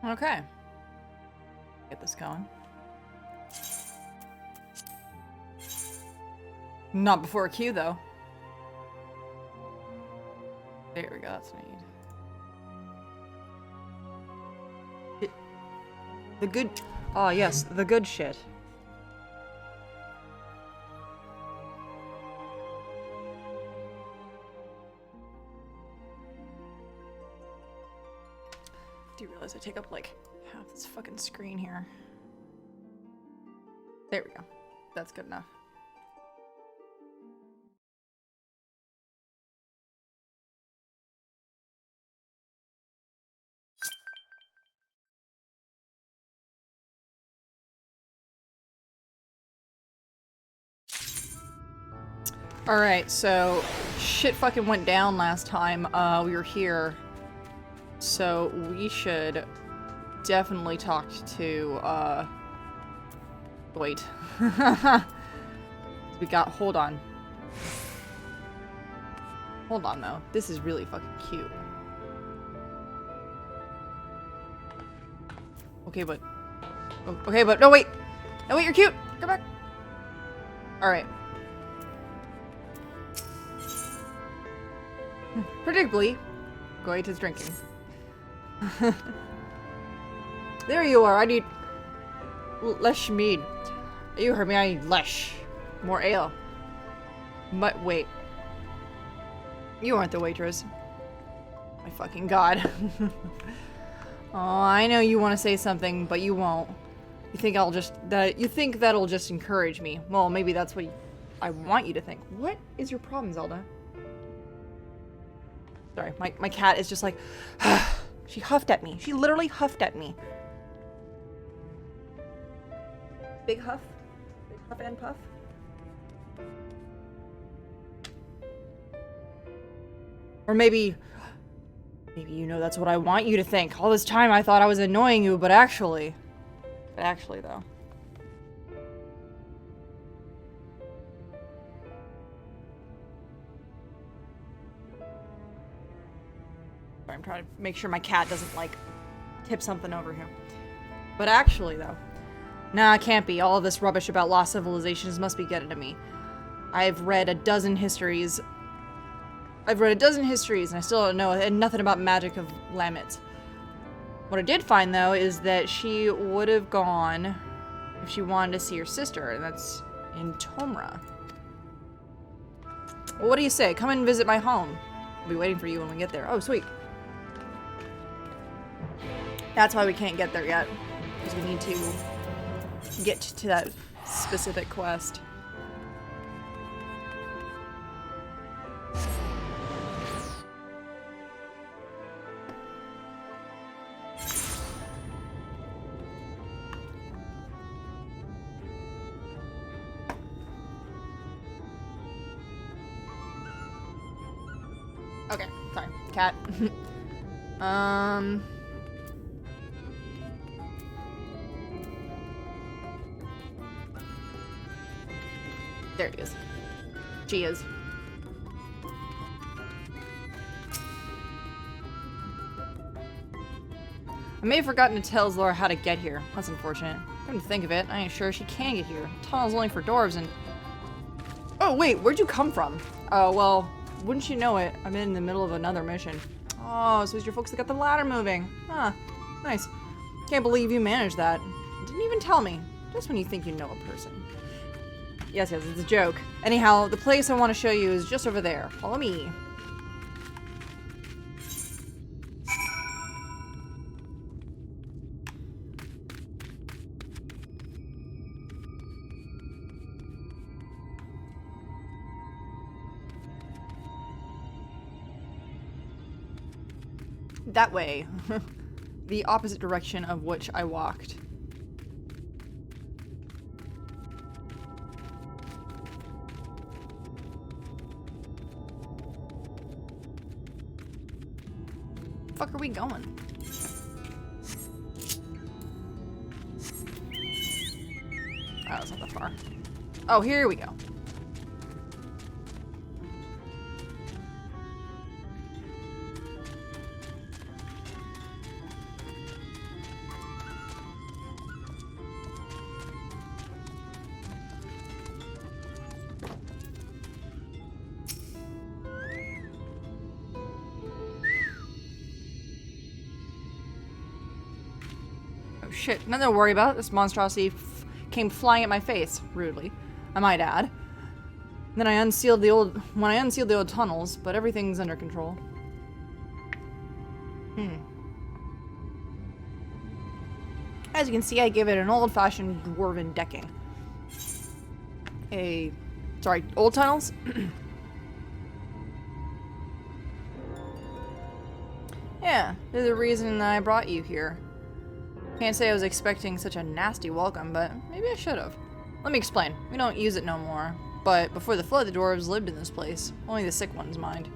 Okay. Get this going. Not before a queue, though. There we go, that's what I need. The good... Oh, yes, the good shit. Do you realize I take up, like, half this fucking screen here? There we go. That's good enough. Alright, so shit fucking went down last time we were here. So we should definitely talk to, wait. We got, hold on. Hold on though, this is really fucking cute. Okay, but, okay, but, no wait! No wait, you're cute! Come back! Alright. Predictably, Goit is drinking. There you are, I need less mead. You heard me, I need less. More ale. But wait. You aren't the waitress. My fucking god. Oh, I know you want to say something, but you won't. You think that'll just encourage me. Well, maybe that's what I want you to think. What is your problem, Zelda? Sorry, my cat is just like, she huffed at me. She literally huffed at me. Big huff? Big huff and puff? Or maybe you know that's what I want you to think. All this time I thought I was annoying you, but actually though. I'm trying to make sure my cat doesn't, like, tip something over here. But actually, though. Nah, it can't be. All of this rubbish about lost civilizations must be getting to me. I've read a dozen histories, and I still don't know nothing about magic of Lammet. What I did find, though, is that she would have gone if she wanted to see her sister, and that's in Tomra. Well, what do you say? Come and visit my home. I'll be waiting for you when we get there. Oh, sweet. That's why we can't get there yet, because we need to get to that specific quest. Okay, sorry, cat. There he is. She is. I may have forgotten to tell Zora how to get here. That's unfortunate. Come to think of it, I ain't sure she can get here. The tunnel's only for dwarves and... Oh, wait, where'd you come from? Oh, well, wouldn't you know it, I'm in the middle of another mission. Oh, so it's your folks that got the ladder moving. Huh, nice. Can't believe you managed that. Didn't even tell me. Just when you think you know a person. Yes, it's a joke. Anyhow, the place I want to show you is just over there. Follow me. That way. The opposite direction of which I walked. Fuck are we going? Oh, it's not that far. Oh, here we go. Oh shit, nothing to worry about. This monstrosity came flying at my face, rudely, I might add. Then when I unsealed the old tunnels, but everything's under control. As you can see, I gave it an old-fashioned dwarven decking. Sorry, old tunnels? Yeah, they're the reason I brought you here. Can't say I was expecting such a nasty welcome, but maybe I should have. Let me explain. We don't use it no more, but before the flood, the dwarves lived in this place. Only the sick ones mind.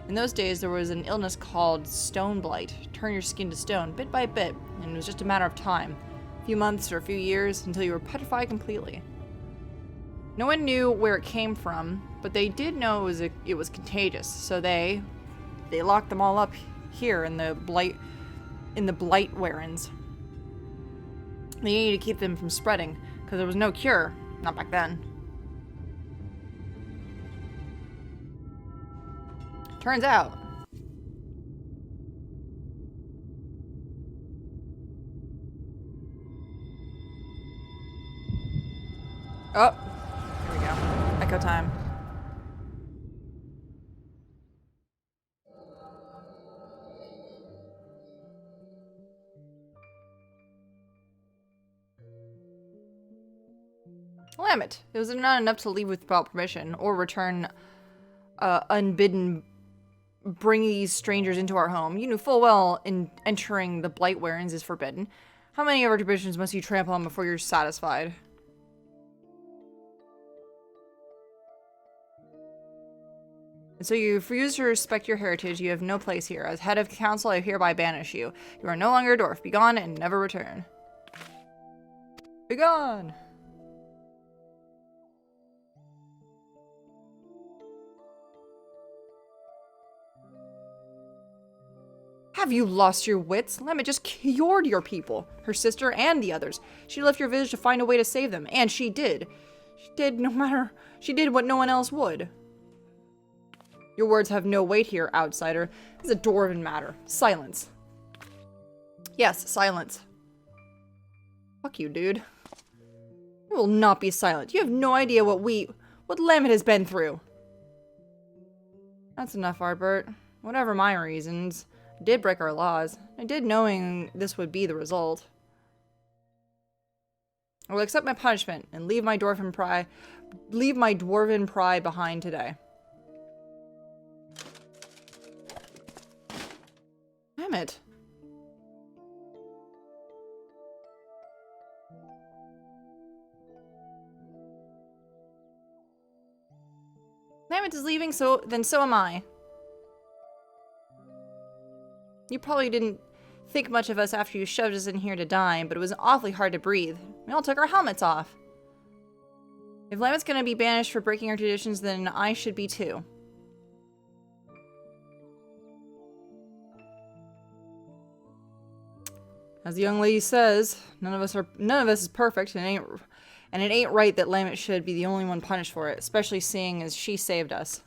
In those days, there was an illness called stone blight. Turn your skin to stone, bit by bit, and it was just a matter of time. A few months or a few years, until you were petrified completely. No one knew where it came from, but they did know it was contagious, so they locked them all up here in the blight warrens. They needed to keep them from spreading, because there was no cure. Not back then. Turns out. Oh, here we go. Echo time. Lammet. It was not enough to leave without permission or return unbidden. Bring these strangers into our home. You knew full well entering the blight warrens is forbidden. How many of our traditions must you trample on before you're satisfied? And so you refuse to respect your heritage. You have no place here. As head of the council, I hereby banish you. You are no longer a dwarf. Be gone and never return. Be gone! Have you lost your wits? Lammet just cured your people, her sister and the others. She left your village to find a way to save them, and she did. She did what no one else would. Your words have no weight here, outsider. This is a dwarven matter. Silence. Yes, silence. Fuck you, dude. You will not be silent. You have no idea what Lammet has been through. That's enough, Arbert. Whatever my reasons, I did break our laws. I did knowing this would be the result. I will accept my punishment and leave my dwarven pride behind today. Damn it. Lammet is leaving, so am I. You probably didn't think much of us after you shoved us in here to die, but it was awfully hard to breathe. We all took our helmets off. If Lammet's gonna be banished for breaking our traditions, then I should be too. As the young lady says, none of us is perfect, and it ain't right that Lammet should be the only one punished for it, especially seeing as she saved us.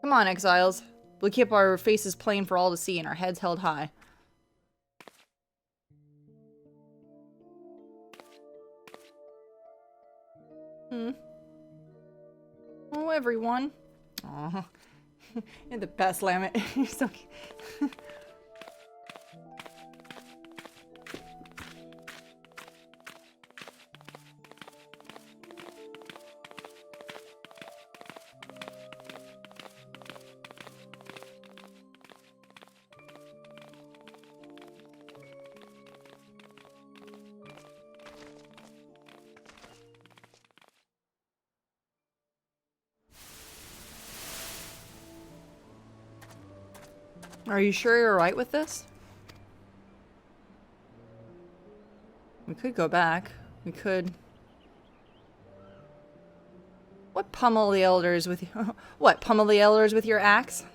Come on, exiles. We'll keep our faces plain for all to see and our heads held high. Oh, everyone. Aw. You're the best, Lammet. You're so cute. Are you sure you're alright with this? We could go back. We could... Pummel the elders with your axe?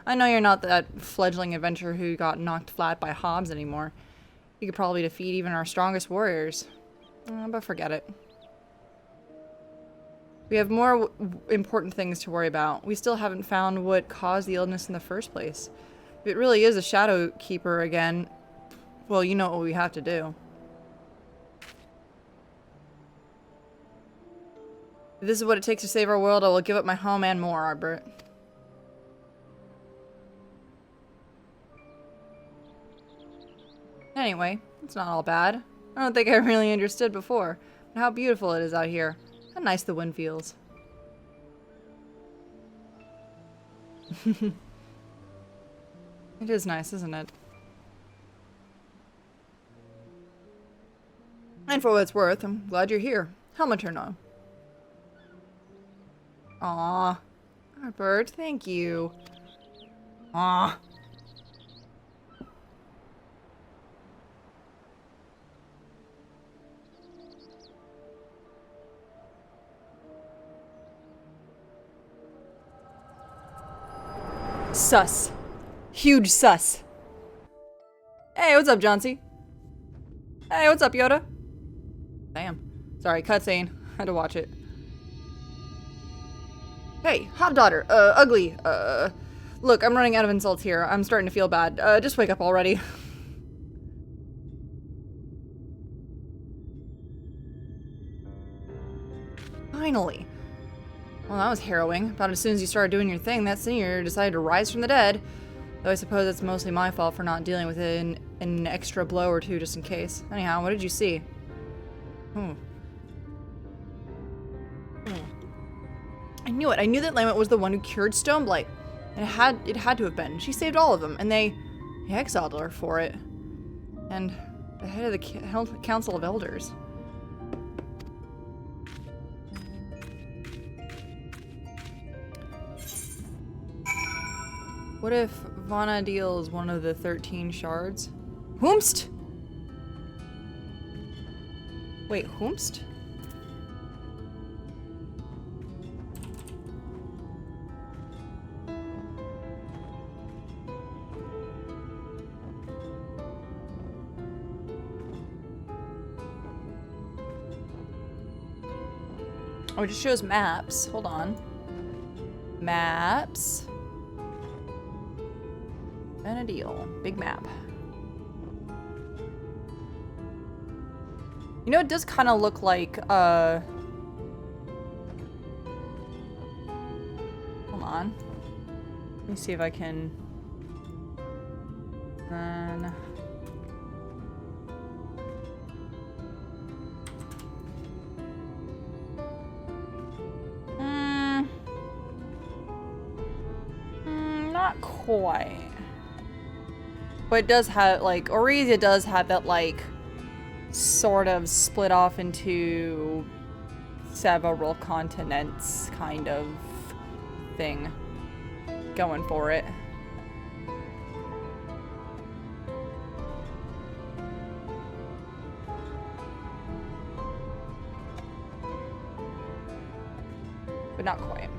I know you're not that fledgling adventurer who got knocked flat by Hobbs anymore. You could probably defeat even our strongest warriors. But forget it. We have more important things to worry about. We still haven't found what caused the illness in the first place. If it really is a Shadow Keeper again, well, you know what we have to do. If this is what it takes to save our world, I will give up my home and more, Arbert. Anyway, it's not all bad. I don't think I really understood before. But how beautiful it is out here. How nice the wind feels. It is nice, isn't it? And for what it's worth, I'm glad you're here. Helmet or no. Aw. Arbert, thank you. Aw. Sus. Huge sus. Hey, what's up, Johnsy? Hey, what's up, Yoda? Damn. Sorry, cutscene. Had to watch it. Hey, hot daughter. Ugly. Look, I'm running out of insults here. I'm starting to feel bad. Just wake up already. Finally. Well, that was harrowing. About as soon as you started doing your thing, that senior decided to rise from the dead. Though I suppose it's mostly my fault for not dealing with it in an extra blow or two just in case. Anyhow, what did you see? I knew it. I knew that Lambert was the one who cured Stoneblight. And it had to have been. She saved all of them, and they exiled her for it. And the head of the Council of Elders. What if Vana'diel is one of the 13 shards? Whomst? Wait, whomst? Oh, it just shows maps. Hold on. Maps. Vana'diel. Big map. You know, it does kind of look like, hold on. Let me see if I can... Not quite. But it does have, like, Orisia does have that, like, sort of split off into several continents kind of thing going for it. But not quite.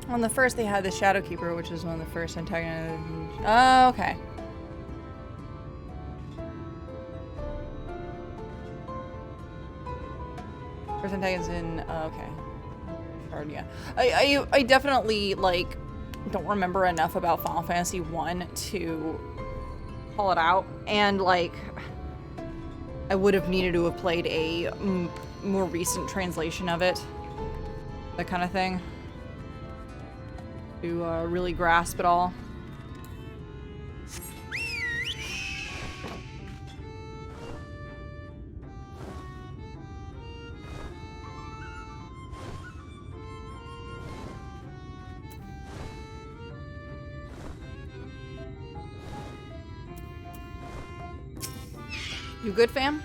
On the first, they had the Shadowkeeper, which is one of the first antagonists. Oh, okay. First antagonist in. Okay. Hard, yeah. I definitely like don't remember enough about Final Fantasy I to call it out, and like I would have needed to have played a more recent translation of it, that kind of thing, to really grasp it all. You good, fam?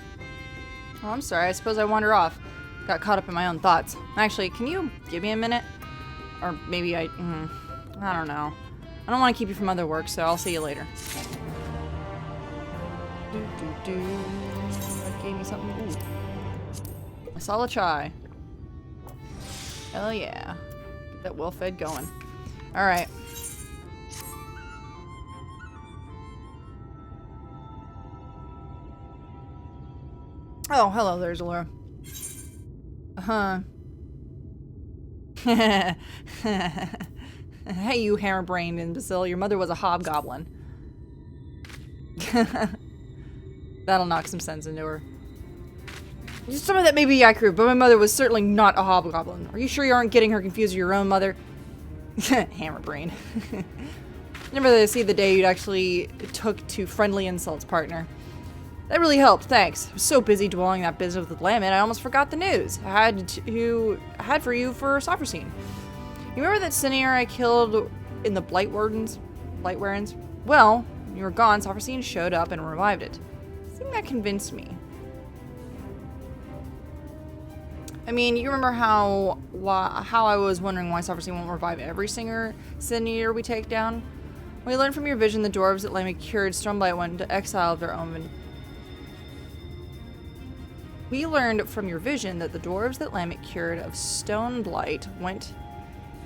Oh, I'm sorry. I suppose I wander off. Got caught up in my own thoughts. Actually, can you give me a minute? Or maybe I don't know. I don't want to keep you from other work, so I'll see you later. That gave me something. Ooh. Masala chai. Hell yeah. Get that well-fed going. Alright. Oh, hello there, Zalora. Uh-huh. Hey, you hammer-brained imbecile. Your mother was a hobgoblin. That'll knock some sense into her. Some of that may be accurate, but my mother was certainly not a hobgoblin. Are you sure you aren't getting her confused with your own mother? Hammer-brained. Remember to see the day you'd actually took to friendly insults, partner. That really helped, thanks. I was so busy dwelling that business with Lamet, I almost forgot the news I had for you for Sophrosine. You remember that senior I killed in the Blightwarens? Well, when you were gone, Sophrosine showed up and revived it. I think that convinced me. I mean, you remember how I was wondering why Sophrosine won't revive every senior we take down? We learned from your vision the dwarves that Lamet cured Stormblight went into exile of their own. We learned from your vision that the dwarves that Lamet cured of Stoneblight went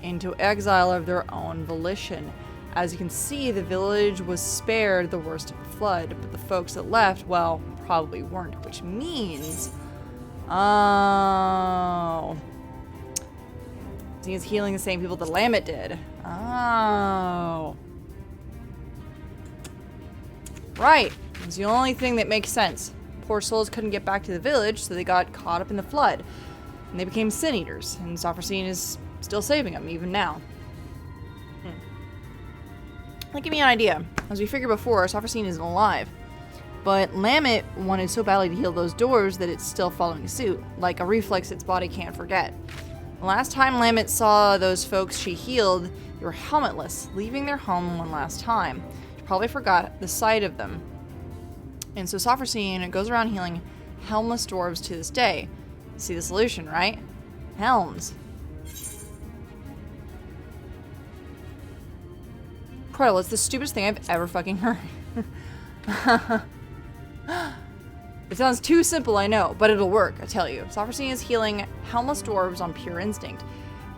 into exile of their own volition. As you can see, the village was spared the worst of the flood, but the folks that left, well, probably weren't, which means... Oh. He's healing the same people that Lamet did. Oh. Right. It's the only thing that makes sense. Poor souls couldn't get back to the village, so they got caught up in the flood. And they became sin eaters, and Sophrosine is still saving them, even now. That gave me an idea. As we figured before, Sophrosine isn't alive. But Lamet wanted so badly to heal those doors that it's still following suit, like a reflex its body can't forget. The last time Lamet saw those folks she healed, they were helmetless, leaving their home one last time. She probably forgot the sight of them. And so Sophrosine goes around healing helmless dwarves to this day. See the solution, right? Helms. Incredible, it's the stupidest thing I've ever fucking heard. It sounds too simple, I know, but it'll work, I tell you. Sophrosine is healing helmless dwarves on pure instinct.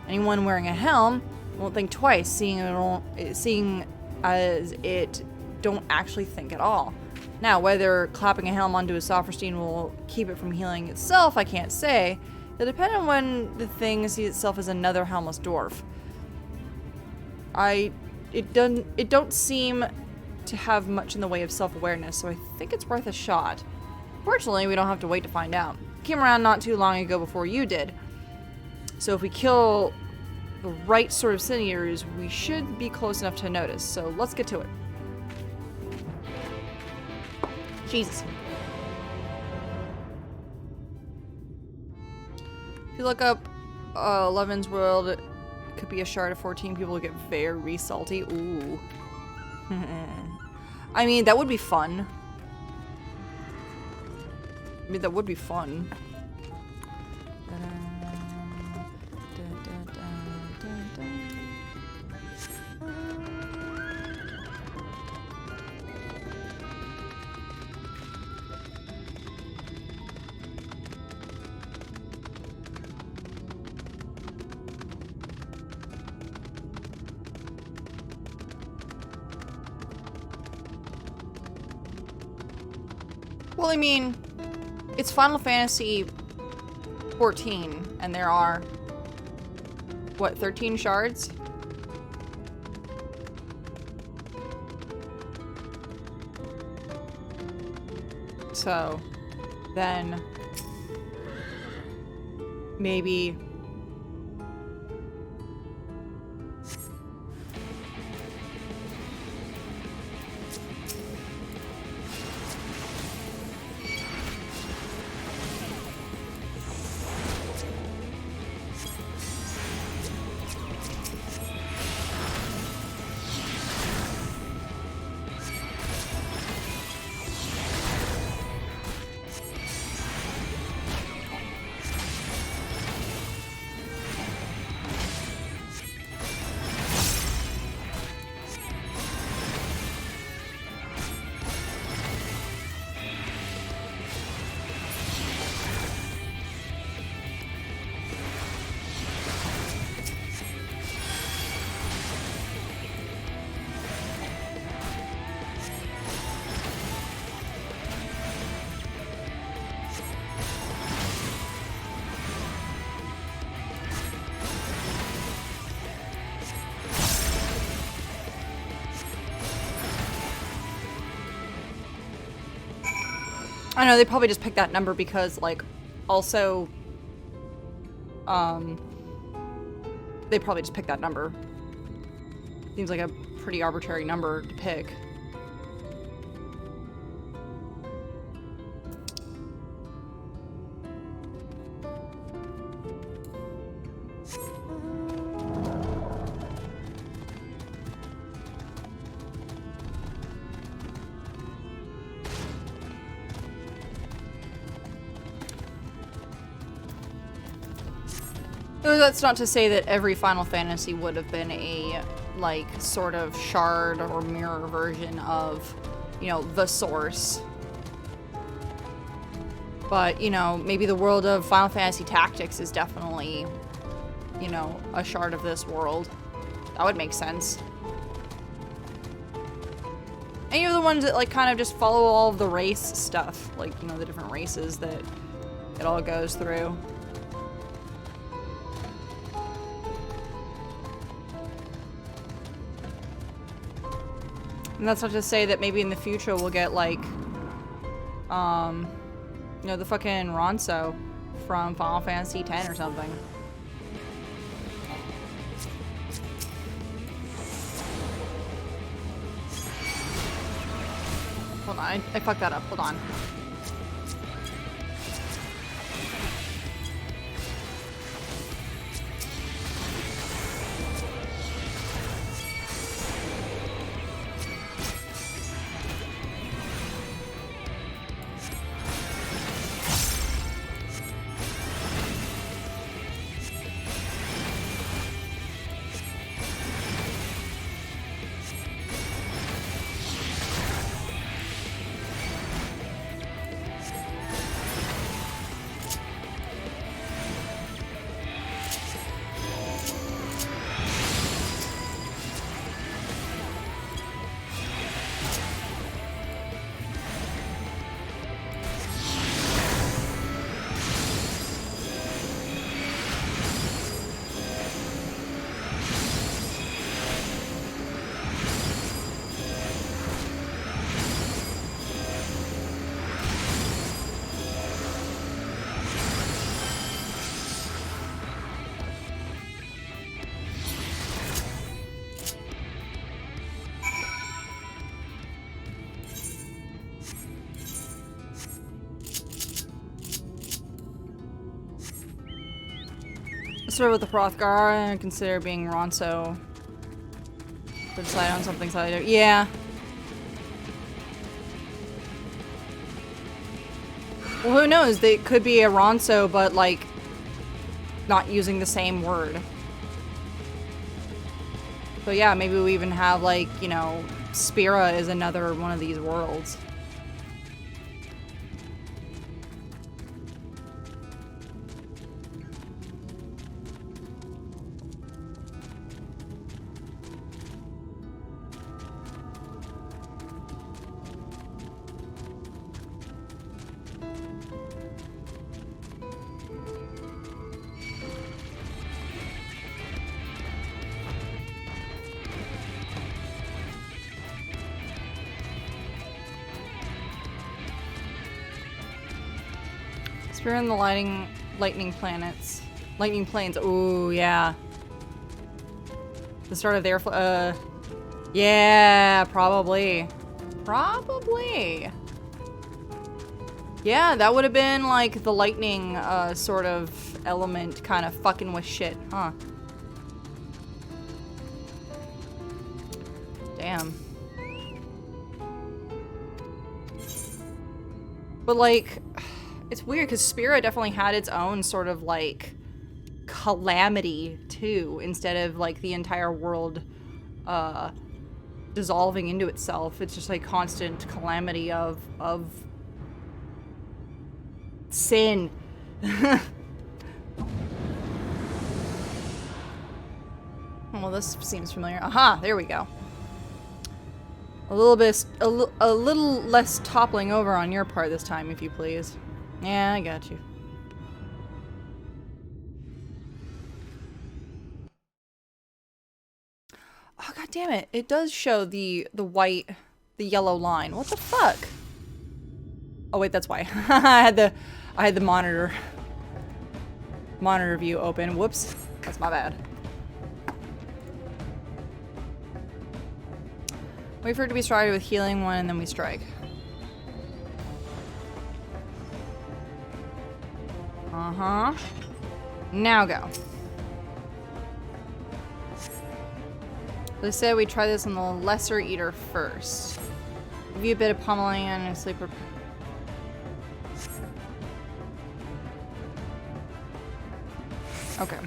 Anyone wearing a helm won't think twice, seeing as it don't actually think at all. Now, whether clapping a helm onto a Sophrosine will keep it from healing itself, I can't say. It'll depend on when the thing sees itself as another helmless dwarf. It don't seem to have much in the way of self-awareness, so I think it's worth a shot. Fortunately, we don't have to wait to find out. It came around not too long ago before you did. So if we kill the right sort of sin eaters, we should be close enough to notice. So let's get to it. Jesus. If you look up Levin's World, it could be a shard of 14. People will get very salty. Ooh. I mean, that would be fun. Well, I mean, it's Final Fantasy 14, and there are, what, 13 shards? So, then, maybe... I know, they probably just picked that number because, like, also, they probably just picked that number. Seems like a pretty arbitrary number to pick. That's not to say that every Final Fantasy would have been a, like, sort of shard or mirror version of, you know, the source. But, you know, maybe the world of Final Fantasy Tactics is definitely, you know, a shard of this world. That would make sense. Any of the ones that, like, kind of just follow all of the race stuff. Like, you know, the different races that it all goes through. And that's not to say that maybe in the future we'll get, like, you know, the fucking Ronso from Final Fantasy X or something. Hold on, I fucked that up. Hold on. Sort of with the Hrothgar and consider being Ronso. To decide on something side. Yeah. Well, who knows? They could be a Ronso, but like not using the same word. So yeah, maybe we even have like, you know, Spira is another one of these worlds. Spira in the lightning planets. Lightning planes. Ooh, yeah. The start of their yeah, probably. Probably. Yeah, that would have been like the lightning sort of element kind of fucking with shit, huh? Damn. But like, it's weird because Spira definitely had its own sort of like calamity too, instead of like the entire world dissolving into itself. It's just like constant calamity of sin. Well, this seems familiar. Aha, there we go. A little less toppling over on your part this time, if you please. Yeah, I got you. Oh, god damn it. It does show the yellow line. What the fuck? Oh wait, that's why. I had the monitor view open. Whoops. That's my bad. Wait for it to be started with healing one and then we strike. Uh-huh. Now go. They said we try this on the lesser eater first. Give you a bit of pummeling and a sleeper. Okay.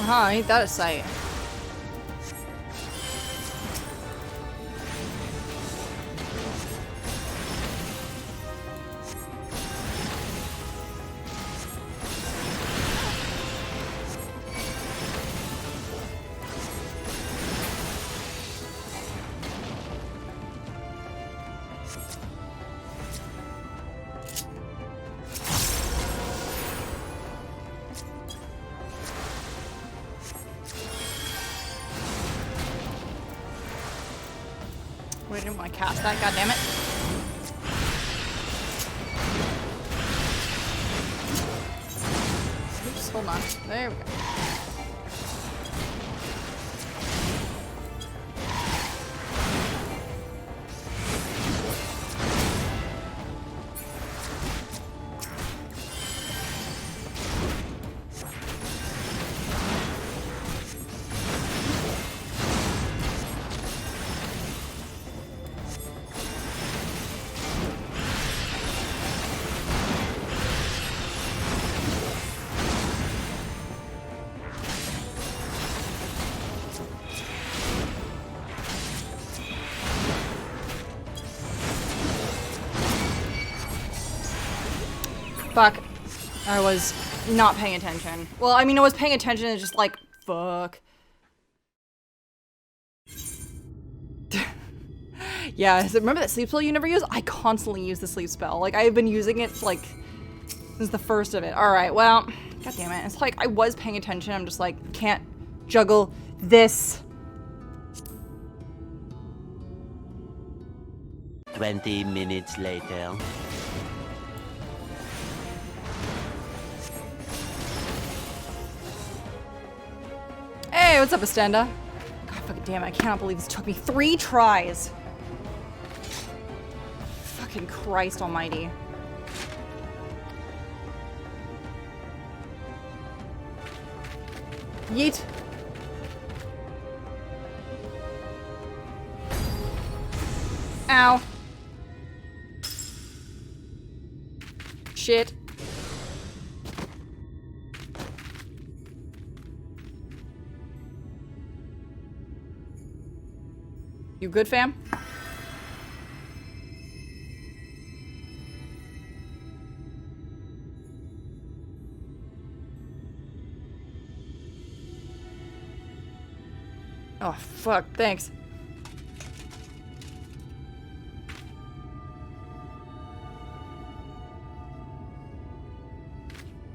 Ain't that a sight? Wait, I didn't want to cast that, goddammit. Oops, hold on. There we go. Fuck. I was not paying attention. Well, I mean, I was paying attention, it's just like, fuck. Yeah, so remember that sleep spell you never use? I constantly use the sleep spell. Like, I've been using it, like, since the first of it. Alright, well, god damn it. It's like, I was paying attention, I'm just like, can't juggle this. 20 minutes later. Hey, what's up, Estenda? God fucking damn it, I cannot believe this took me 3 tries. Fucking Christ almighty. Yeet. Ow. Shit. You good, fam? Oh, fuck, thanks.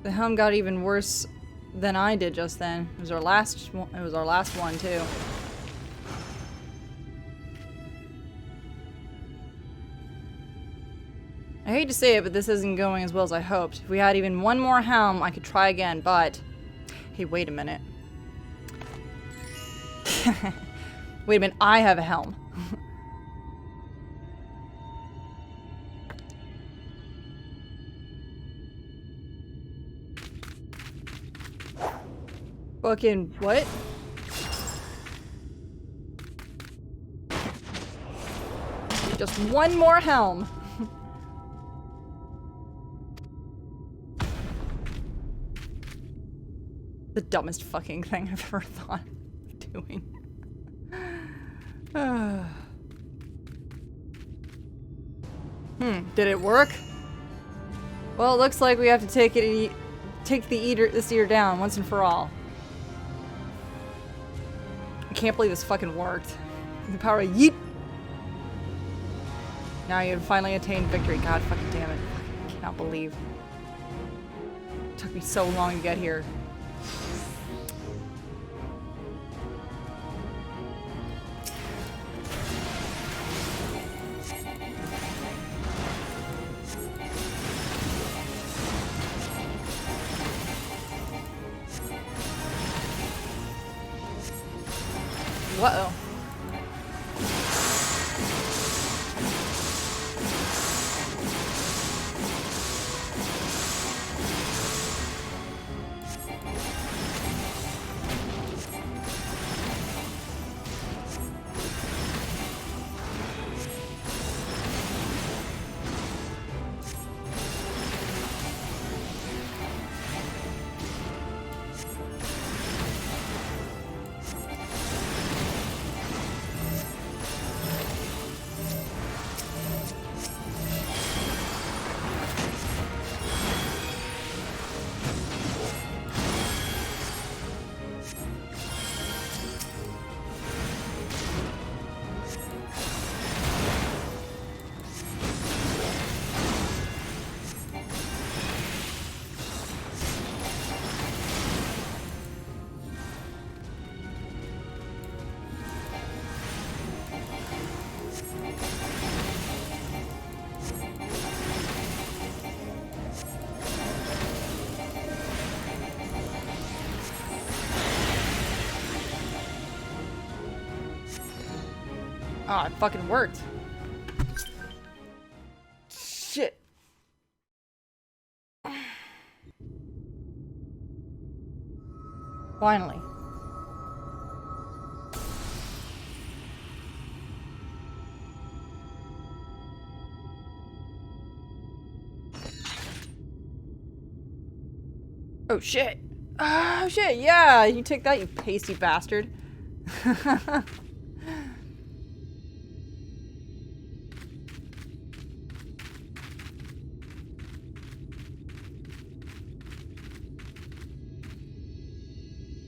The helm got even worse than I did just then. It was our last one, too. I hate to say it, but this isn't going as well as I hoped. If we had even one more helm, I could try again, but... Hey, wait a minute. Wait a minute, I have a helm. Fucking what? Just one more helm. The dumbest fucking thing I've ever thought of doing. Did it work? Well, it looks like we have to take this eater down once and for all. I can't believe this fucking worked. The power of yeet. Now you have finally attained victory. God fucking damn it. I cannot believe. It took me so long to get here. Uh-oh. Oh, it fucking worked. Shit. Finally. Oh shit. Oh shit, yeah, you take that, you pasty bastard.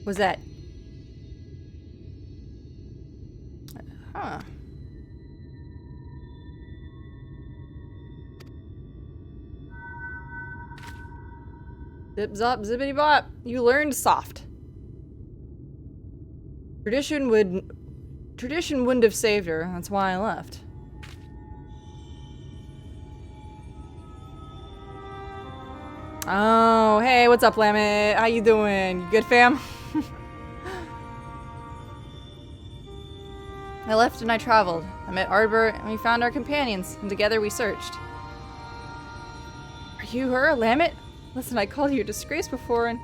Was that? Huh. Zip zop zippity bop. You learned soft. Tradition wouldn't have saved her. That's why I left. Oh, hey, what's up, Lamit? How you doing? You good, fam? I left and I traveled. I met Ardbert and we found our companions, and together we searched. Are you her, Lamit? Listen, I called you a disgrace before, and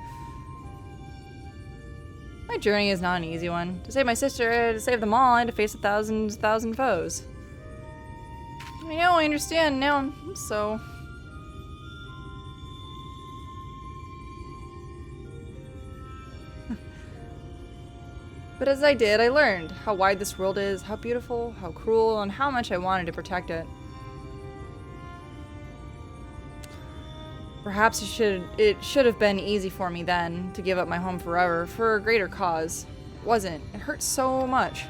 my journey is not an easy one. To save my sister, to save them all, I had to face 1,000 foes. I know, I understand now, so... But as I did, I learned how wide this world is, how beautiful, how cruel, and how much I wanted to protect it. Perhaps it should have been easy for me then to give up my home forever for a greater cause. It wasn't. It hurt so much.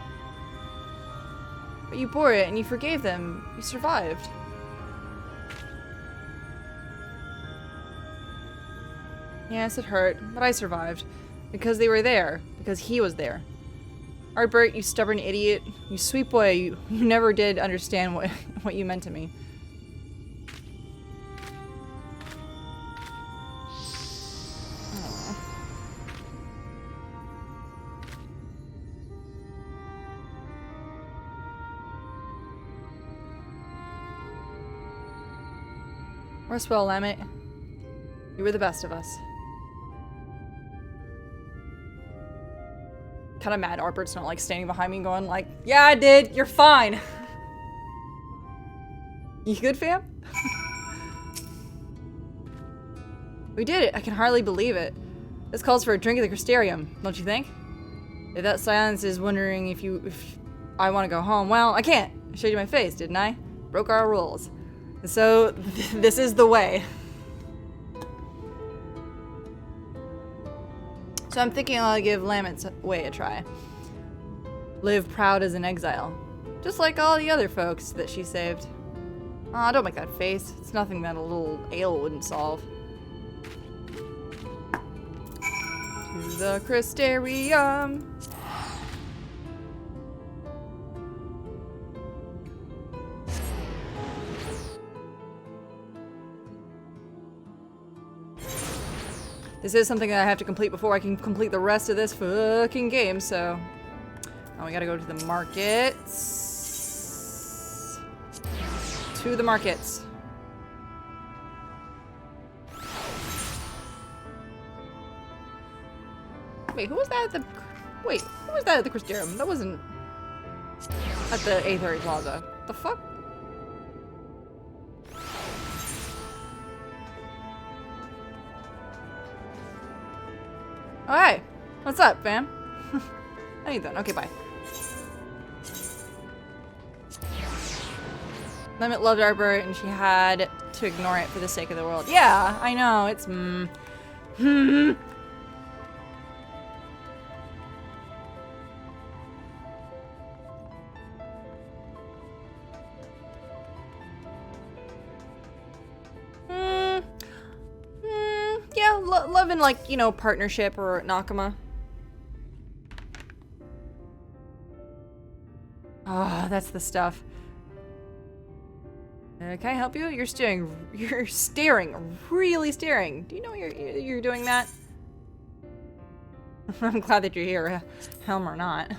But you bore it and you forgave them. You survived. Yes, it hurt, but I survived. Because they were there. Because he was there. Ardbert, you stubborn idiot. You sweet boy, you never did understand what you meant to me. Rest well, Lamet. You were the best of us. Kind of mad Arbert's not like standing behind me going like, yeah, I did. You're fine. You good, fam? We did it. I can hardly believe it. This calls for a drink of the crystarium, don't you think? If that silence is wondering if I want to go home, well, I can't. I showed you my face, didn't I? Broke our rules. So, this is the way. So I'm thinking I'll give Lamet's way a try. Live proud as an exile. Just like all the other folks that she saved. Aw, don't make that face. It's nothing that a little ale wouldn't solve. To the crystarium. This is something that I have to complete before I can complete the rest of this fucking game, so... Now we gotta go to the markets. To the markets. Wait, who was that at the... Wait, who was that at the crystarium? That wasn't... At the Aetheri Plaza. The fuck? Oh, hey. What's up, fam? How you doing? Okay, bye. Lamet loved Arbor, and she had to ignore it for the sake of the world. Yeah, I know. It's yeah, love and, like, you know, partnership or Nakama. Ah, that's the stuff. Can I help you? You're staring, really staring. Do you know you're doing that? I'm glad that you're here, Helm or not.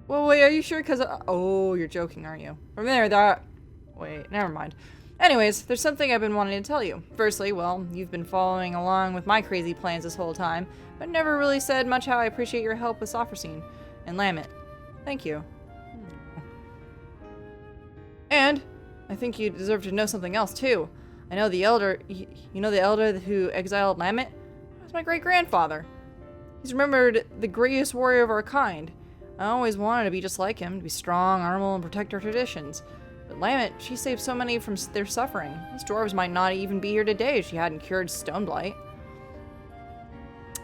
Well, wait, are you sure? Because, oh, you're joking, aren't you? From there, wait, never mind. Anyways, there's something I've been wanting to tell you. Firstly, well, you've been following along with my crazy plans this whole time, but never really said much how I appreciate your help with Sofrosine and Lamet. Thank you. And I think you deserve to know something else too. I know the elder, you know the elder who exiled Lamet? That's my great-grandfather. He's remembered the greatest warrior of our kind. I always wanted to be just like him, to be strong, honorable, and protect our traditions. But Lamet, she saved so many from their suffering. These dwarves might not even be here today if she hadn't cured Stoneblight.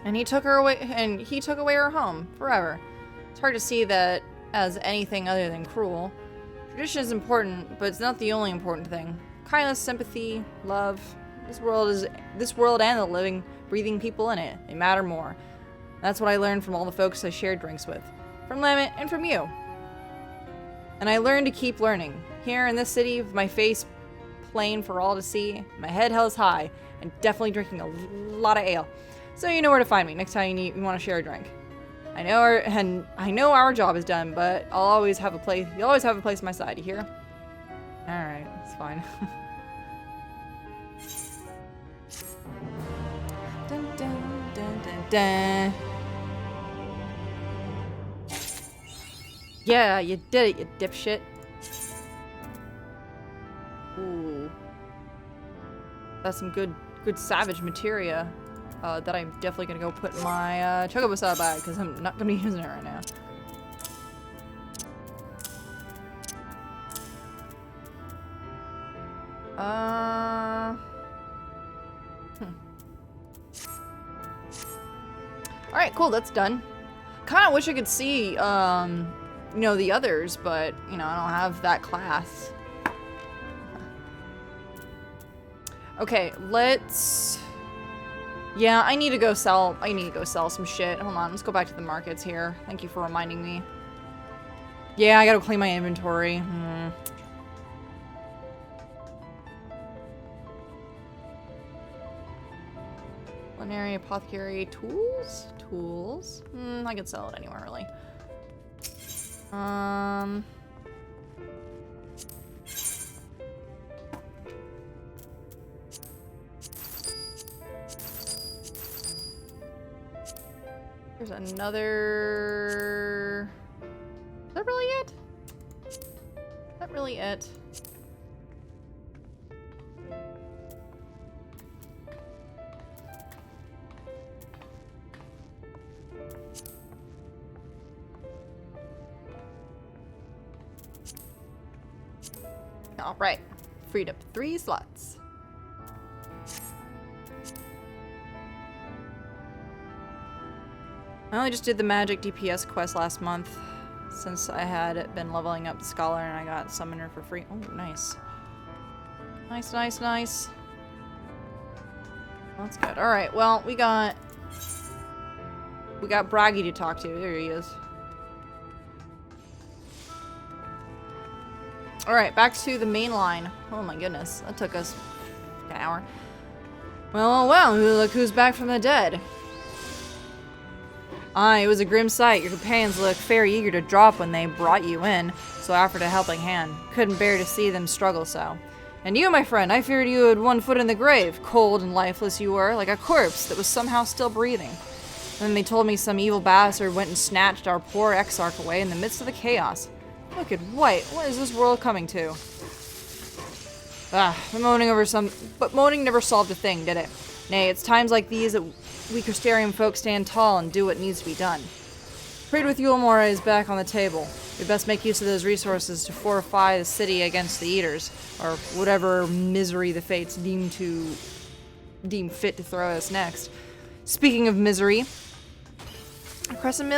And he took away her home, forever. It's hard to see that as anything other than cruel. Tradition is important, but it's not the only important thing. Kindness, sympathy, love. This world and the living, breathing people in it. They matter more. That's what I learned from all the folks I shared drinks with. From Lamet and from you. And I learned to keep learning. Here in this city, with my face plain for all to see, my head held high, and definitely drinking a lot of ale. So you know where to find me next time you want to share a drink. I know our job is done, but I'll always have a place. You'll always have a place on my side. You hear? All right, it's fine. Dun, dun, dun, dun, dun. Yeah, you did it, you dipshit. Ooh, that's some good savage materia. That I'm definitely gonna go put in my chocobo bag because I'm not gonna be using it right now. All right, cool. That's done. Kind of wish I could see, you know, the others, but you know, I don't have that class. Okay, let's. Yeah, I need to go sell some shit. Hold on, let's go back to the markets here. Thank you for reminding me. Yeah, I gotta clean my inventory. Culinary, apothecary, tools? Tools? I could sell it anywhere, really. There's another... Is that really it? Is that really it? Alright. Freed up 3 slots. I only just did the magic DPS quest last month since I had been leveling up the scholar and I got summoner for free. Oh, nice. Nice, nice, nice. That's good. Alright, well, we got Braggy to talk to. There he is. Alright, back to the main line. Oh my goodness, that took us an hour. Well, well, look who's back from the dead. Aye, it was a grim sight. Your companions looked very eager to drop when they brought you in, so I offered a helping hand. Couldn't bear to see them struggle so. And you, my friend, I feared you had one foot in the grave. Cold and lifeless you were, like a corpse that was somehow still breathing. Then they told me some evil bastard went and snatched our poor exarch away in the midst of the chaos. Wicked white, what is this world coming to? But moaning never solved a thing, did it? Nay, it's times like these that we crystarium folk stand tall and do what needs to be done. Trade with Yulmora is back on the table. We best make use of those resources to fortify the city against the eaters, or whatever misery the fates deem fit to throw at us next. Speaking of misery, Crescent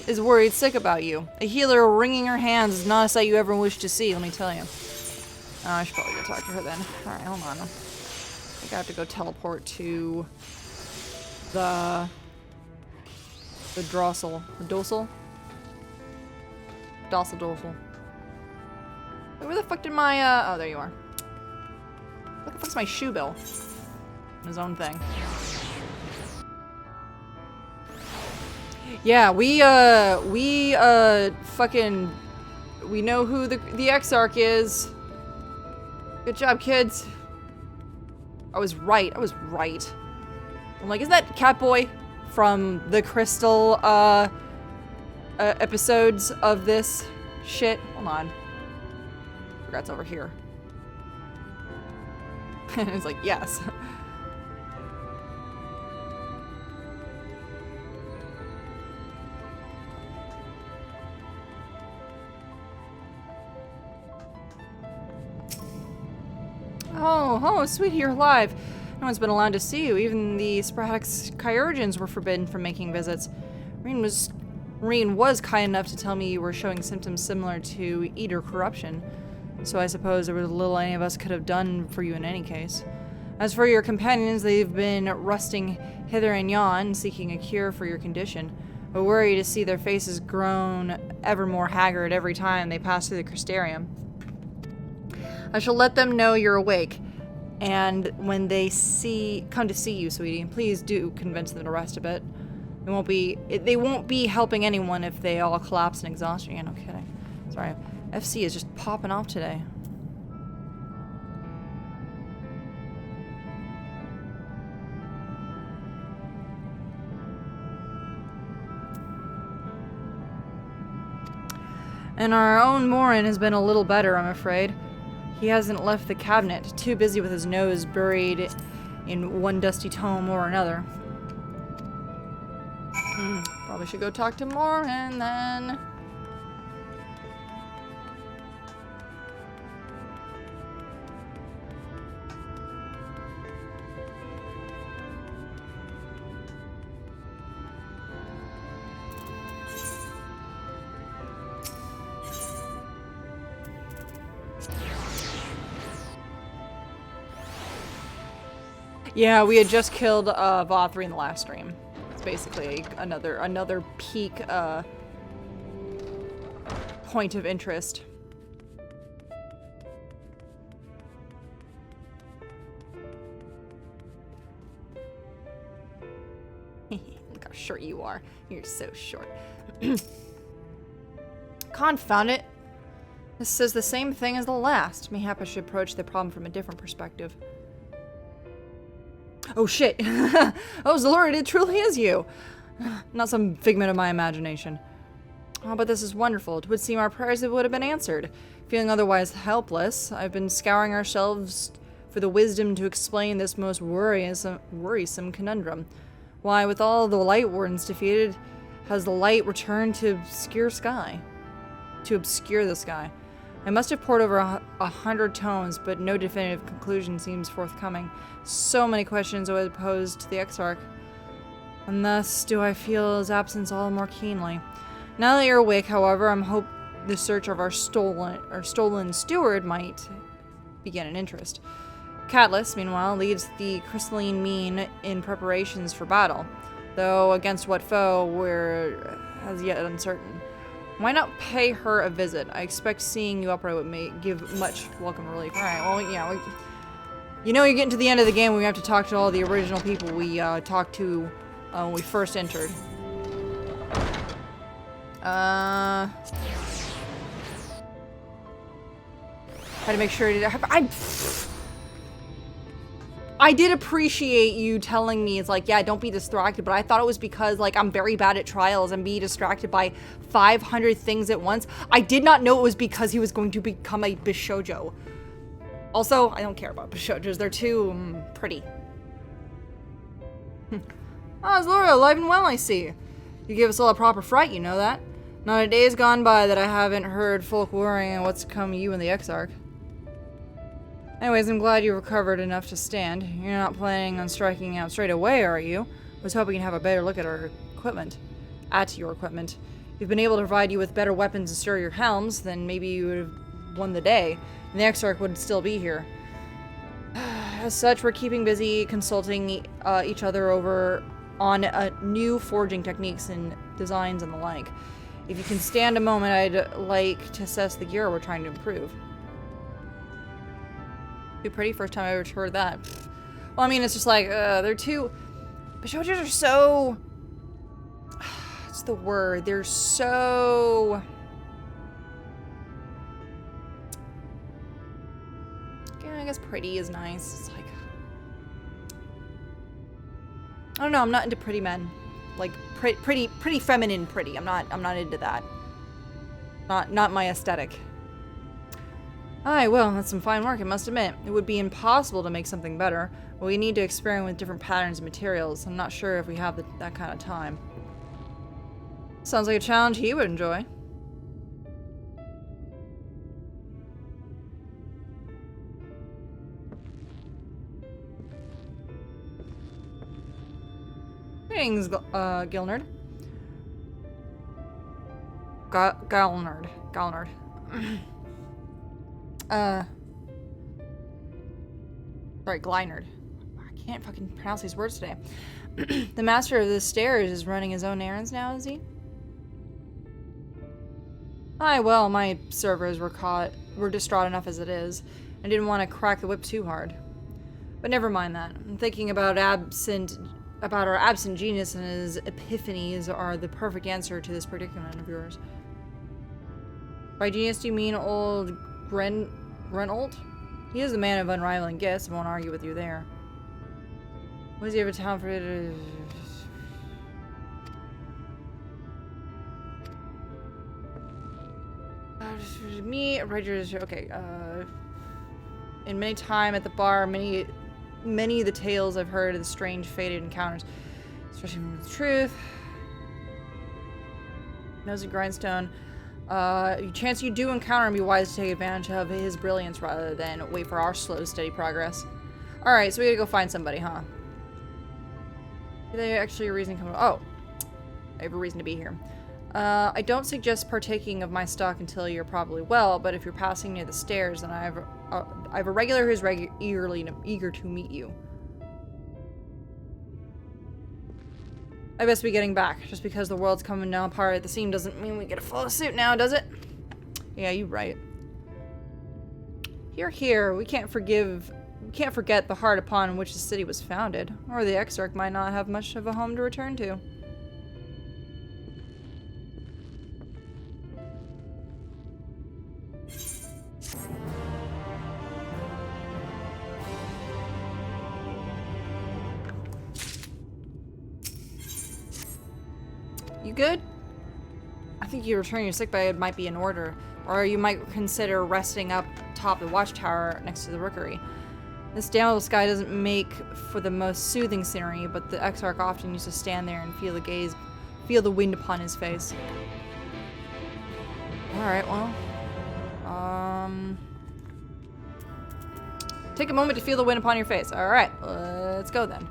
is worried sick about you. A healer wringing her hands is not a sight you ever wish to see, let me tell you. Oh, I should probably go talk to her then. Alright, hold on. I think I have to go teleport to the Drossel. The Dossel? Dossel. Wait, where the fuck did my, oh, there you are. What the fuck's my shoe bill? His own thing. Yeah, we know who the Exarch is. Good job, kids. I was right. I'm like, isn't that Catboy from the Crystal, episodes of this shit? Hold on. I forgot it's over here. And it's like, yes. Oh, sweetie, you're alive. No one's been allowed to see you. Even the sporadic Kyurgens were forbidden from making visits. Reen was kind enough to tell me you were showing symptoms similar to Eater corruption. So I suppose there was little any of us could have done for you in any case. As for your companions, they've been rusting hither and yon, seeking a cure for your condition. But worry to see their faces grown ever more haggard every time they pass through the crystarium. I shall let them know you're awake, and when they come to see you, sweetie, please do convince them to rest a bit. They won't be helping anyone if they all collapse in exhaustion. Yeah, no kidding. Sorry, FC is just popping off today. And our own Morin has been a little better, I'm afraid. He hasn't left the cabinet, too busy with his nose buried in one dusty tome or another. Probably should go talk to Morin then. Yeah, we had just killed Vothri in the last stream. It's basically another peak point of interest. Look how short you are. You're so short. Confound it. This says the same thing as the last. Mayhap I should approach the problem from a different perspective. Oh shit. Oh, Zalura, it truly is you. Not some figment of my imagination. Oh, but this is wonderful. It would seem our prayers would have been answered. Feeling otherwise helpless, I've been scouring our shelves for the wisdom to explain this most worrisome conundrum. Why, with all the light wardens defeated, has the light returned to obscure the sky? I must have pored over 100 tomes, but no definitive conclusion seems forthcoming. So many questions I would pose to the Exarch, and thus do I feel his absence all the more keenly. Now that you're awake, however, I'm hope the search of our stolen steward might begin an interest. Catalyst, meanwhile, leads the crystalline mean in preparations for battle, though against what foe we're as yet uncertain. Why not pay her a visit? I expect seeing you upright would give much welcome relief. Alright, well, yeah, you know you're getting to the end of the game when we have to talk to all the original people we talked to when we first entered. Had to make sure I did appreciate you telling me, it's like, yeah, don't be distracted, but I thought it was because, like, I'm very bad at trials and be distracted by 500 things at once. I did not know it was because he was going to become a Bishoujo. Also, I don't care about Bishoujos. They're too pretty. Ah, Zora, alive and well, I see. You gave us all a proper fright, you know that? Not a day's gone by that I haven't heard folk worrying on what's come you and the Exarch. Anyways, I'm glad you recovered enough to stand. You're not planning on striking out straight away, are you? I was hoping you'd have a better look at our equipment. At your equipment. If you've been able to provide you with better weapons and sturdier helms, then maybe you would have won the day, and the Exarch would still be here. As such, we're keeping busy consulting each other over on new forging techniques and designs and the like. If you can stand a moment, I'd like to assess the gear we're trying to improve. Too pretty? First time I ever heard that. Well, I mean, it's just like, they're too... Bishoujos are so... What's the word? They're so... Yeah, I guess pretty is nice. It's like... I don't know, I'm not into pretty men. Like, pretty feminine pretty. I'm not into that. Not my aesthetic. Aye, well, that's some fine work, I must admit. It would be impossible to make something better, but we need to experiment with different patterns and materials. I'm not sure if we have that kind of time. Sounds like a challenge he would enjoy. Greetings, Gilnard. Galnard. Sorry, Glynard. I can't fucking pronounce these words today. The master of the stairs is running his own errands now, is he? Aye, well, my servers were distraught enough as it is. I didn't want to crack the whip too hard. But never mind that. I'm thinking about our absent genius, and his epiphanies are the perfect answer to this predicament of yours. By genius, do you mean old Renold? He is the man of unrivaling gifts. I won't argue with you there. Was he ever town for it? Me, Rangers. Okay. In many time at the bar, many of the tales I've heard of the strange, fated encounters, especially from the truth. Nosy Grindstone. Chance you do encounter him, be wise to take advantage of his brilliance rather than wait for our slow, steady progress. Alright, so we gotta go find somebody, huh? Is there actually a reason coming? Oh, I have a reason to be here. I don't suggest partaking of my stock until you're probably well, but if you're passing near the stairs, then I have a regular who's eager to meet you. I best be getting back. Just because the world's coming down apart at the seam doesn't mean we get a follow suit now, does it? Yeah, you're right. Here. We can't forget the heart upon which the city was founded, or the Exarch might not have much of a home to return to. You good? I think you returning your sickbay might be in order, or you might consider resting up top the watchtower next to the rookery. This damnable sky doesn't make for the most soothing scenery, but the Exarch often used to stand there and feel the wind upon his face. Alright, well. Take a moment to feel the wind upon your face. Alright, let's go then.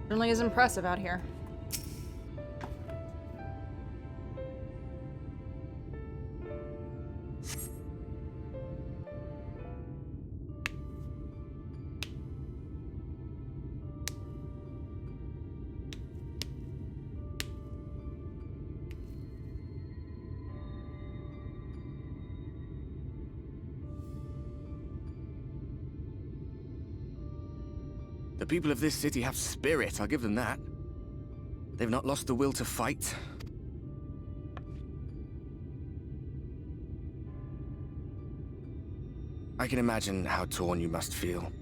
Certainly is impressive out here. The people of this city have spirit, I'll give them that. They've not lost the will to fight. I can imagine how torn you must feel,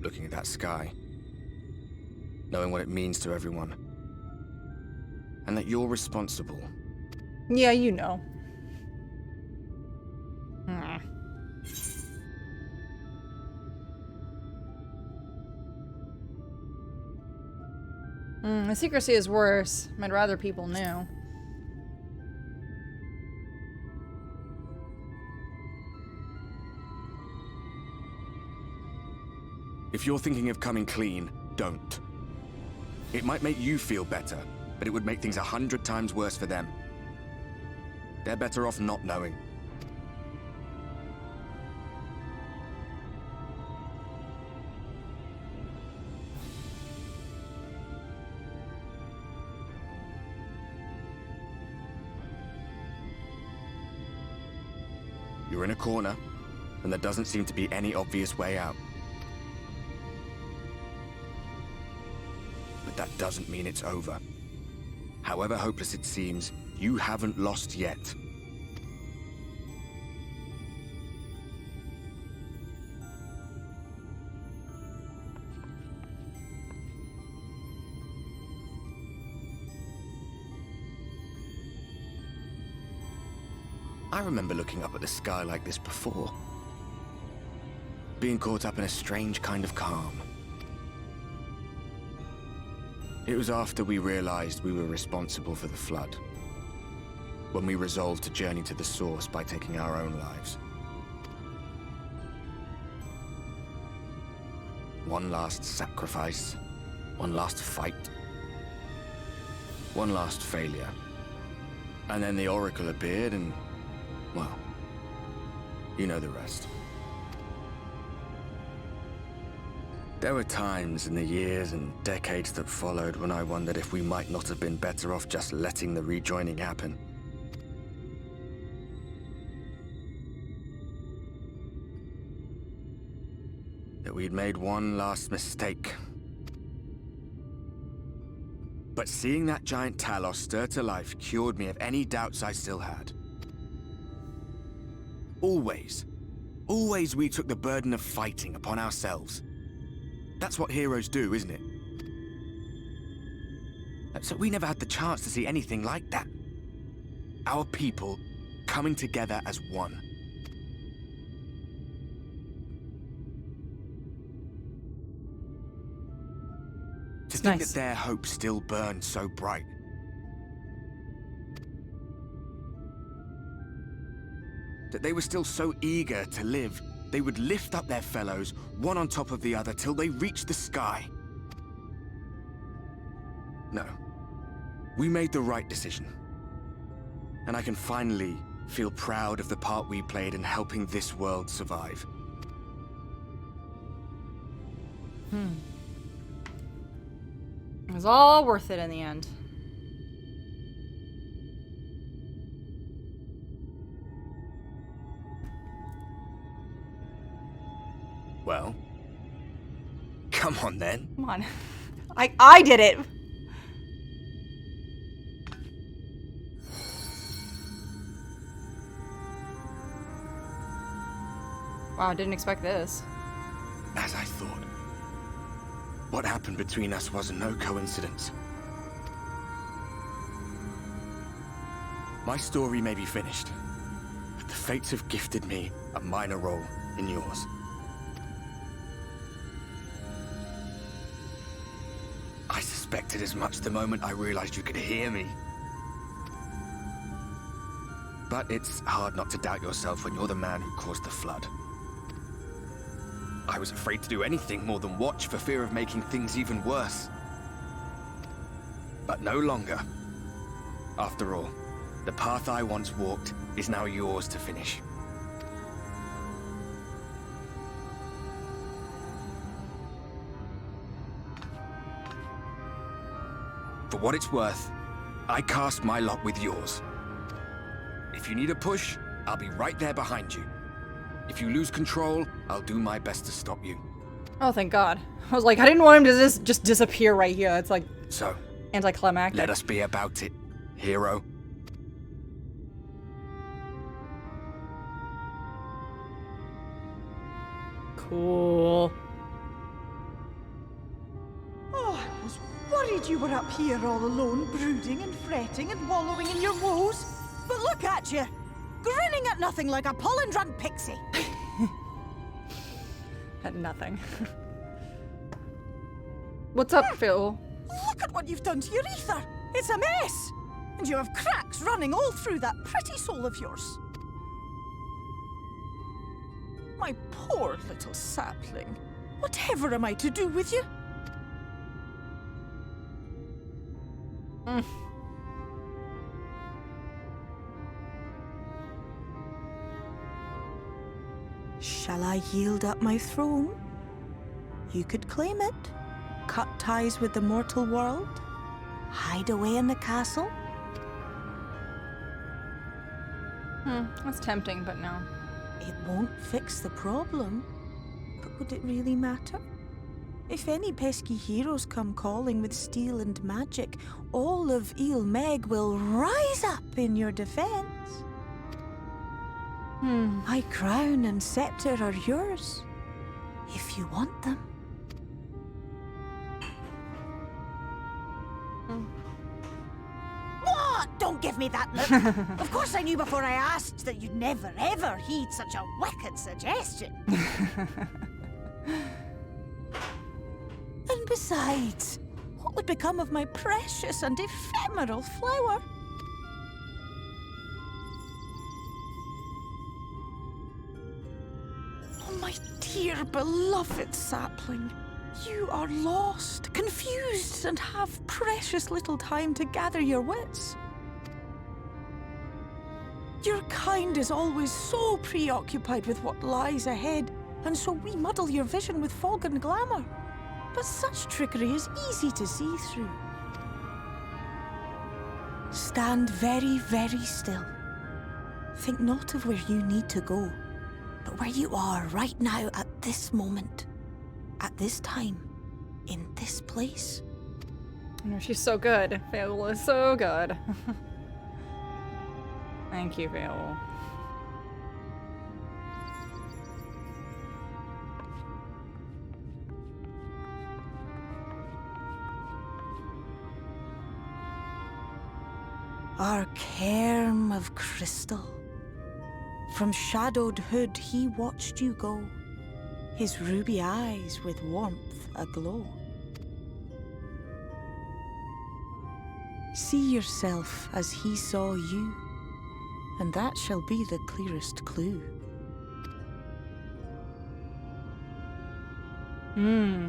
looking at that sky. Knowing what it means to everyone. And that you're responsible. Yeah, you know. The secrecy is worse. I'd rather people knew. If you're thinking of coming clean, don't. It might make you feel better, but it would make things 100 times worse for them. They're better off not knowing. You're in a corner, and there doesn't seem to be any obvious way out. But that doesn't mean it's over. However hopeless it seems, you haven't lost yet. I remember looking up at the sky like this before. Being caught up in a strange kind of calm. It was after we realized we were responsible for the flood. When we resolved to journey to the source by taking our own lives. One last sacrifice. One last fight. One last failure. And then the Oracle appeared and... well, you know the rest. There were times in the years and decades that followed when I wondered if we might not have been better off just letting the rejoining happen. That we'd made one last mistake. But seeing that giant Talos stir to life cured me of any doubts I still had. Always we took the burden of fighting upon ourselves. That's what heroes do, isn't it? So we never had the chance to see anything like that. Our people coming together as one. To think that their hope still burned so bright. that they were still so eager to live, they would lift up their fellows, one on top of the other, till they reached the sky. No. We made the right decision. And I can finally feel proud of the part we played in helping this world survive. It was all worth it in the end. Well, come on then. Come on. I did it! Wow, I didn't expect this. As I thought. What happened between us was no coincidence. My story may be finished, but the fates have gifted me a minor role in yours. I suspected as much the moment I realized you could hear me. But it's hard not to doubt yourself when you're the man who caused the flood. I was afraid to do anything more than watch for fear of making things even worse. But no longer. After all, the path I once walked is now yours to finish. For what it's worth, I cast my lot with yours. If you need a push, I'll be right there behind you. If you lose control, I'll do my best to stop you. Oh, thank God. I was like, I didn't want him to just disappear right here. It's like So, anticlimactic. let us be about it, hero. Cool. Oh, I was worried you were up here all alone, brooding and fretting and wallowing in your woes. But look at you, grinning at nothing like a pollen-drunk pixie. Had nothing. What's up, Phil? Look at what you've done to your ether. It's a mess. And you have cracks running all through that pretty soul of yours. My poor little sapling. Whatever am I to do with you? Shall I yield up my throne? You could claim it, cut ties with the mortal world, hide away in the castle. That's tempting, but no. It won't fix the problem, but would it really matter? If any pesky heroes come calling with steel and magic, all of Il Meg will rise up in your defense. My crown and scepter are yours, if you want them. What? Don't give me that look. Of course I knew before I asked that you'd never ever heed such a wicked suggestion. And besides, what would become of my precious and ephemeral flower? Oh, my dear beloved sapling. You are lost, confused, and have precious little time to gather your wits. Your kind is always so preoccupied with what lies ahead, and so we muddle your vision with fog and glamour. But such trickery is easy to see through. Stand very, very still. Think not of where you need to go, but where you are right now at this moment. At this time, in this place. I know, she's so good. Feo Ul is so good. Thank you, Feo Ul. Our cairn of crystal. From shadowed hood he watched you go, his ruby eyes with warmth aglow. See yourself as he saw you, and that shall be the clearest clue. Hmm.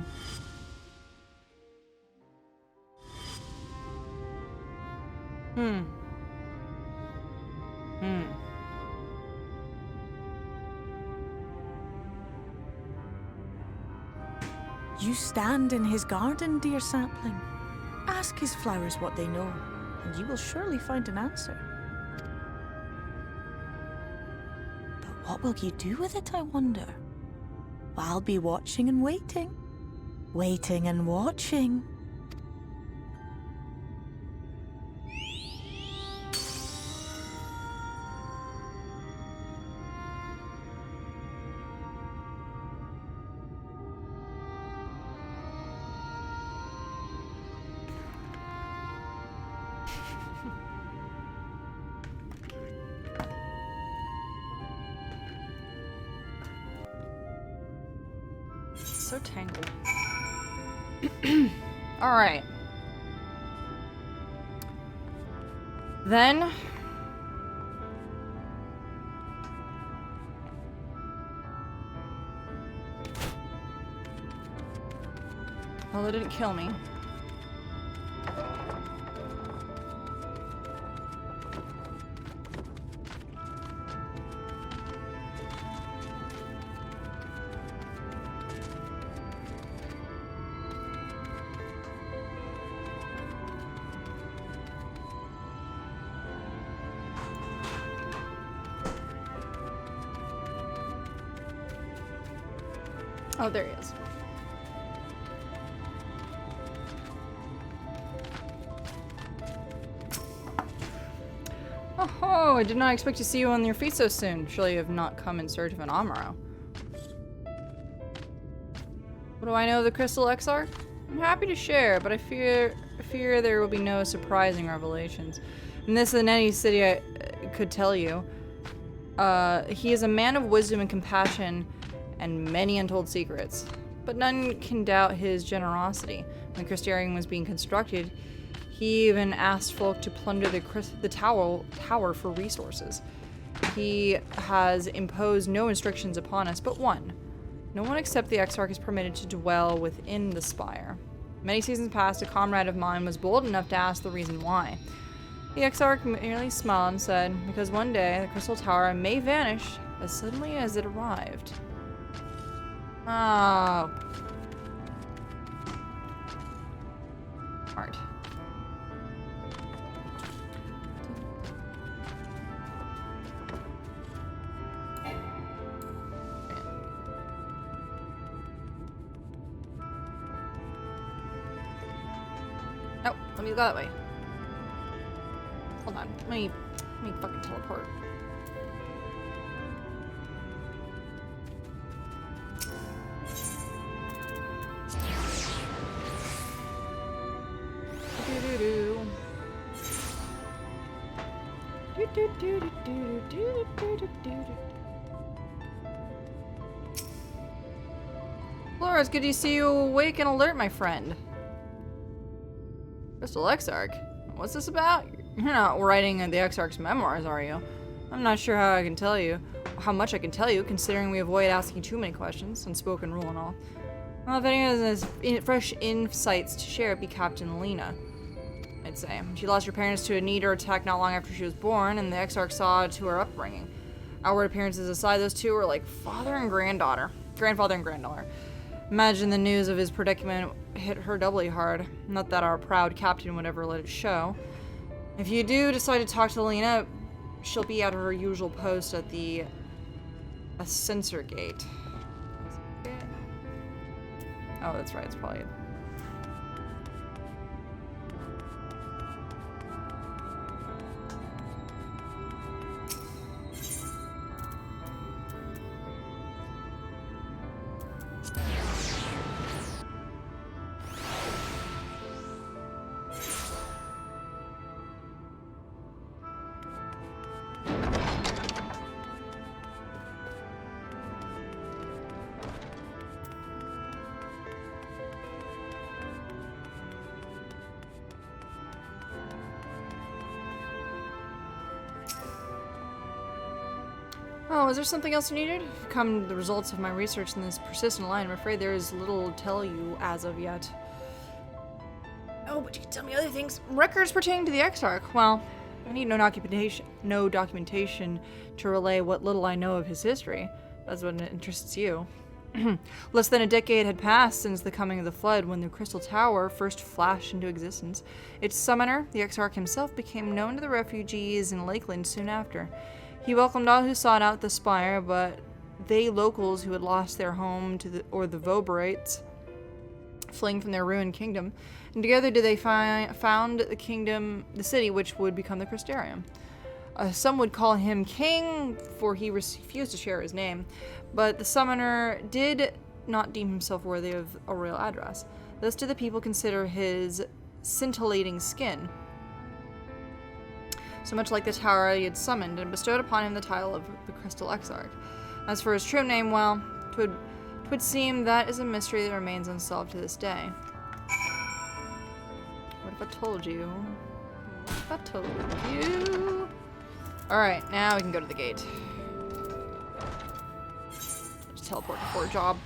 Hmm. Hmm. You stand in his garden, dear sapling. Ask his flowers what they know, and you will surely find an answer. But what will you do with it, I wonder? I'll be watching and waiting. Waiting and watching. So tangled. All right. Then well, it didn't kill me. Oh, there he is. Oh, I did not expect to see you on your feet so soon. Surely you have not come in search of an Amaro. What do I know of the Crystal Exarch? I'm happy to share, but I fear there will be no surprising revelations. And this in any city I could tell you. He is a man of wisdom and compassion and many untold secrets. But none can doubt his generosity. When crystarium was being constructed, he even asked folk to plunder the tower for resources. He has imposed no restrictions upon us but one. No one except the Exarch is permitted to dwell within the spire. Many seasons past, a comrade of mine was bold enough to ask the reason why. The Exarch merely smiled and said, because one day the crystal tower may vanish as suddenly as it arrived. Oh. Smart. Oh, let me go that way. Hold on. Let me fucking teleport. Laura, it's good to see you awake and alert, my friend. Crystal Exarch? What's this about? You're not writing the Exarch's memoirs, are you? I'm not sure how much I can tell you, considering we avoid asking too many questions, unspoken rule and all. Well, if anyone has fresh insights to share, it'd be Captain Lena, I'd say. She lost her parents to a Neater attack not long after she was born, and the Exarch saw to her upbringing. Outward appearances aside, those two were like grandfather and granddaughter. Imagine the news of his predicament hit her doubly hard. Not that our proud captain would ever let it show. If you do decide to talk to Lena, she'll be at her usual post at the Ascensor Gate. Oh, that's right, it's probably... Oh, is there something else you needed? Come the results of my research in this persistent line, I'm afraid there is little to tell you as of yet. Oh, but you can tell me other things. Records pertaining to the Exarch. Well, I need no documentation to relay what little I know of his history. That's what interests you. Less than a decade had passed since the coming of the flood when the Crystal Tower first flashed into existence. Its summoner, the Exarch himself, became known to the refugees in Lakeland soon after. He welcomed all who sought out the spire, but they locals who had lost their home to the Voberites, fleeing from their ruined kingdom, and together did they found the city which would become the Crystarium. Some would call him king, for he refused to share his name, but the summoner did not deem himself worthy of a royal address. Thus did the people consider his scintillating skin so much like the tower he had summoned, and bestowed upon him the title of the Crystal Exarch. As for his true name, well, 'twould seem that is a mystery that remains unsolved to this day. What if I told you? What if I told you? Alright, now we can go to the gate. Just teleport before a job.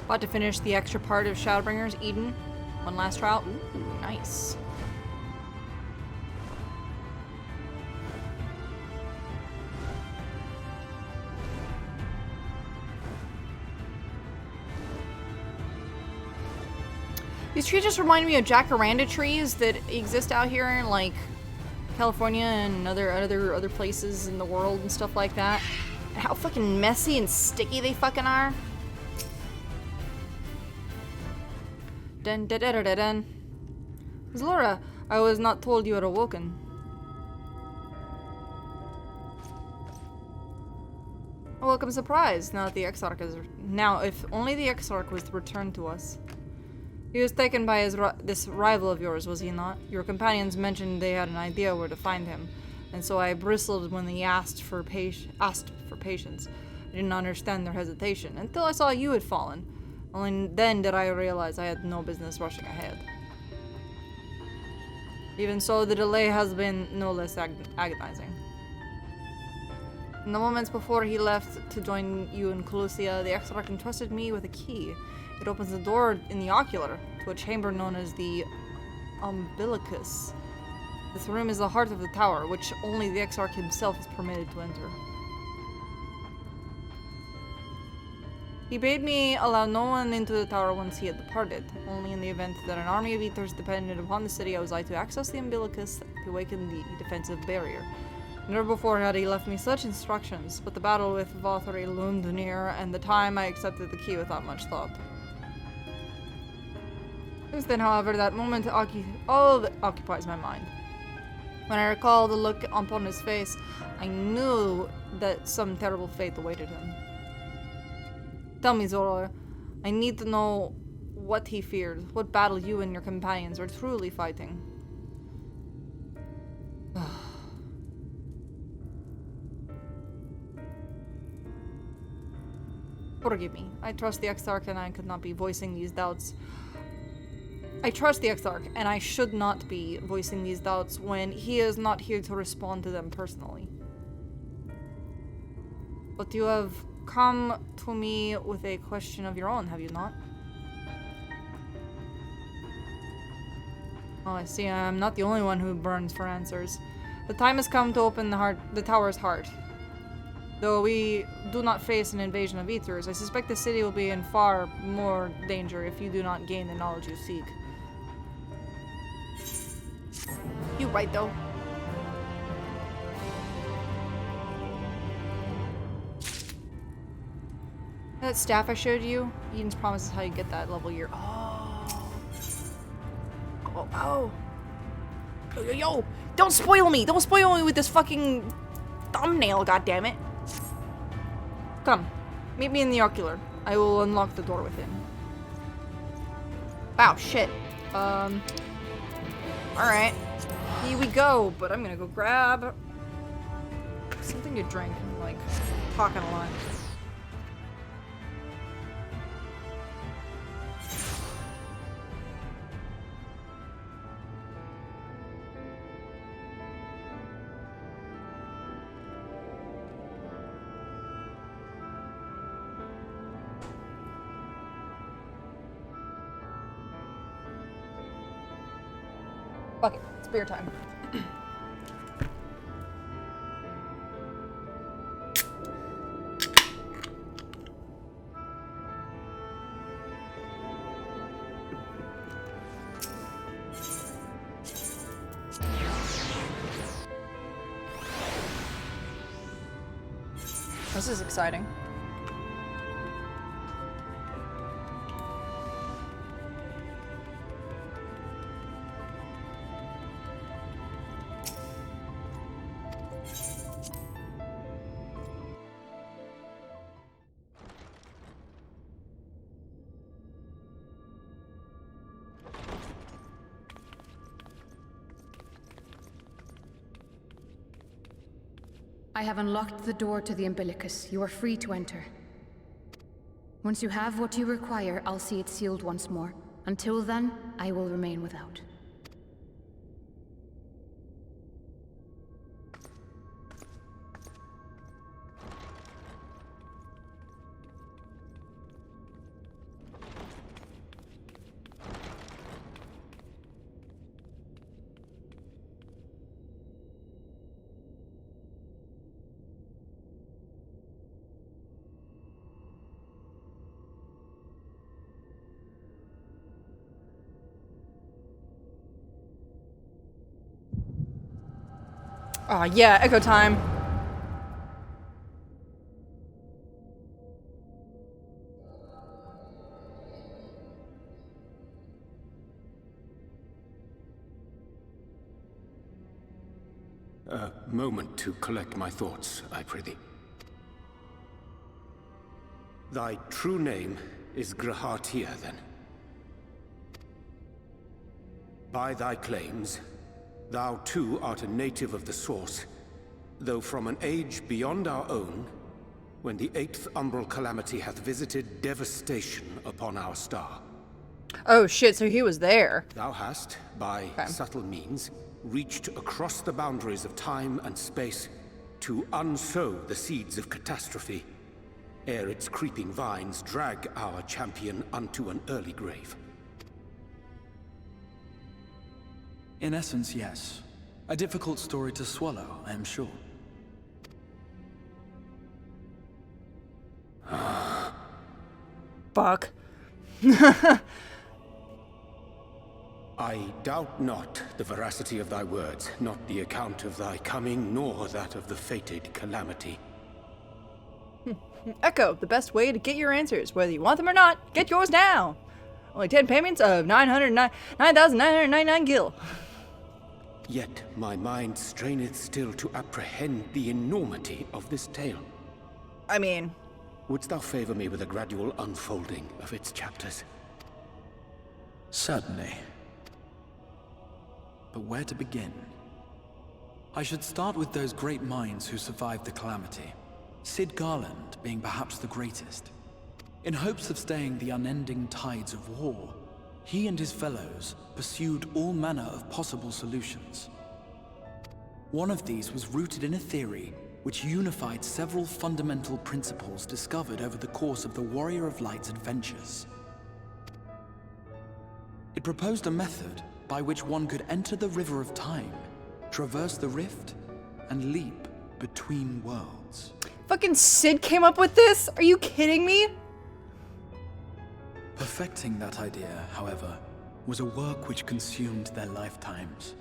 About to finish the extra part of Shadowbringers, Eden. One last trial. Ooh, nice. These trees just remind me of jacaranda trees that exist out here in like California and other places in the world and stuff like that. And how fucking messy and sticky they fucking are. Dun dun dun dun dun. Zlora, I was not told you had awoken. A welcome surprise, now that the Exarch is... Now, if only the Exarch was returned to us. He was taken by this rival of yours, was he not? Your companions mentioned they had an idea where to find him, and so I bristled when they asked for patience. I didn't understand their hesitation, until I saw you had fallen. Only then did I realize I had no business rushing ahead. Even so, the delay has been no less agonizing. In the moments before he left to join you in Colusia, the Exarch entrusted me with a key. It opens the door in the ocular to a chamber known as the umbilicus. This room is the heart of the tower, which only the Exarch himself is permitted to enter. He bade me allow no one into the tower once he had departed. Only in the event that an army of eaters depended upon the city, I was to access the umbilicus to awaken the defensive barrier. Never before had he left me such instructions, but the battle with Vothari loomed near, and the time I accepted the key without much thought. Since then, however, that moment occupies my mind. When I recall the look upon his face, I knew that some terrible fate awaited him. Tell me, Zora, I need to know what he feared, what battle you and your companions were truly fighting. Forgive me. I trust the Exarch and I could not be voicing these doubts. I trust the Exarch and I should not be voicing these doubts when he is not here to respond to them personally. But you have come to me with a question of your own, have you not? Oh, I see. I'm not the only one who burns for answers. The time has come to open the tower's heart. Though we do not face an invasion of eaters, I suspect the city will be in far more danger if you do not gain the knowledge you seek. You're right, though. That staff I showed you, Eden's promise is how you get that level year. Oh. Yo, don't spoil me! Don't spoil me with this fucking thumbnail, goddammit. Come, meet me in the ocular. I will unlock the door within. Wow, shit. Alright. Here we go, but I'm gonna go grab something to drink. I'm like talking a lot. Fuck it, it's beer time. This is exciting. I have unlocked the door to the umbilicus. You are free to enter. Once you have what you require, I'll see it sealed once more. Until then, I will remain without. Oh yeah, echo time. A moment to collect my thoughts, I prithee. Thy true name is Grahatia, then? By thy claims, thou too art a native of the Source, though from an age beyond our own, when the 8th umbral calamity hath visited devastation upon our star. Oh shit, so he was there. Thou hast, by subtle means, reached across the boundaries of time and space to unsow the seeds of catastrophe, ere its creeping vines drag our champion unto an early grave. In essence, yes. A difficult story to swallow, I am sure. Fuck. I doubt not the veracity of thy words, not the account of thy coming, nor that of the fated calamity. Echo, the best way to get your answers, whether you want them or not, get yours now. Only 10 payments of 9,999 gil. Yet my mind straineth still to apprehend the enormity of this tale. I mean... Wouldst thou favor me with a gradual unfolding of its chapters? Certainly. But where to begin? I should start with those great minds who survived the calamity. Sid Garland being perhaps the greatest. In hopes of staying the unending tides of war, he and his fellows pursued all manner of possible solutions. One of these was rooted in a theory which unified several fundamental principles discovered over the course of the Warrior of Light's adventures. It proposed a method by which one could enter the River of Time, traverse the rift, and leap between worlds. Fucking Sid came up with this? Are you kidding me? Perfecting that idea, however, was a work which consumed their lifetimes.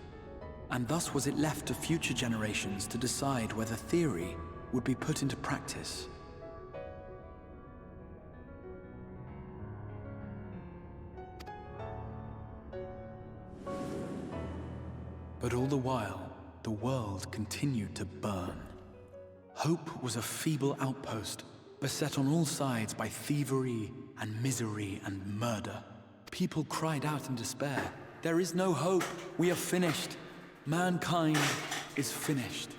And thus was it left to future generations to decide whether theory would be put into practice. But all the while, the world continued to burn. Hope was a feeble outpost, beset on all sides by thievery and misery and murder. People cried out in despair, "There is no hope, we are finished. Mankind is finished."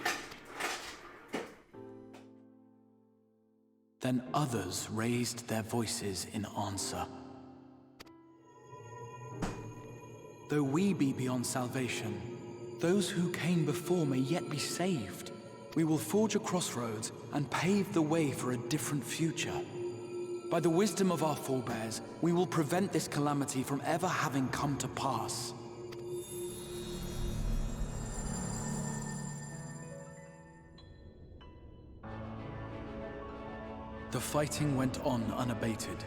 Then others raised their voices in answer. Though we be beyond salvation, those who came before may yet be saved. We will forge a crossroads and pave the way for a different future. By the wisdom of our forebears, we will prevent this calamity from ever having come to pass. The fighting went on unabated,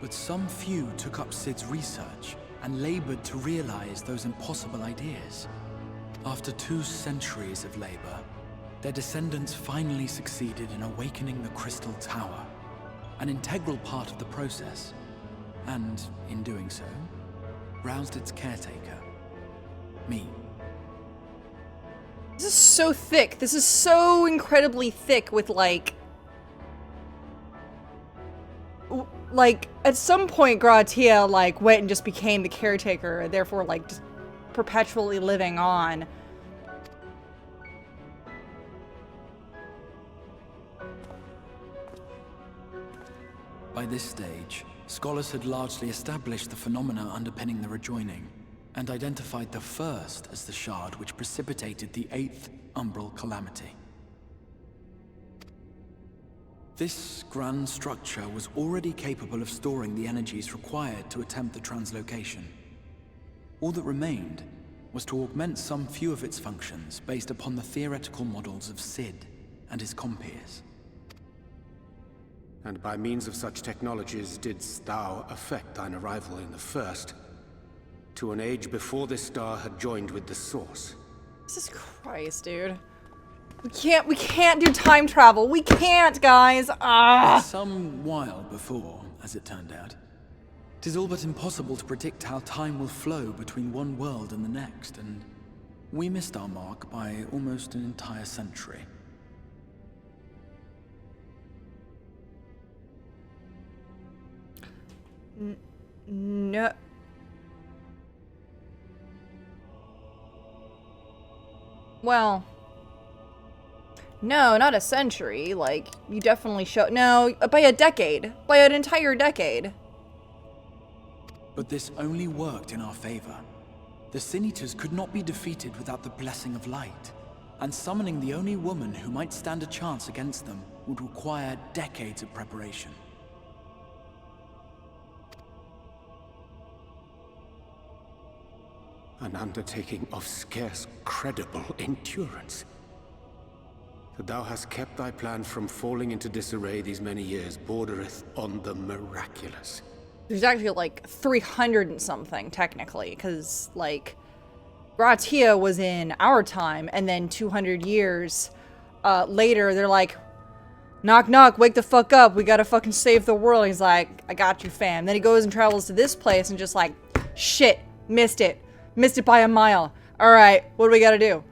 but some few took up Sid's research and labored to realize those impossible ideas. After 2 centuries of labor, their descendants finally succeeded in awakening the Crystal Tower, an integral part of the process, and in doing so, roused its caretaker, me. This is so thick. This is so incredibly thick with like, at some point Gratia like went and just became the caretaker, therefore like just perpetually living on. By this stage, scholars had largely established the phenomena underpinning the rejoining, and identified the first as the shard which precipitated the 8th umbral calamity. This grand structure was already capable of storing the energies required to attempt the translocation. All that remained was to augment some few of its functions based upon the theoretical models of Sid and his compeers. And by means of such technologies didst thou effect thine arrival in the first, to an age before this star had joined with the source. Jesus Christ, dude. We can't do time travel. We can't, guys. Ah. Some while before, as it turned out. 'Tis all but impossible to predict how time will flow between one world and the next, and we missed our mark by almost an entire century. No. Well, no, not a century. Like, you definitely no, by a decade. By an entire decade. But this only worked in our favor. The Sin Eaters could not be defeated without the blessing of light, and summoning the only woman who might stand a chance against them would require decades of preparation. An undertaking of scarce credible endurance. That thou hast kept thy plan from falling into disarray these many years bordereth on the miraculous. There's actually like 300 and something, technically, because, like, Gratia was in our time, and then 200 years later, they're like, knock, knock, wake the fuck up, we gotta fucking save the world. And he's like, I got you, fam. Then he goes and travels to this place and just like, shit, missed it. Missed it by a mile. Alright, what do we gotta do?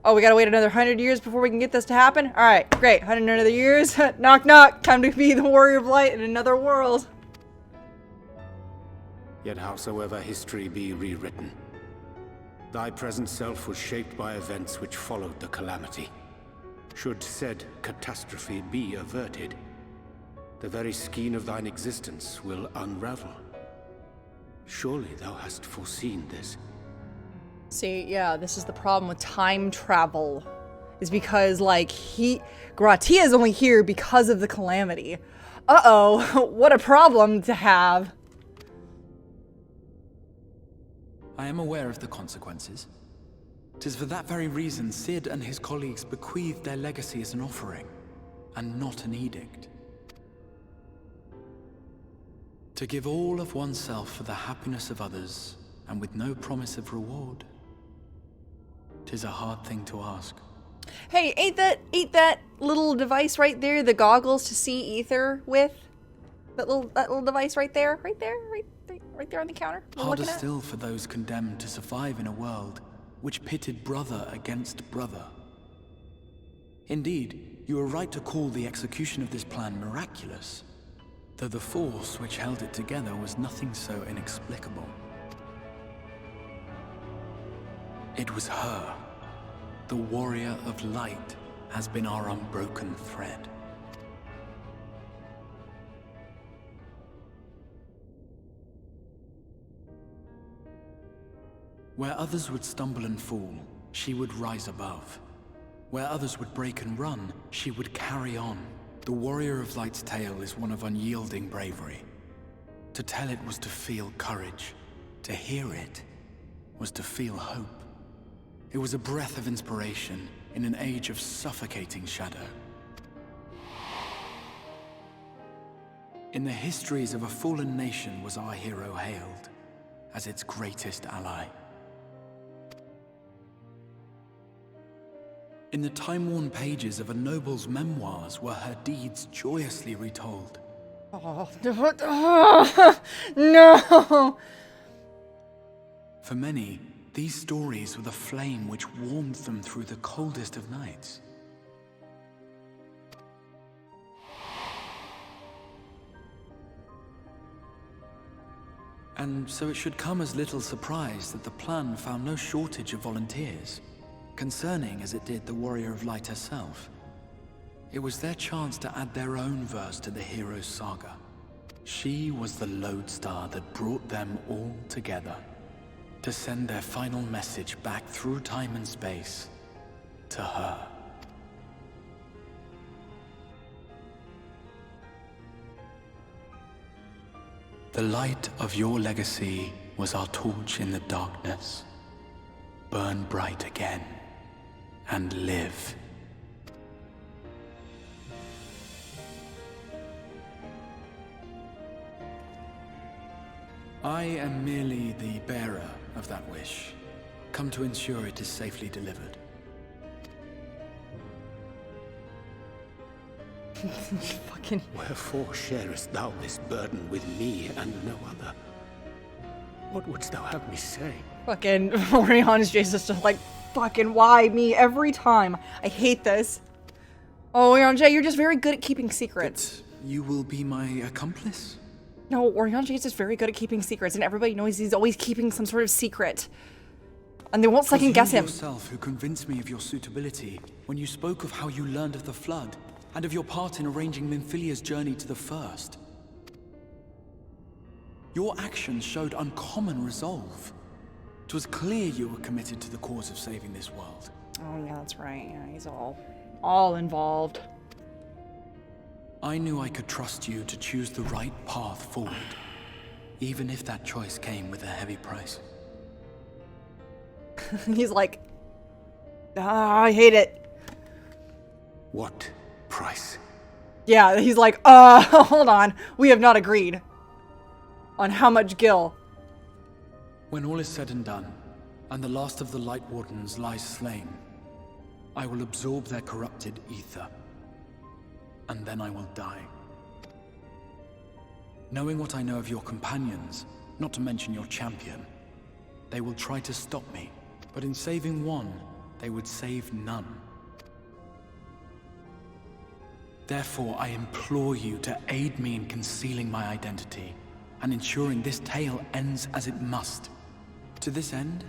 Oh, we gotta wait another 100 years before we can get this to happen? Alright, great. 100 another years. Knock, knock. Time to be the warrior of light in another world. Yet howsoever history be rewritten, thy present self was shaped by events which followed the calamity. Should said catastrophe be averted, the very skein of thine existence will unravel. Surely thou hast foreseen this. See, yeah, this is the problem with time travel. Is because, like, Gratia is only here because of the calamity. Uh-oh, what a problem to have. I am aware of the consequences. 'Tis for that very reason Sid and his colleagues bequeathed their legacy as an offering, and not an edict. To give all of oneself for the happiness of others, and with no promise of reward. 'Tis a hard thing to ask. Hey, ain't that little device right there the goggles to see ether with? That little device right there? Right there on the counter? Harder still for those condemned to survive in a world which pitted brother against brother. Indeed, you are right to call the execution of this plan miraculous, though the force which held it together was nothing so inexplicable. It was her. The warrior of light has been our unbroken thread. Where others would stumble and fall, she would rise above. Where others would break and run, she would carry on. The warrior of light's tale is one of unyielding bravery. To tell it was to feel courage. To hear it was to feel hope. It was a breath of inspiration in an age of suffocating shadow. In the histories of a fallen nation was our hero hailed as its greatest ally. In the time-worn pages of a noble's memoirs were her deeds joyously retold. Oh, no! For many, these stories were the flame which warmed them through the coldest of nights. And so it should come as little surprise that the plan found no shortage of volunteers, concerning as it did the Warrior of Light herself. It was their chance to add their own verse to the hero's saga. She was the lodestar that brought them all together, to send their final message back through time and space to her. The light of your legacy was our torch in the darkness. Burn bright again and live. I am merely the bearer of that wish, come to ensure it is safely delivered. Fucking... Wherefore sharest thou this burden with me and no other? What wouldst thou have me say? Fucking Orion's just like, fucking why me every time? I hate this. Oh, Orion J, you're just very good at keeping secrets. But you will be my accomplice? No, Orion J is just very good at keeping secrets, and everybody knows he's always keeping some sort of secret. And they won't second guess him. It was you yourself who convinced me of your suitability when you spoke of how you learned of the Flood, and of your part in arranging Minfilia's journey to the First. Your actions showed uncommon resolve. It was clear you were committed to the cause of saving this world. Oh yeah, that's right. Yeah, he's all involved. I knew I could trust you to choose the right path forward, even if that choice came with a heavy price. He's like, I hate it. What price? Yeah, he's like, hold on. We have not agreed on how much Gil. When all is said and done, and the last of the Light Wardens lies slain, I will absorb their corrupted ether, and then I will die. Knowing what I know of your companions, not to mention your champion, they will try to stop me, but in saving one, they would save none. Therefore, I implore you to aid me in concealing my identity, and ensuring this tale ends as it must. To this end,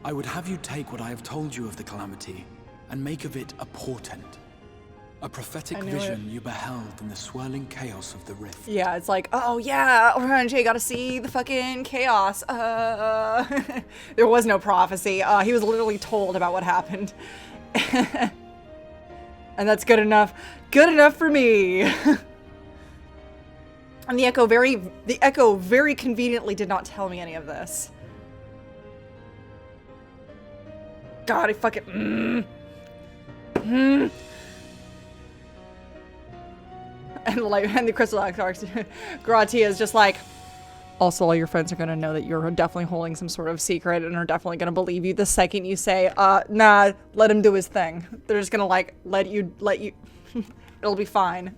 I would have you take what I have told you of the Calamity, and make of it a portent. A prophetic vision you beheld in the swirling chaos of the rift. Yeah, it's like, oh yeah, Orion J gotta see the fucking chaos. There was no prophecy. He was literally told about what happened. And that's good enough. Good enough for me. And the Echo very conveniently did not tell me any of this. God, I fucking And the Crystal Gratia is just like, also all your friends are gonna know that you're definitely holding some sort of secret and are definitely gonna believe you the second you say, nah, let him do his thing. They're just gonna like let you it'll be fine.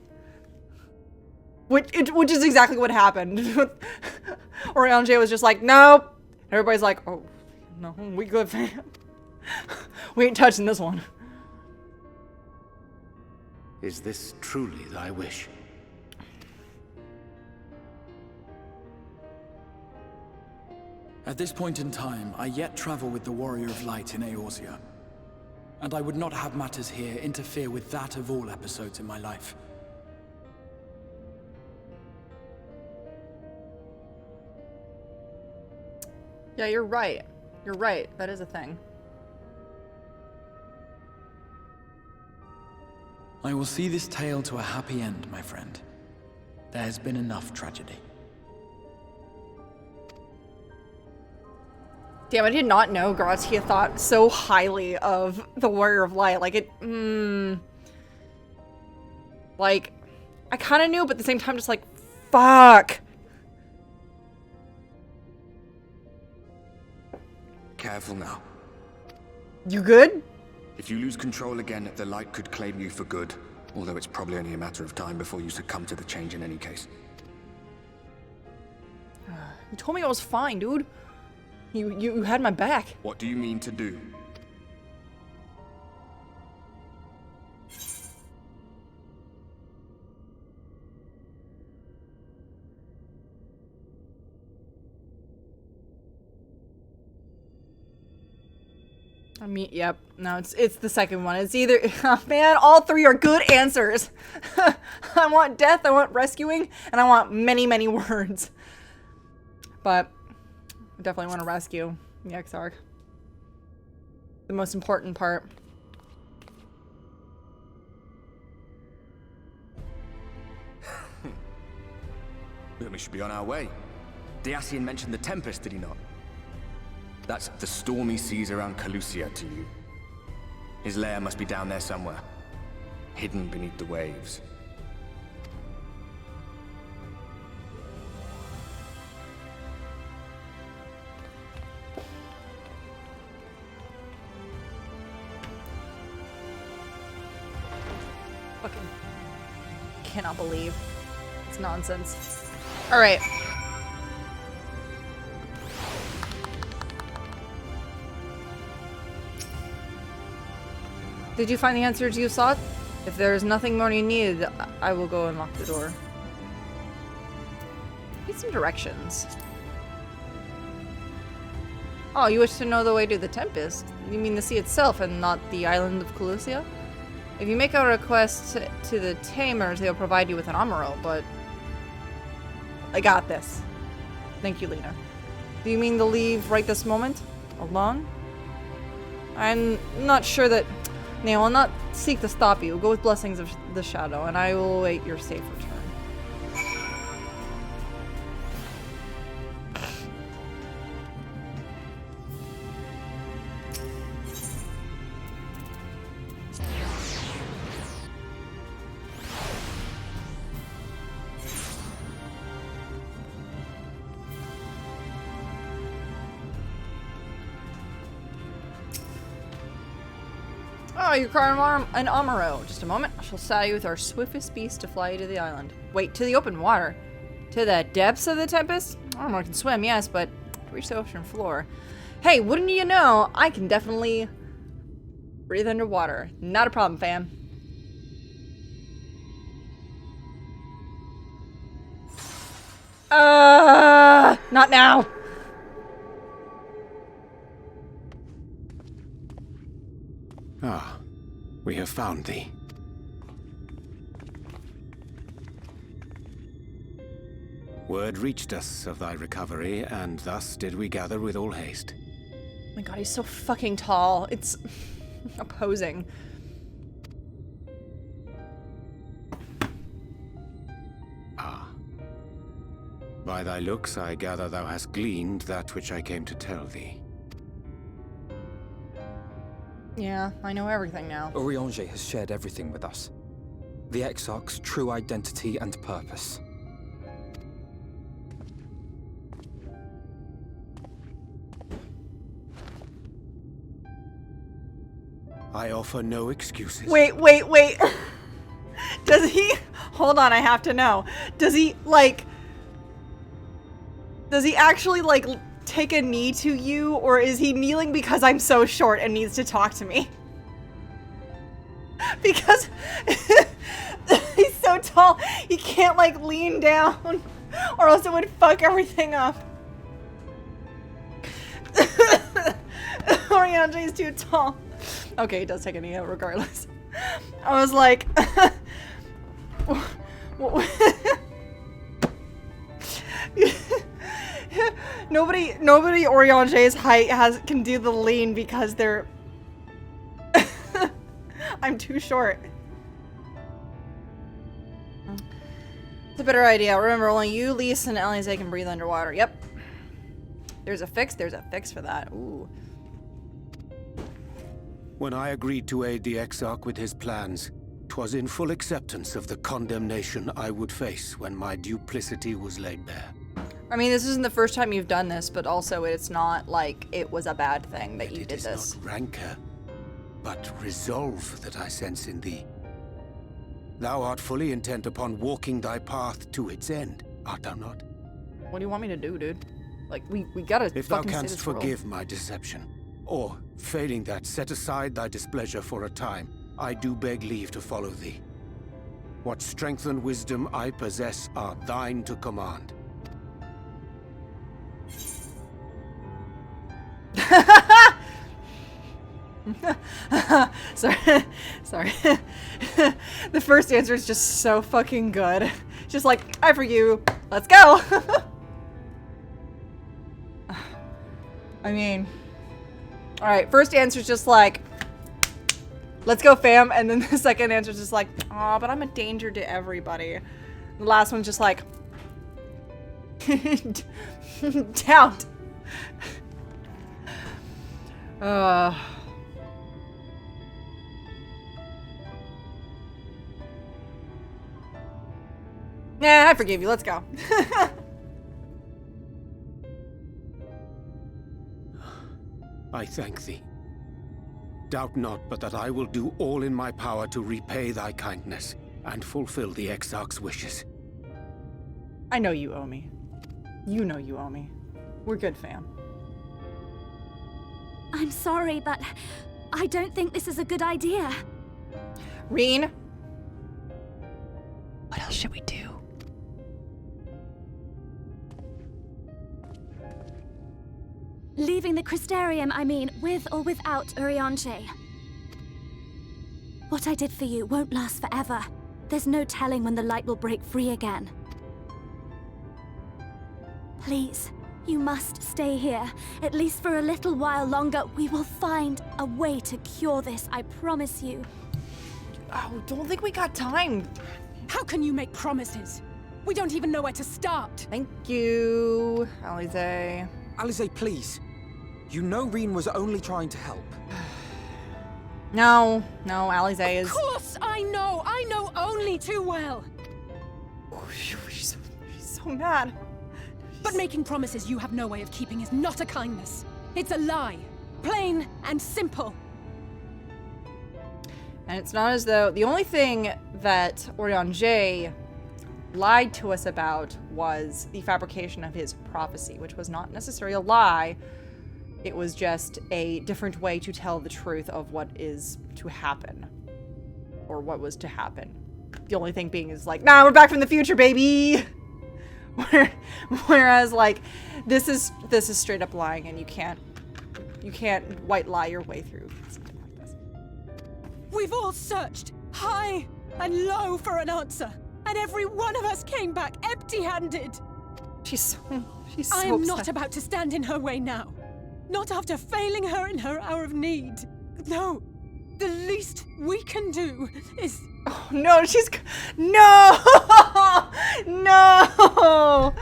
Which is exactly what happened. Orion J was just like, nope. Everybody's like, oh no, we good, fam. We ain't touching this one. Is this truly thy wish? At this point in time, I yet travel with the Warrior of Light in Eorzea. And I would not have matters here interfere with that of all episodes in my life. Yeah, you're right. You're right. That is a thing. I will see this tale to a happy end, my friend. There has been enough tragedy. Damn, I did not know Gratia thought so highly of the Warrior of Light. Like, like, I kind of knew, but at the same time, just like, fuck. Careful now. You good? If you lose control again, the light could claim you for good. Although it's probably only a matter of time before you succumb to the change in any case. You told me I was fine, dude. You had my back. What do you mean to do? I mean, yep. No, it's the second one. It's either, man, all three are good answers. I want death, I want rescuing, and I want many, many words. But I definitely want to rescue the Exarch. The most important part. Then we should be on our way. Dacian mentioned the Tempest, did he not? That's the stormy seas around Calusia to you. His lair must be down there somewhere, hidden beneath the waves. Fucking cannot believe. It's nonsense. Alright. Did you find the answers you sought? If there is nothing more you need, I will go and lock the door. Need some directions. Oh, you wish to know the way to the Tempest? You mean the sea itself and not the island of Calusia? If you make a request to the Tamers, they'll provide you with an Amaro, but... I got this. Thank you, Lena. Do you mean to leave right this moment? Alone? I'm not sure that... Nay, I will not seek to stop you. Go with blessings of the shadow, and I will await your safe return. Oh, you require an Amaro. Just a moment. I shall saddle you with our swiftest beast to fly you to the island. Wait, to the open water? To the depths of the Tempest? Amaro can swim, yes, but to reach the ocean floor. Hey, wouldn't you know, I can definitely breathe underwater. Not a problem, fam. Not now. Ah, we have found thee. Word reached us of thy recovery, and thus did we gather with all haste. Oh my god, he's so fucking tall. It's opposing. Ah. By thy looks, I gather thou hast gleaned that which I came to tell thee. Yeah, I know everything now. Urianger has shared everything with us. The Exarch's true identity and purpose. I offer no excuses. Wait. Does he... Hold on, I have to know. Does he actually, like, take a knee to you, or is he kneeling because I'm so short and needs to talk to me? Because he's so tall, he can't like lean down, or else it would fuck everything up. Urianger is too tall. Okay, he does take a knee regardless. I was like, nobody Urianger's height can do the lean because they're I'm too short. It's a better idea. Remember, only you, Lise, and Alize can breathe underwater. Yep. There's a fix for that. Ooh. When I agreed to aid the Exarch with his plans, 'twas in full acceptance of the condemnation I would face when my duplicity was laid bare. I mean, this isn't the first time you've done this, but also it's not like it was a bad thing that you did this. It is not rancor, but resolve that I sense in thee. Thou art fully intent upon walking thy path to its end, art thou not? What do you want me to do, dude? Like, we gotta If thou fucking save canst this world. forgive my deception, or, failing that, set aside thy displeasure for a time, I do beg leave to follow thee. What strength and wisdom I possess are thine to command. Sorry. The first answer is just so fucking good. Just like, I for you. Let's go. I mean, all right. First answer is just like, let's go, fam. And then the second answer is just like, oh, but I'm a danger to everybody. The last one's just like, doubt. Nah, I forgive you. Let's go. I thank thee. Doubt not but that I will do all in my power to repay thy kindness and fulfill the Exarch's wishes. I know you owe me. You know you owe me. We're good, fam. I'm sorry, but I don't think this is a good idea. Reen? What else should we do? Leaving the crystarium, I mean, with or without Urianger. What I did for you won't last forever. There's no telling when the light will break free again. Please, you must stay here. At least for a little while longer. We will find a way to cure this, I promise you. Oh, don't think we got time. How can you make promises? We don't even know where to start. Thank you, Alize. Alize, please. You know Reen was only trying to help. No, Alize is... Of course I know only too well. Oh, she's so mad. But making promises you have no way of keeping is not a kindness. It's a lie. Plain and simple. And it's not as though... The only thing that Urianger lied to us about was the fabrication of his prophecy, which was not necessarily a lie. It was just a different way to tell the truth of what is to happen. Or what was to happen. The only thing being is like, nah, we're back from the future, baby! Whereas, like, this is straight up lying, and you can't white lie your way through something like this. We've all searched high and low for an answer, and every one of us came back empty-handed. She's so I am upset. not about to stand in her way now. Not after failing her in her hour of need. No, the least we can do is... Oh, no, no! No!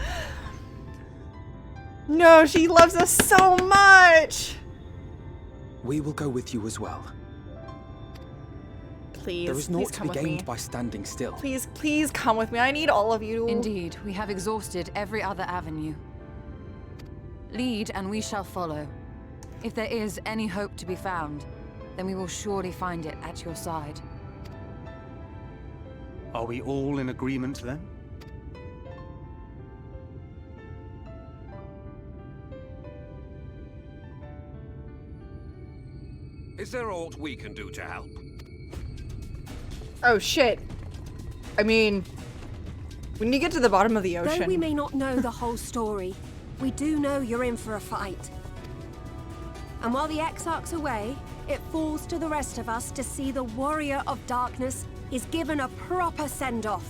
No, she loves us so much! We will go with you as well. Please, there is please naught to come be with me. gained by standing still. Please come with me. I need all of you. Indeed, we have exhausted every other avenue. Lead, and we shall follow. If there is any hope to be found, then we will surely find it at your side. Are we all in agreement then? Is there aught we can do to help? Oh shit. I mean, when you get to the bottom of the ocean... Though we may not know the whole story, we do know you're in for a fight. And while the Exarch's away, it falls to the rest of us to see the Warrior of Darkness is given a proper send-off.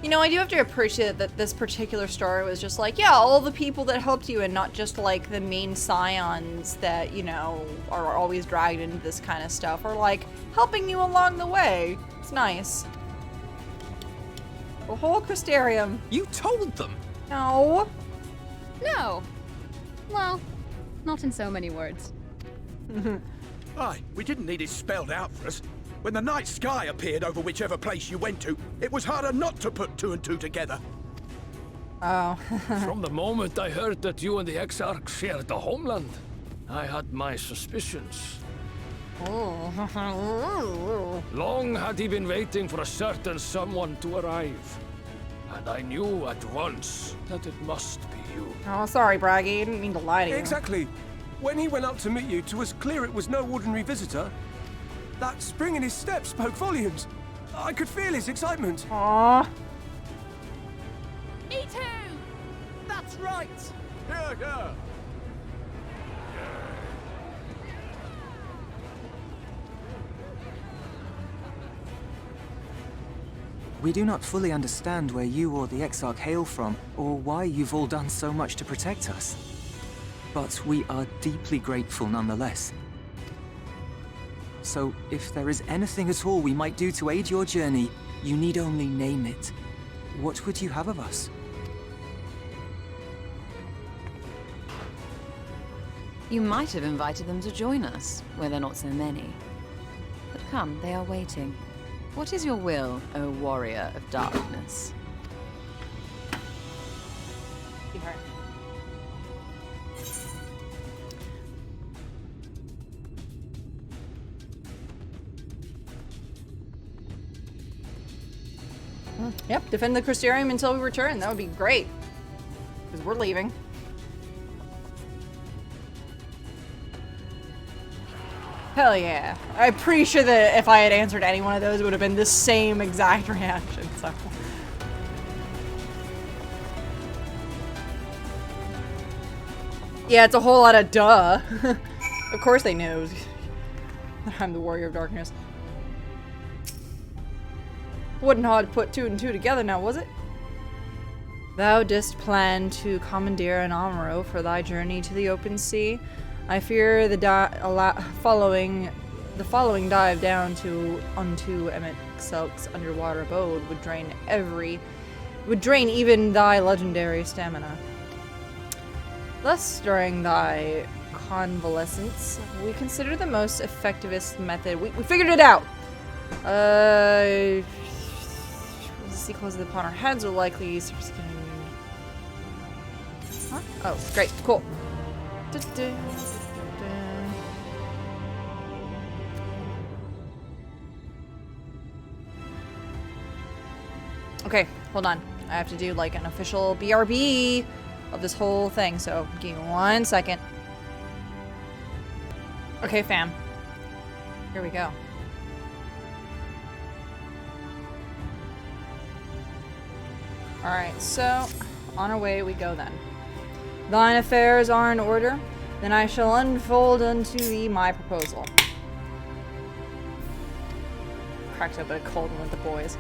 You know, I do have to appreciate that this particular story was just like, yeah, all the people that helped you and not just like the main scions that, you know, are always dragged into this kind of stuff, or like helping you along the way. It's nice. The whole crystarium. You told them? No. No. Well, not in so many words. Aye, we didn't need it spelled out for us. When the night sky appeared over whichever place you went to, it was harder not to put two and two together. Oh. From the moment I heard that you and the Exarch shared the homeland, I had my suspicions. Long had he been waiting for a certain someone to arrive. And I knew at once that it must be you. Oh, sorry, Braggy. I didn't mean to lie to you. Exactly. When he went up to meet you, it was clear it was no ordinary visitor. That spring in his step spoke volumes. I could feel his excitement. Aww. Me too! That's right! Here, here! We do not fully understand where you or the Exarch hail from, or why you've all done so much to protect us. But we are deeply grateful nonetheless. So, if there is anything at all we might do to aid your journey, you need only name it. What would you have of us? You might have invited them to join us, where there are not so many. But come, they are waiting. What is your will, O Warrior of Darkness? Yep, defend the crystarium until we return. That would be great. Because we're leaving. Hell yeah. I'm pretty sure that if I had answered any one of those, it would have been the same exact reaction, so. Yeah, it's a whole lot of duh. Of course they knew. I'm the Warrior of Darkness. Wasn't hard to put two and two together now, was it? Thou didst plan to commandeer an armoro for thy journey to the open sea. I fear the following dive down unto Emet-Selk's underwater abode would drain even thy legendary stamina. Thus, during thy convalescence, we consider the most effectivest method. We figured it out. The sea closes upon our heads will likely start skinning. Huh? Oh, great, cool. Okay, hold on. I have to do like an official BRB of this whole thing, so give me 1 second. Okay, fam. Here we go. Alright, so on our way we go then. Thine affairs are in order, then I shall unfold unto thee my proposal. Cracked up a cold one with the boys.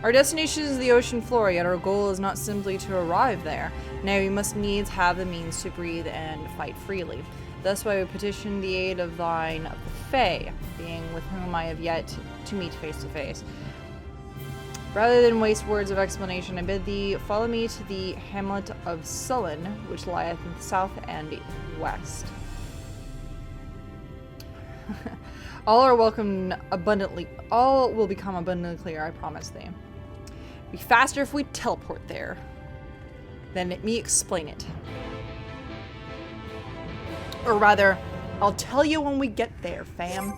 Our destination is the ocean floor, yet our goal is not simply to arrive there. Now we must needs have the means to breathe and fight freely. Thus why we petition the aid of thine of the Fae, being with whom I have yet to meet face to face. Rather than waste words of explanation, I bid thee follow me to the hamlet of Sullen, which lieth in the south and west. All will become abundantly clear, I promise thee. Be faster if we teleport there. Then let me explain it. Or rather, I'll tell you when we get there, fam.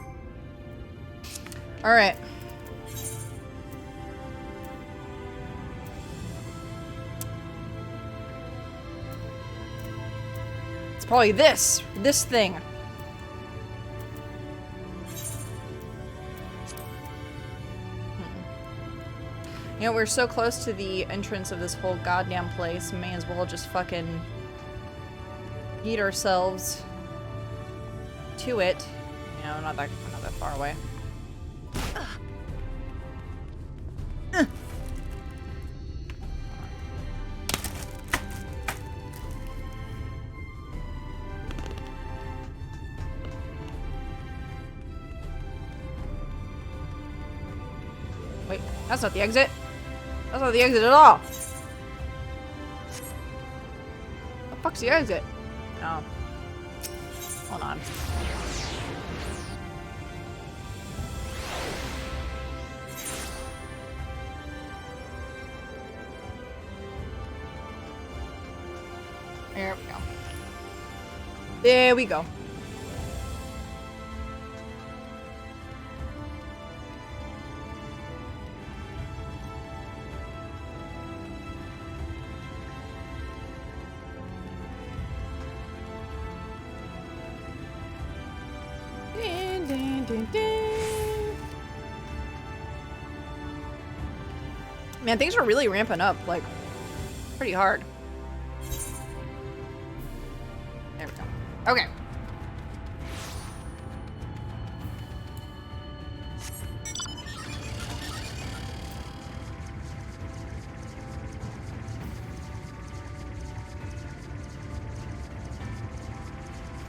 Alright. It's probably this thing. know, we're so close to the entrance of this whole goddamn place. May as well just fucking heat ourselves to it. You know, not that far away. Wait, that's not the exit. That's not the exit at all. The fuck's the exit? Oh. Hold on. There we go. There we go. Man, things are really ramping up, like, pretty hard. There we go. Okay.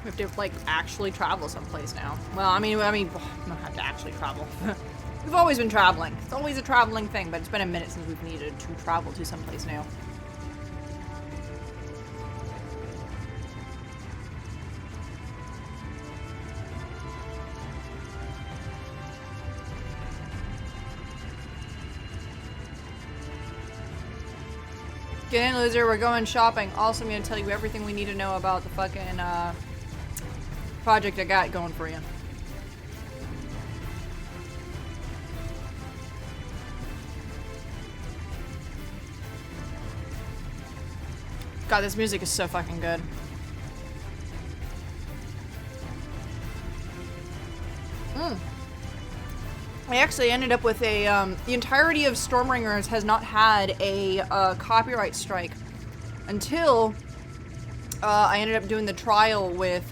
We have to, like, actually travel someplace now. Well, I mean, we don't have to actually travel. We've always been traveling. It's always a traveling thing, but it's been a minute since we've needed to travel to someplace new. Get in, loser. We're going shopping. Also, I'm going to tell you everything we need to know about the fucking project I got going for you. God, this music is so fucking good. I actually ended up with a, the entirety of Stormringers has not had a copyright strike until I ended up doing the trial with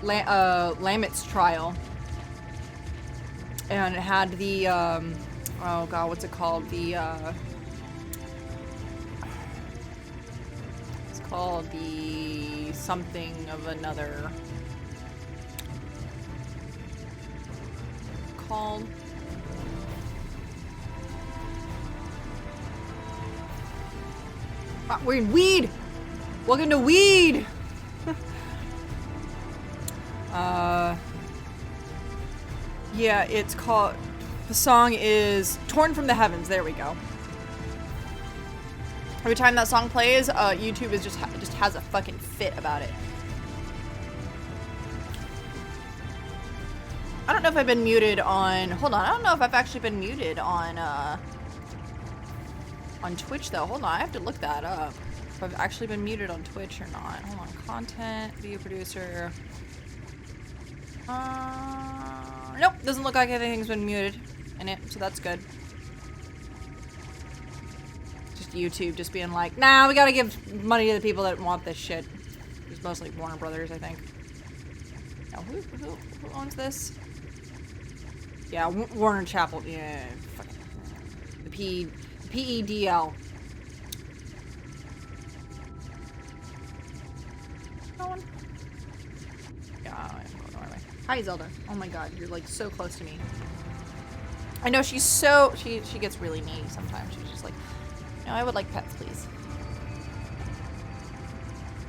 Lamet's trial. And it had the, oh god, what's it called? The, it's called the something of another. Called. Ah, we're in weed! Welcome to weed! Yeah, it's called, the song is Torn from the Heavens, there we go. Every time that song plays, YouTube is just has a fucking fit about it. I don't know if I've been muted on, hold on, I don't know if I've actually been muted on Twitch though. Hold on, I have to look that up. If I've actually been muted on Twitch or not. Hold on, content, video producer. Nope, doesn't look like anything's been muted in it, so that's good. Just YouTube just being like, nah, we gotta give money to the people that want this shit. It's mostly Warner Brothers, I think. Now, who owns this? Yeah, Warner Chapel. Yeah, fuck. The PEDL. Going? Yeah, I'm going the right way. Hi, Zelda. Oh my god, you're like so close to me. I know she's so she gets really needy sometimes. She's just like, no, I would like pets, please.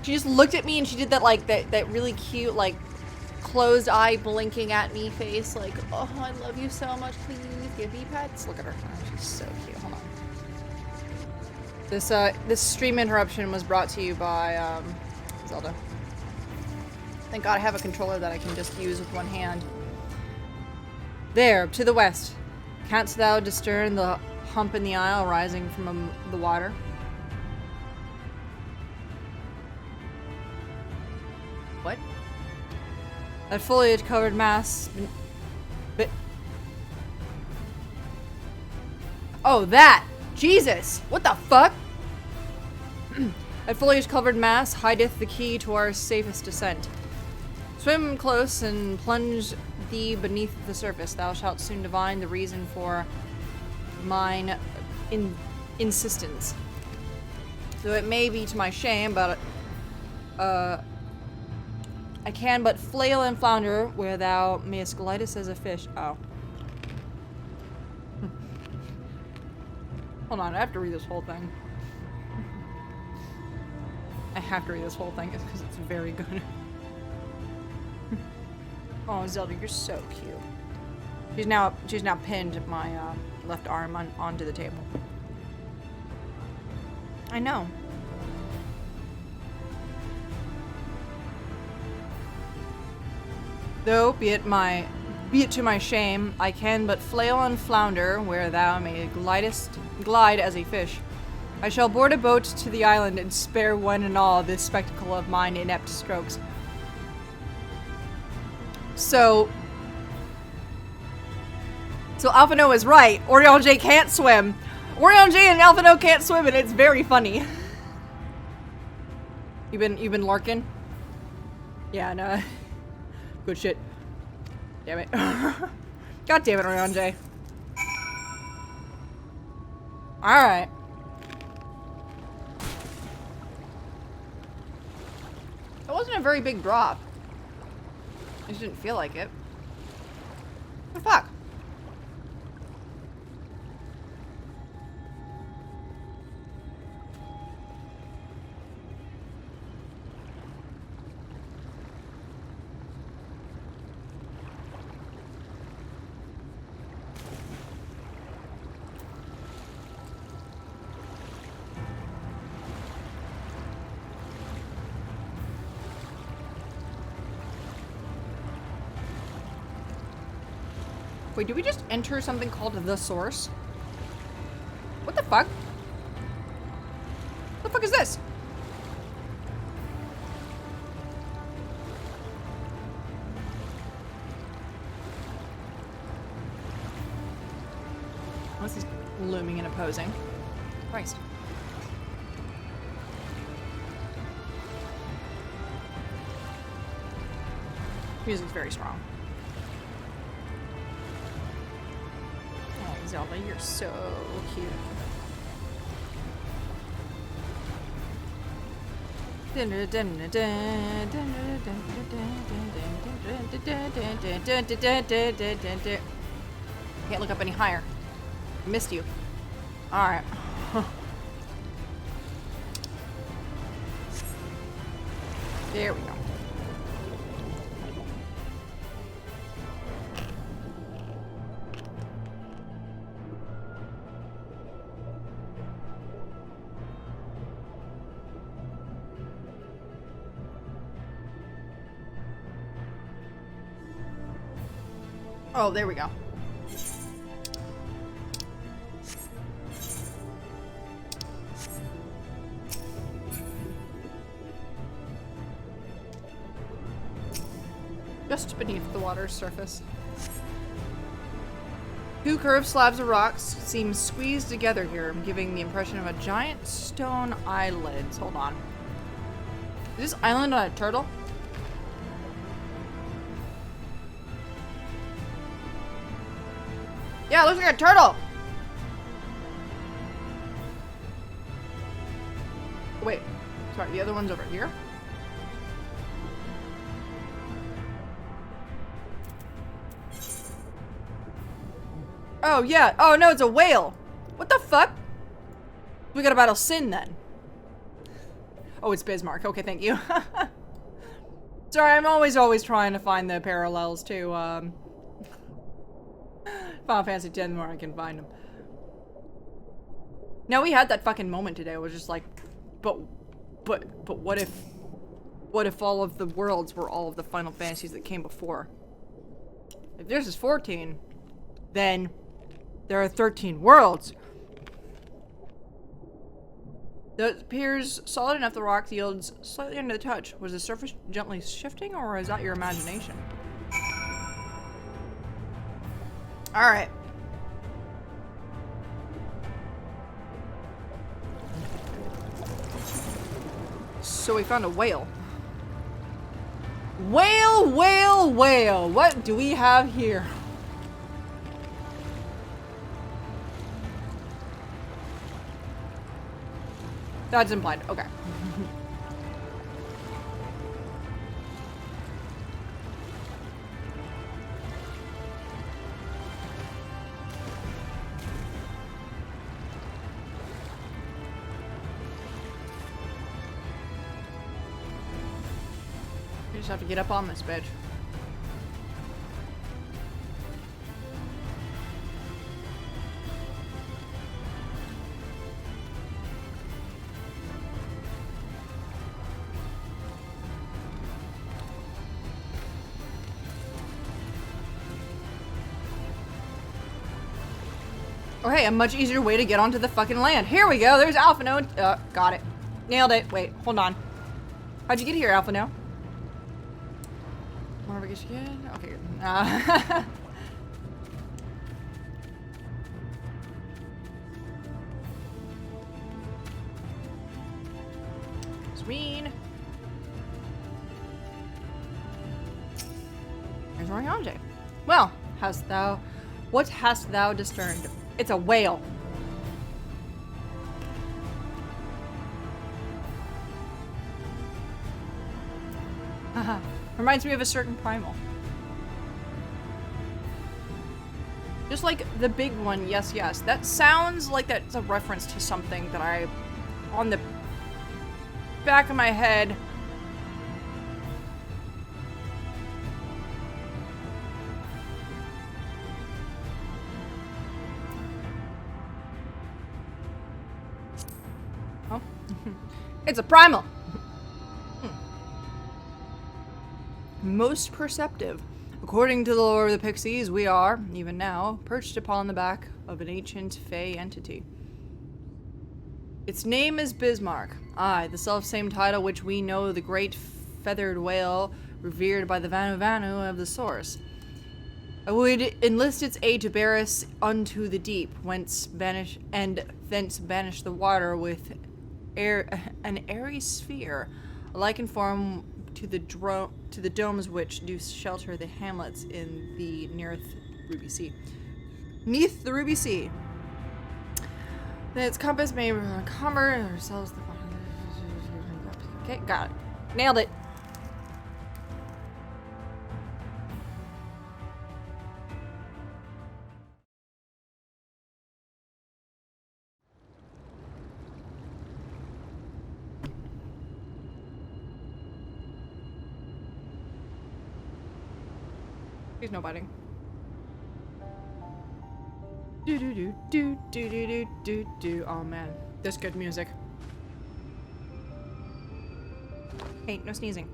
She just looked at me and she did that like that really cute like closed eye blinking at me face like, oh, I love you so much, please give me pets. Look at her. Oh, she's so cute. Hold on. This stream interruption was brought to you by Zelda. Thank God I have a controller that I can just use with one hand. There, to the west. Canst thou discern the hump in the isle rising from the water? What? That foliage-covered mass... Oh, that! Jesus! What the fuck? A foliage-covered mass hideth the key to our safest descent. Swim close and plunge thee beneath the surface. Thou shalt soon divine the reason for mine insistence. So it may be to my shame, but I can but flail and flounder where thou mayest glide us as a fish. Oh. Hold on, I have to read this whole thing. I have to read this whole thing because it's very good. Oh, Zelda, you're so cute. She's now pinned my left arm onto the table. I know. Though, be it to my shame, I can but flail and flounder where thou may glide as a fish. I shall board a boat to the island and spare one and all this spectacle of mine inept strokes. So Alphino is right. Urianger can't swim. Urianger and Alphino can't swim, and it's very funny. You been lurking? Yeah, no. Good shit. Damn it. God damn it, Urianger. Alright. That wasn't a very big drop. I just didn't feel like it. What the fuck? Wait, did we just enter something called the Source? What the fuck? What the fuck is this? Oh, this is looming and opposing. Christ. Music's very strong. Zelda, you're so cute. Can't look up any higher. Missed you. Alright. There we go. Oh, there we go. Just beneath the water's surface. Two curved slabs of rocks seem squeezed together here, giving the impression of a giant stone eyelids. Hold on. Is this island on a turtle? Yeah, it looks like a turtle! Wait, sorry, the other one's over here? Oh, yeah. Oh, no, it's a whale. What the fuck? We gotta battle Sin, then. Oh, it's Bismarck. Okay, thank you. Sorry, I'm always trying to find the parallels to, Final Fantasy X where I can find them. Now we had that fucking moment today. It was just like, but what if all of the worlds were all of the Final Fantasies that came before? If this is 14, then there are 13 worlds. That appears solid enough. The rock yields slightly under the touch. Was the surface gently shifting, or is that your imagination? Alright. So we found a whale. Whale, whale, whale. What do we have here? That's implied. Okay. We just have to get up on this bitch. Oh hey, a much easier way to get onto the fucking land. Here we go, there's Alpha Node. Got it. Nailed it. Wait, hold on. How'd you get here, Alpha Node? Where we get you in? Okay, good. Serene. There's Urianger. Well, what hast thou discerned? It's a whale. Haha. Reminds me of a certain primal. Just like the big one, yes, yes. That sounds like that's a reference to something that I, on the back of my head. Oh, it's a primal. Most perceptive. According to the lore of the Pixies, we are, even now, perched upon the back of an ancient Fey entity. Its name is Bismarck. Aye, the self-same title which we know the great feathered whale revered by the Vanu of the source. I would enlist its aid to bear us unto the deep, whence banish and thence banish the water with an airy sphere, alike in form to the domes which do shelter the hamlets in the nearth Ruby Sea. Neath the Ruby Sea. Then its compass may cover ourselves. Okay, got it. Nailed it. He's no biting. Do do do do do do do do do. Oh man, this good music. Hey, no sneezing.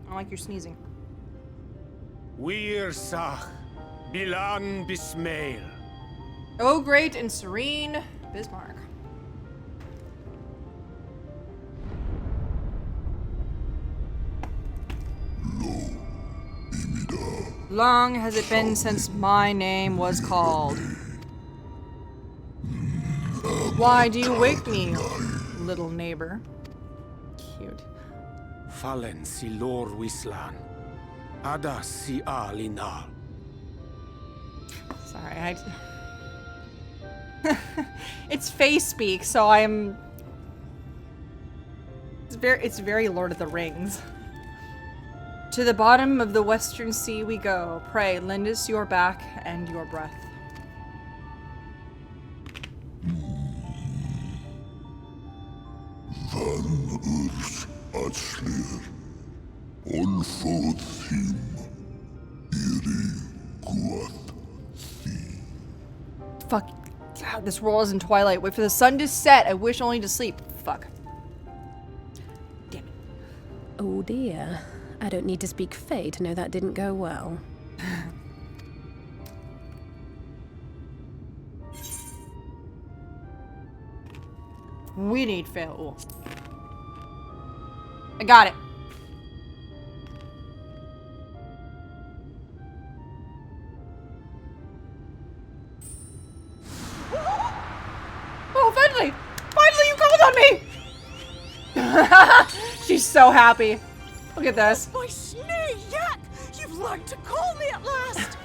I don't like your sneezing. Wir Sach, Bilan Bismail. Oh, great and serene Bismarck. Long has it been since my name was called. Why do you wake me, little neighbor? Cute. Fallen si lor wislan. Ada si alinal. Sorry, it's face speak, so I'm. It's very Lord of the Rings. To the bottom of the western sea we go. Pray, lend us your back and your breath. Van urs atslir, olfod thim, iri guath thi. Fuck. God, this world is in twilight. Wait for the sun to set. I wish only to sleep. Fuck. Damn it. Oh dear. I don't need to speak Fey to know that didn't go well. We need Feo Ul. I got it. Oh, finally! Finally, you called on me! She's so happy. Look at this. My snake yak! You've learned to call me at last!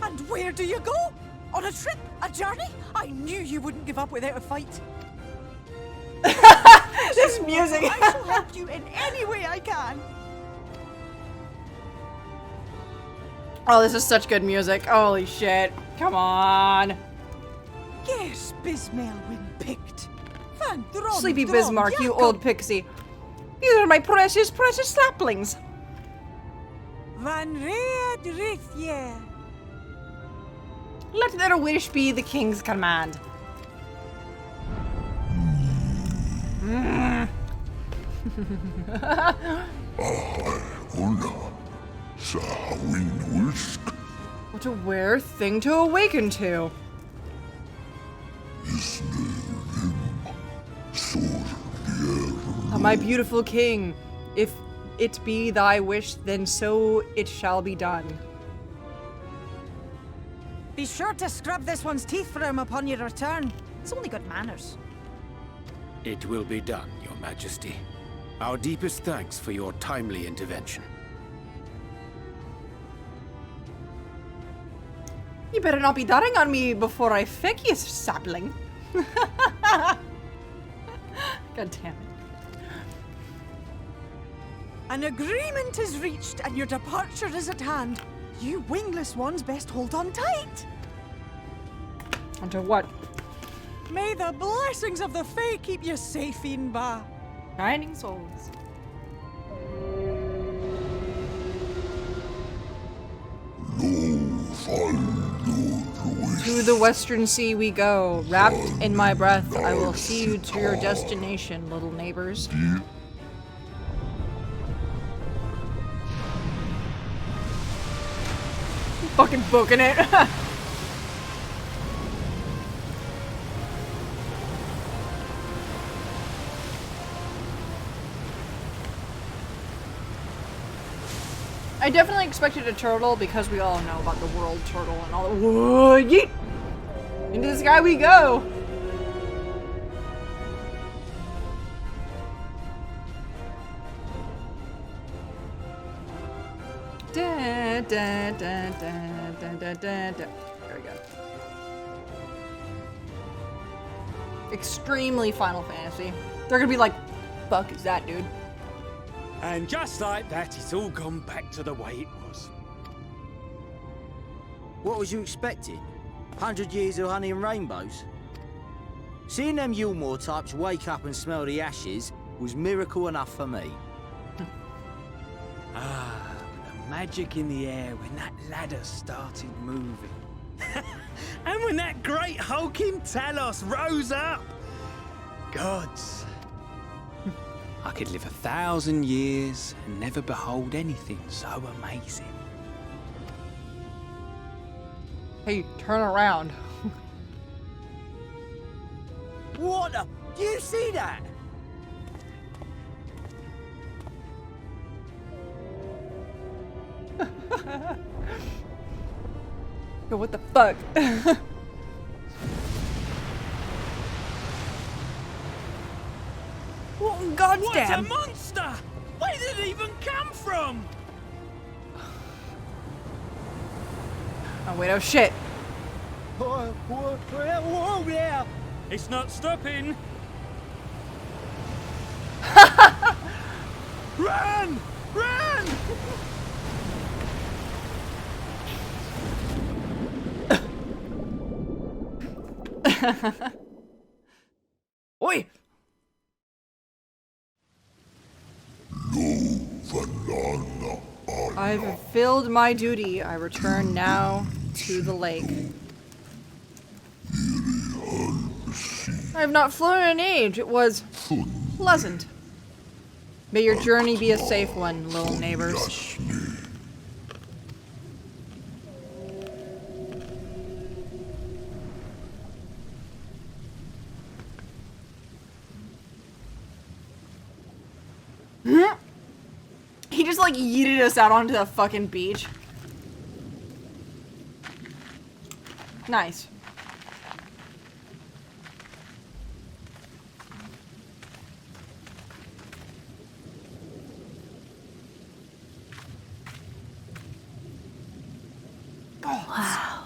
And where do you go? On a trip? A journey? I knew you wouldn't give up without a fight. This music. I shall help you in any way I can. Oh, this is such good music. Holy shit. Come on. Yes, Bismel when picked. Sleepy Bismarck, you old pixie. These are my precious, precious saplings. Van Red Rithye. Let their wish be the king's command. What a rare thing to awaken to. Oh, my beautiful king, if it be thy wish, then so it shall be done. Be sure to scrub this one's teeth for him upon your return. It's only good manners. It will be done, Your Majesty. Our deepest thanks for your timely intervention. You better not be darting on me before I feck you, sapling. God damn it. An agreement is reached and your departure is at hand. You wingless ones best hold on tight. Onto what? May the blessings of the Fae keep you safe, Inba. Shining souls. To the western sea we go. Wrapped in my breath, I will see you to your destination, little neighbors. Fucking booking it. I definitely expected a turtle because we all know about the world turtle and all the whoa, yeet! Into the sky we go! Da, da, da, da, da, da, da, da. There we go. Extremely Final Fantasy. They're gonna be like, fuck is that, dude? And just like that, it's all gone back to the way it was. What was you expecting? 100 years of honey and rainbows? Seeing them Yulmore types wake up and smell the ashes was miracle enough for me. Ah, the magic in the air when that ladder started moving. And when that great hulking Talos rose up. Gods. I could live 1,000 years and never behold anything so amazing. Hey, turn around. What the? Do you see that? Yo, what the fuck? What in God's What damn? a monster! Where did it even come from? Oh wait, oh shit. Whoa, yeah! It's not stopping. Run! Run! Oi! I've fulfilled my duty. I return now to the lake. I have not flown in an age. It was pleasant. May your journey be a safe one, little neighbors. He just like yeeted us out onto the fucking beach. Nice. Oh, wow.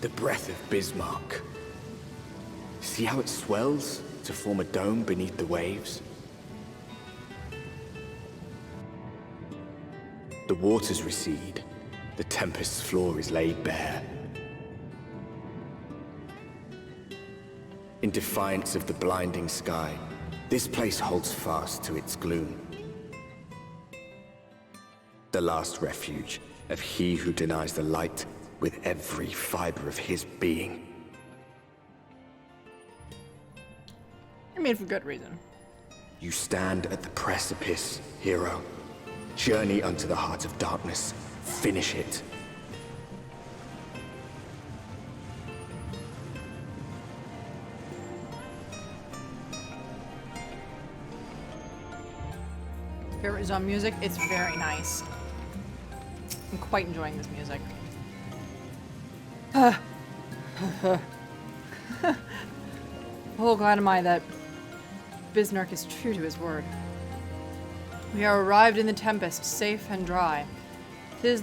The breath of Bismarck. See how it swells to form a dome beneath the waves? The waters recede. The tempest's floor is laid bare. In defiance of the blinding sky, this place holds fast to its gloom. The last refuge of he who denies the light with every fiber of his being. I mean, for good reason. You stand at the precipice, hero. Journey unto the heart of darkness. Finish it. Favorite zone music? It's very nice. I'm quite enjoying this music. Oh, glad am I that Bismarck is true to his word. We are arrived in the tempest, safe and dry. 'Tis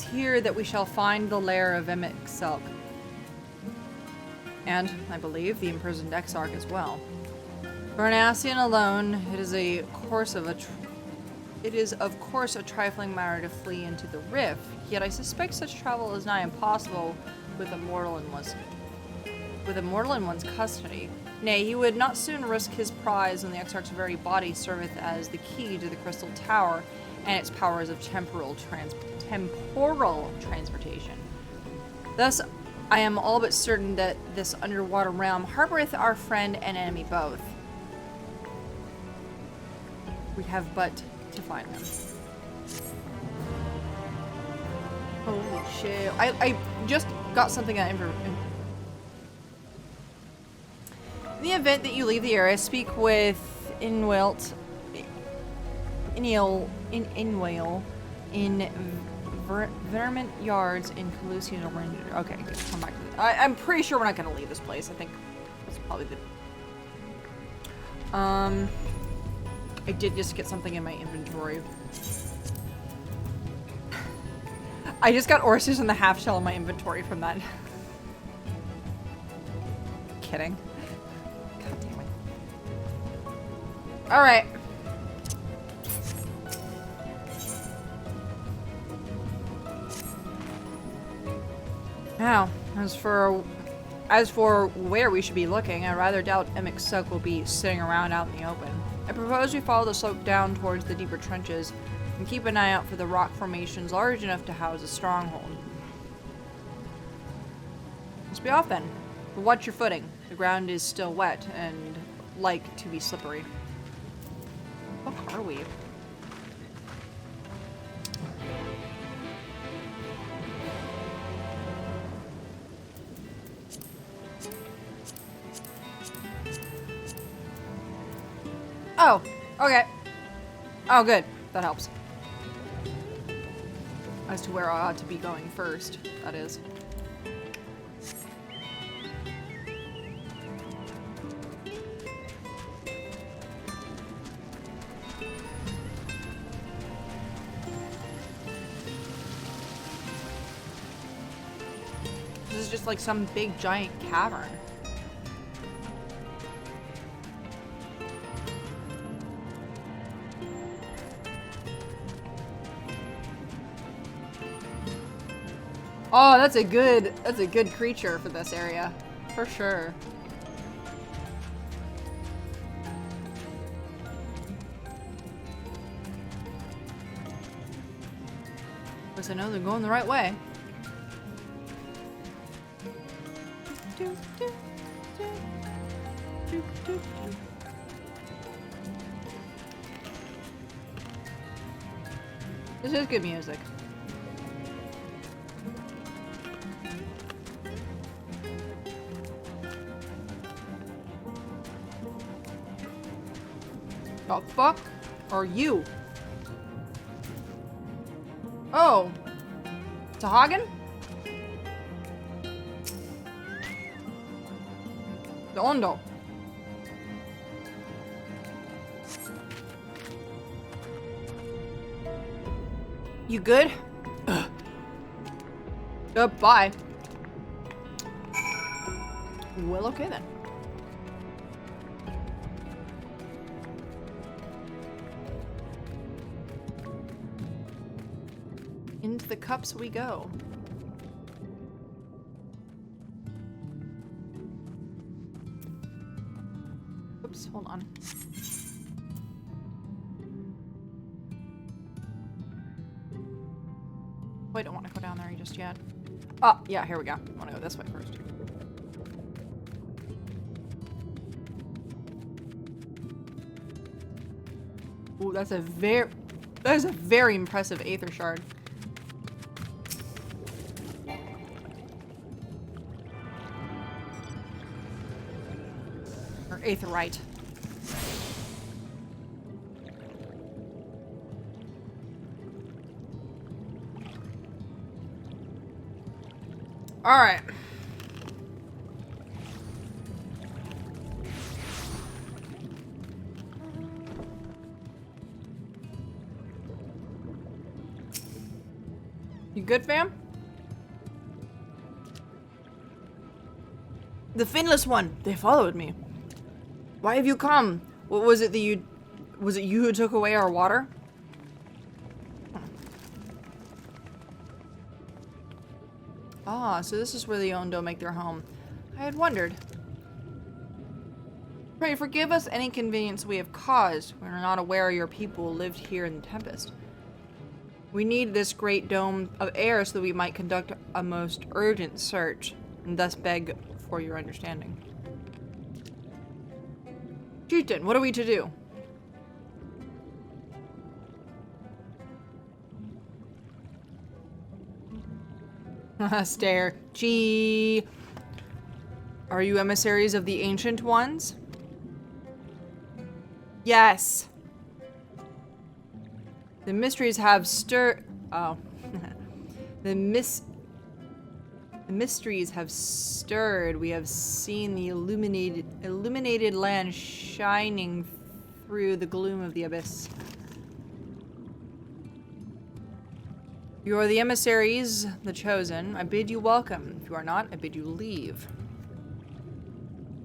here that we shall find the lair of FFXIV. And, I believe, the imprisoned Exarch as well. For an Ascian alone, it is of course a trifling matter to flee into the rift, yet I suspect such travel is nigh impossible with a mortal in one's custody. Nay, he would not soon risk his prize when the Exarch's very body serveth as the key to the Crystal Tower and its powers of temporal transportation. Thus, I am all but certain that this underwater realm harboreth our friend and enemy both. We have but to find them. Holy shit. I just got something in the event that you leave the area, speak with Inwale in Vermont Yards in Calusian Urianger. Okay, good. Come back to this. I'm pretty sure we're not going to leave this place. I think that's probably the... I did just get something in my inventory. I just got oysters in the half shell in my inventory from that. Kidding. God damn it. Alright. Now, as for where we should be looking, I rather doubt FFXIV will be sitting around out in the open. I propose we follow the slope down towards the deeper trenches and keep an eye out for the rock formations large enough to house a stronghold. Let's be off then. But watch your footing. The ground is still wet and like to be slippery. What are we? Oh, okay. Oh, good. That helps. As to where I ought to be going first, that is. This is just like some big giant cavern. Oh, that's a good creature for this area, for sure. At least I know they're going the right way. This is good music. The fuck are you? Oh. It's a Hagen? The Ondo. You good? Ugh. Goodbye. Well, okay then. Into the cups we go. Oops, hold on. Wait, I don't want to go down there just yet. Oh, yeah, here we go. I want to go this way first. Ooh, that is a very impressive Aether Shard. Or Aetherite. All right. You good, fam? The Finless one. They followed me. Why have you come? What was it that you... Was it you who took away our water? Ah, so this is where the Ondo make their home. I had wondered. Pray forgive us any inconvenience we have caused. We are not aware your people lived here in the Tempest. We need this great dome of air so that we might conduct a most urgent search, and thus beg for your understanding. Chieftain, what are we to do? Stare. Gee. Are you emissaries of the Ancient Ones? Yes. The mysteries have stirred. Oh. The mysteries have stirred. We have seen the illuminated land shining through the gloom of the abyss. You are the emissaries, the chosen. I bid you welcome. If you are not, I bid you leave.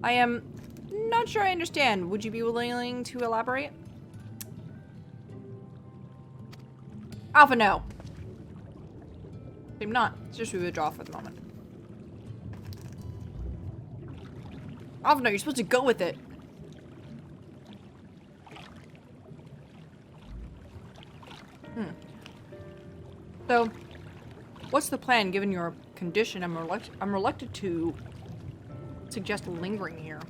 I am not sure I understand. Would you be willing to elaborate? Alpha, no. I'm not. It's just we withdraw for the moment. Alpha, no, you're supposed to go with it. So, what's the plan given your condition? I'm reluctant to suggest lingering here.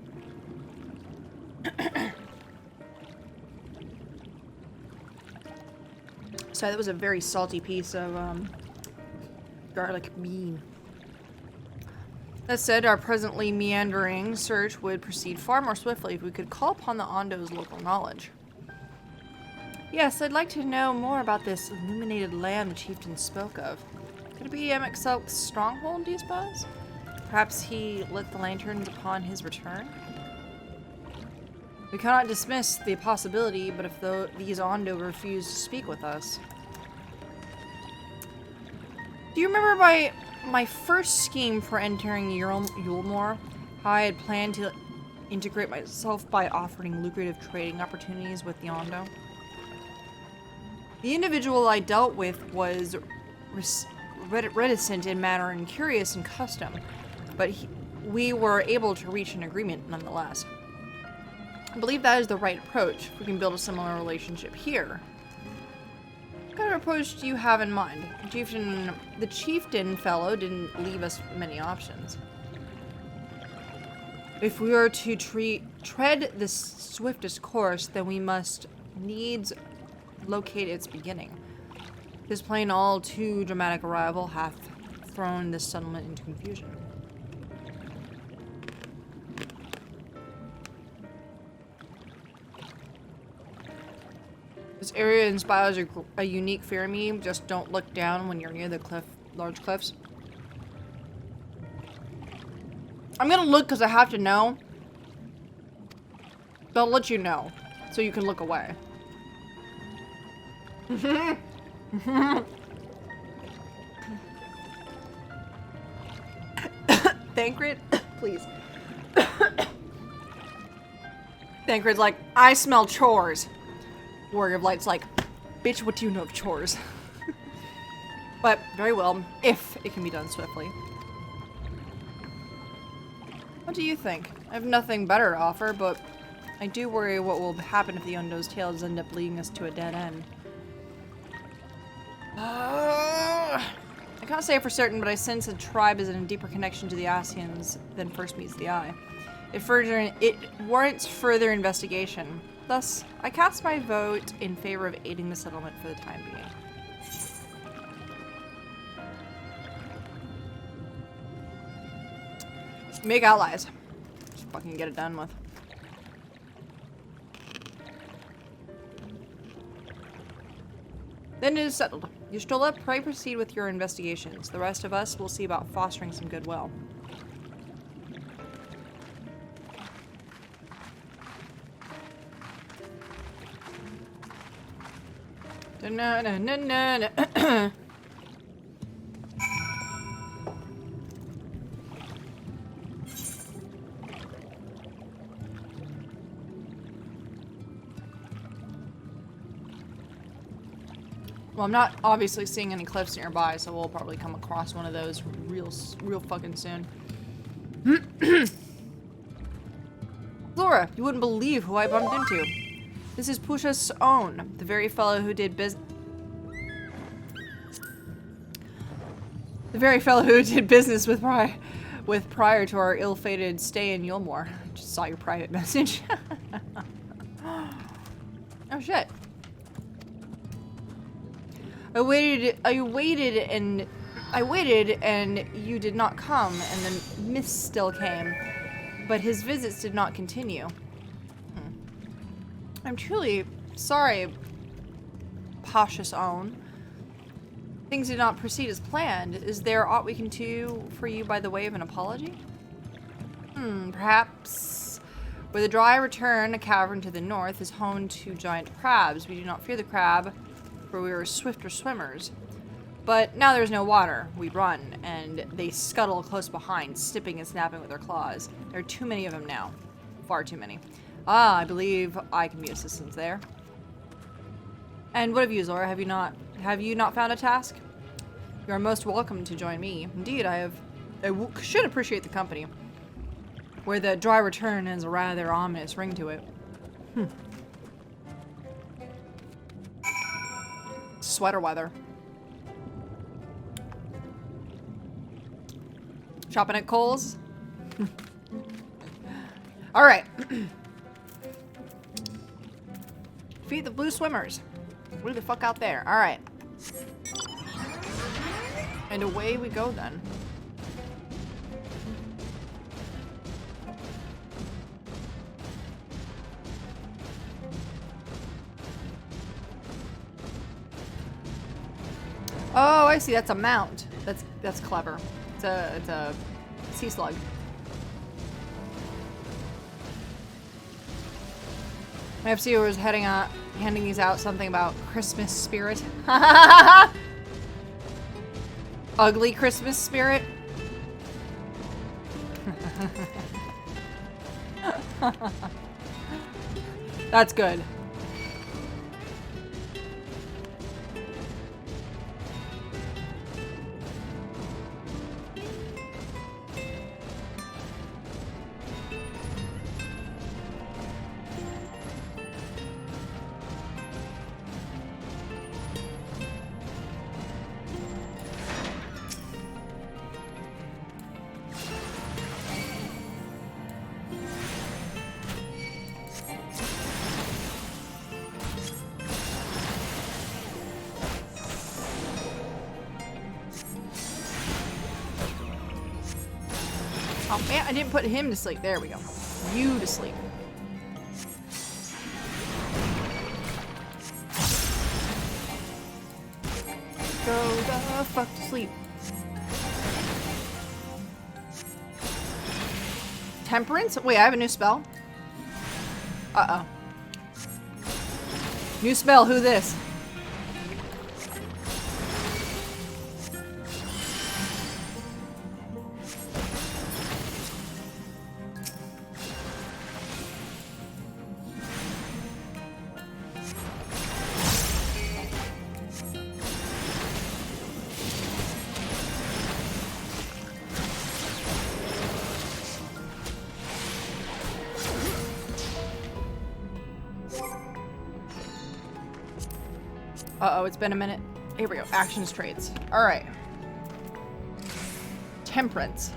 So that was a very salty piece of garlic bean. That said, our presently meandering search would proceed far more swiftly if we could call upon the Ondo's local knowledge. Yes, I'd like to know more about this illuminated land the chieftain spoke of. Could it be Emexelk's stronghold, do you suppose? Perhaps he lit the lanterns upon his return? We cannot dismiss the possibility, but if these Ondo refuse to speak with us... Do you remember my first scheme for entering Yulmore? How I had planned to integrate myself by offering lucrative trading opportunities with the Ondo? The individual I dealt with was reticent in manner and curious in custom, but we were able to reach an agreement nonetheless. I believe that is the right approach. We can build a similar relationship here. What kind of approach do you have in mind? The chieftain fellow didn't leave us many options. If we are to tread the swiftest course, then we must needs locate its beginning. This plain all too dramatic arrival hath thrown this settlement into confusion. This area inspires a unique fear in me. Just don't look down when you're near the large cliffs. I'm gonna look because I have to know, They'll let you know, so you can look away. Thancred, please. Thancred's like, I smell chores. Warrior of Light's like, bitch, what do you know of chores? But very well, if it can be done swiftly. What do you think? I have nothing better to offer, but I do worry what will happen if the Undo's tales end up leading us to a dead end. I can't say for certain, but I sense the tribe is in a deeper connection to the Asians than first meets the eye. It warrants further investigation. Thus, I cast my vote in favor of aiding the settlement for the time being. Make allies. Just fucking get it done with. Then it is settled. Y'shtola, pray proceed with your investigations. The rest of us will see about fostering some goodwill. Da-na-na-na-na-na. Well, I'm not obviously seeing any cliffs nearby, so we'll probably come across one of those real fucking soon. Laura, you wouldn't believe who I bumped into. This is Pusha's own, the very fellow who did business with prior to our ill-fated stay in Yulmore. Just saw your private message. Oh shit. I waited and you did not come, and the mist still came, but his visits did not continue. I'm truly sorry, Pasha's own. Things did not proceed as planned. Is there aught we can do for you by the way of an apology? Perhaps. Where the dry return, a cavern to the north, is home to giant crabs. We do not fear the crab, for we were swifter swimmers. But now there's no water. We run, and they scuttle close behind, snipping and snapping with their claws. There are too many of them now. Far too many. Ah, I believe I can be assistance there. And what of you, Zora? Have you not found a task? You are most welcome to join me. Indeed, I should appreciate the company. Where the dry return has a rather ominous ring to it. Sweater weather. Shopping at Kohl's. All right. Feed the blue swimmers. Way the fuck out there. All right. And away we go then. Oh, I see. That's a mount. That's clever. It's a sea slug. My FC was handing these out something about Christmas spirit. Ugly Christmas spirit. That's good. Oh man, I didn't put him to sleep. There we go. You to sleep. Go the fuck to sleep. Temperance? Wait, I have a new spell? Uh-oh. New spell, who this? Uh-oh, it's been a minute. Here we go. Actions traits. Alright. Temperance.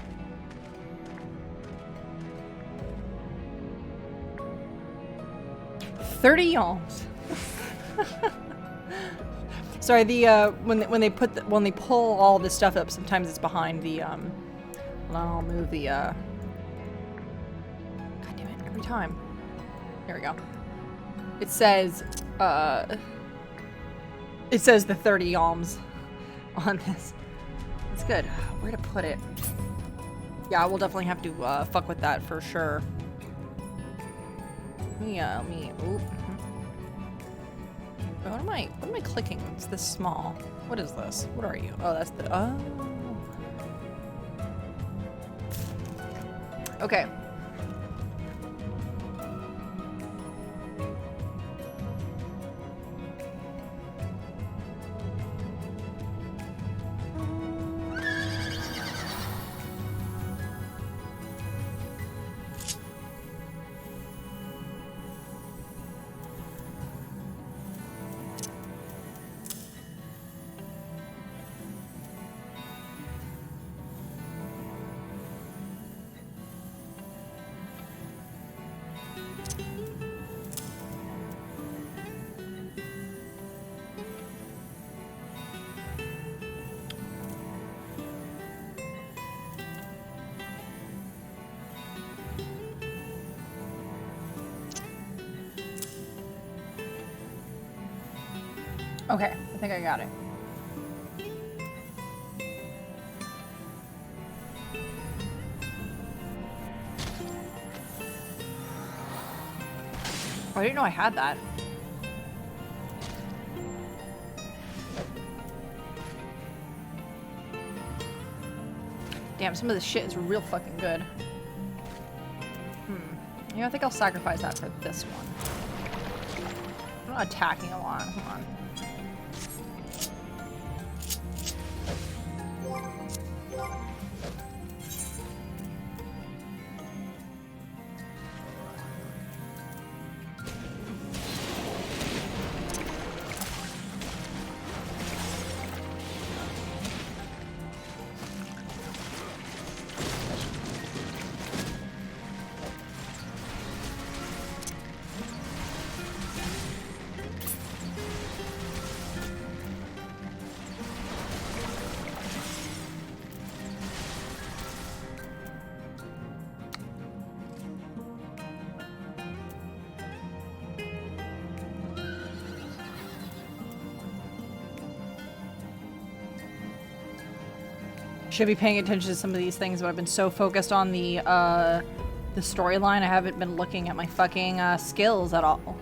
$30. Sorry, the when they pull all this stuff up, sometimes it's behind the I'll move the God damn it, every time. There we go. It says the 30 yalms on this. It's good. Where to put it? Yeah, we'll definitely have to fuck with that for sure. Let me. Oop. What am I clicking? It's this small. What is this? What are you? Oh, that's the. Oh. Okay. Okay, I think I got it. Oh, I didn't know I had that. Damn, some of this shit is real fucking good. You know, I think I'll sacrifice that for this one. I'm not attacking a lot. Hold on. Should be paying attention to some of these things, but I've been so focused on the storyline, I haven't been looking at my fucking skills at all.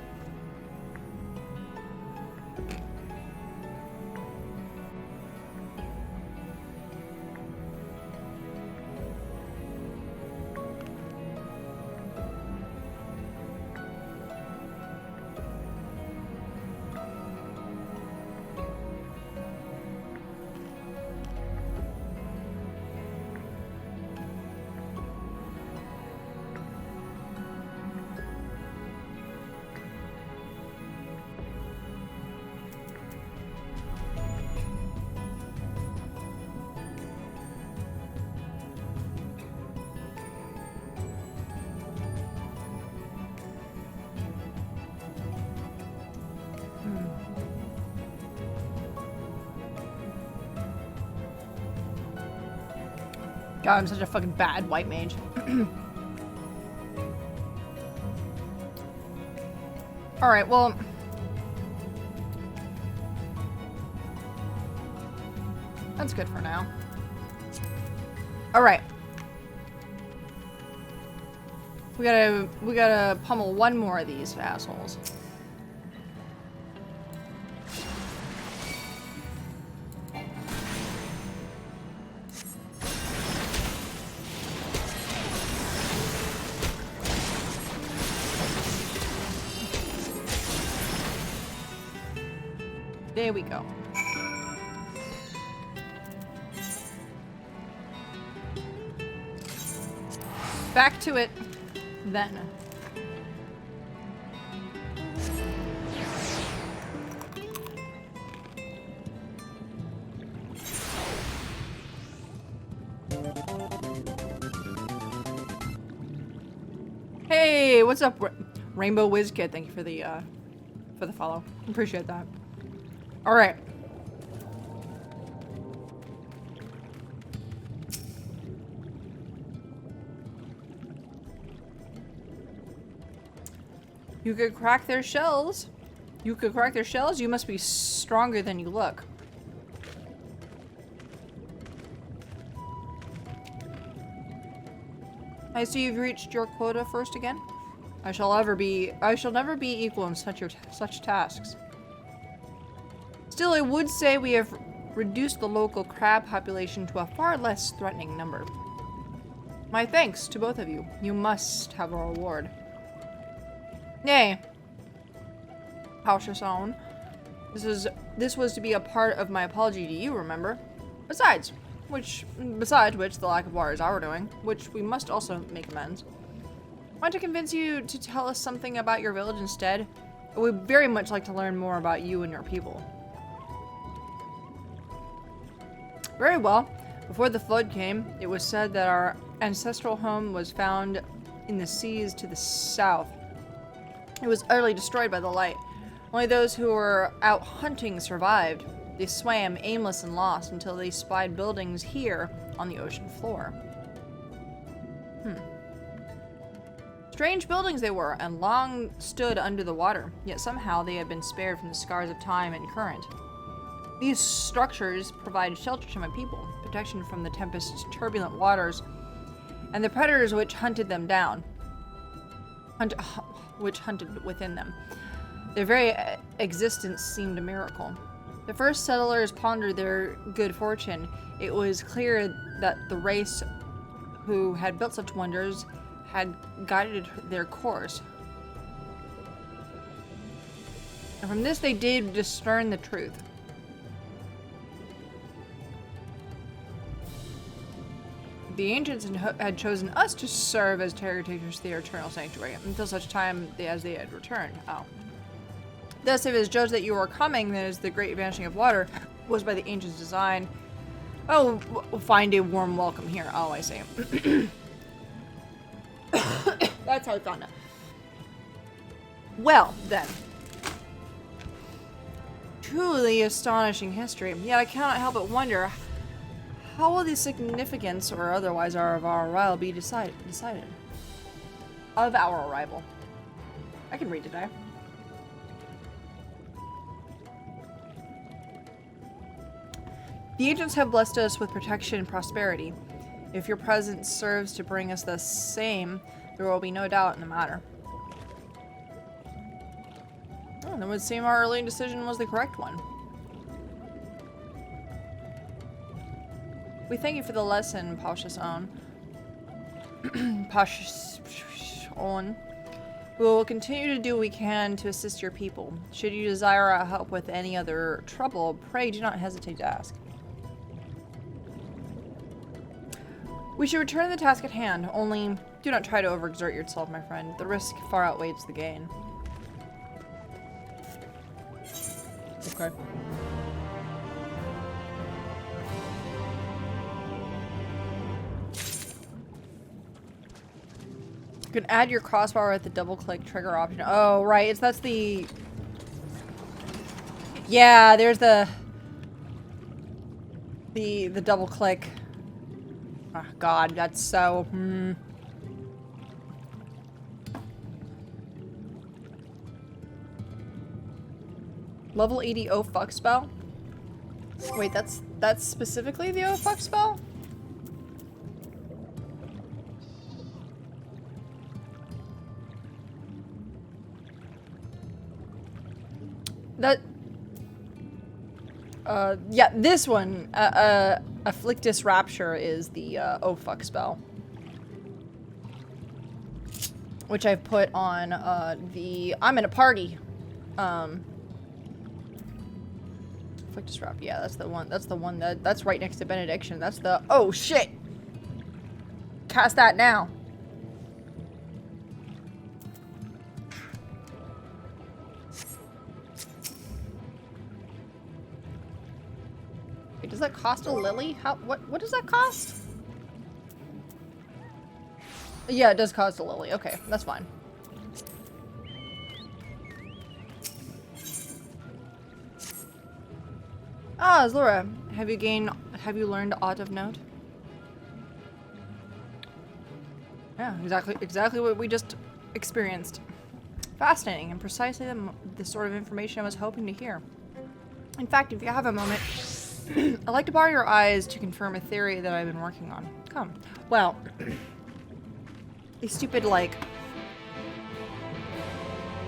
God, I'm such a fucking bad white mage. Alright, well... that's good for now. We gotta pummel one more of these assholes. There we go. Back to it, then. Hey, what's up, Rainbow Whiz Kid? Thank you for the follow. Appreciate that. All right. You could crack their shells. You could crack their shells. You must be stronger than you look. I see you've reached your quota first again. I shall never be equal in such tasks. Still, I would say we have reduced the local crab population to a far less threatening number. My thanks to both of you. You must have a reward. Nay. Cautious own. This was to be a part of my apology to you, remember? Besides which, the lack of water is our doing, which we must also make amends. Want to convince you to tell us something about your village instead? We'd very much like to learn more about you and your people. Very well. Before the flood came, it was said that our ancestral home was found in the seas to the south. It was utterly destroyed by the light. Only those who were out hunting survived. They swam aimless and lost until they spied buildings here on the ocean floor. Strange buildings they were, and long stood under the water, yet somehow they had been spared from the scars of time and current. These structures provided shelter to my people, protection from the tempest's turbulent waters, and the predators which hunted them down. Which hunted within them. Their very existence seemed a miracle. The first settlers pondered their good fortune. It was clear that the race who had built such wonders had guided their course. And from this they did discern the truth. The ancients had chosen us to serve as caretakers to their eternal sanctuary until such time as they had returned. Oh. Thus, if it is judged that you are coming, then as the great vanishing of water was by the ancients' design. Oh, we'll find a warm welcome here. Oh, I see. That's how I found it. Well, then. Truly astonishing history. Yet I cannot help but wonder, how will the significance, or otherwise, of our arrival be decided? Of our arrival. I can read today. The ancients have blessed us with protection and prosperity. If your presence serves to bring us the same, there will be no doubt in the matter. Oh, then it would seem our early decision was the correct one. We thank you for the lesson, Pashas On. We will continue to do what we can to assist your people. Should you desire our help with any other trouble, pray do not hesitate to ask. We should return to the task at hand, only do not try to overexert yourself, my friend. The risk far outweighs the gain. Okay. You can add your crossbar with the double-click trigger option. Oh, right. That's the... Yeah, there's the double-click. Oh, God, that's so... Level 80 oh fuck spell? Wait, that's specifically the oh fuck spell? Yeah, this one, Afflictus Rapture is the, oh fuck spell. Which I've put on, the I'm in a party. Afflictus Rapture, yeah, that's the one that's right next to Benediction. That's the, oh shit! Cast that now. Wait, does that cost a lily? What does that cost? Yeah, it does cost a lily. Okay, that's fine. Ah, Zlora, have you learned aught of note? Yeah, exactly what we just experienced. Fascinating and precisely the sort of information I was hoping to hear. In fact, if you have a moment, I'd like to borrow your eyes to confirm a theory that I've been working on. Come. Well, these stupid, like...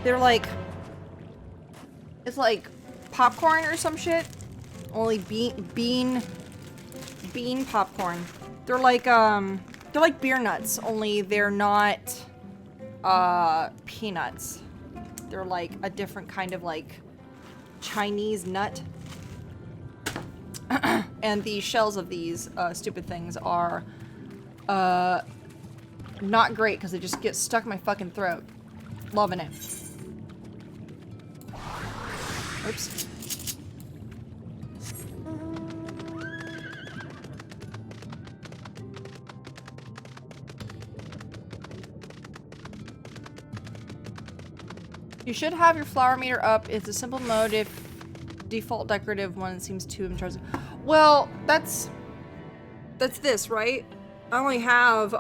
They're like... It's like popcorn or some shit. Only bean popcorn. They're like beer nuts, only they're not, peanuts. They're like a different kind of like Chinese nut. And the shells of these, stupid things are, not great because they just get stuck in my fucking throat. Loving it. Oops. You should have your flower meter up. It's a simple mode if default decorative one seems too intrusive. Well, that's this, right? I only have,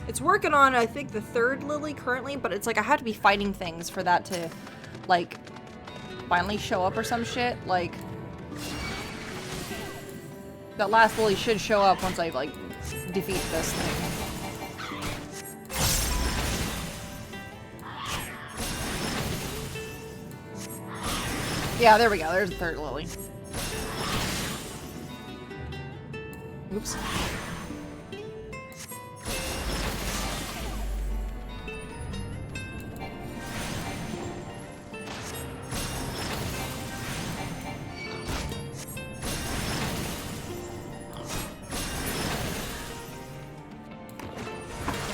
it's working on, I think, the 3rd lily currently, but it's like I had to be fighting things for that to, like, finally show up or some shit. Like, that last lily should show up once I, like, defeat this thing. Yeah, there we go. There's the 3rd lily. Oops.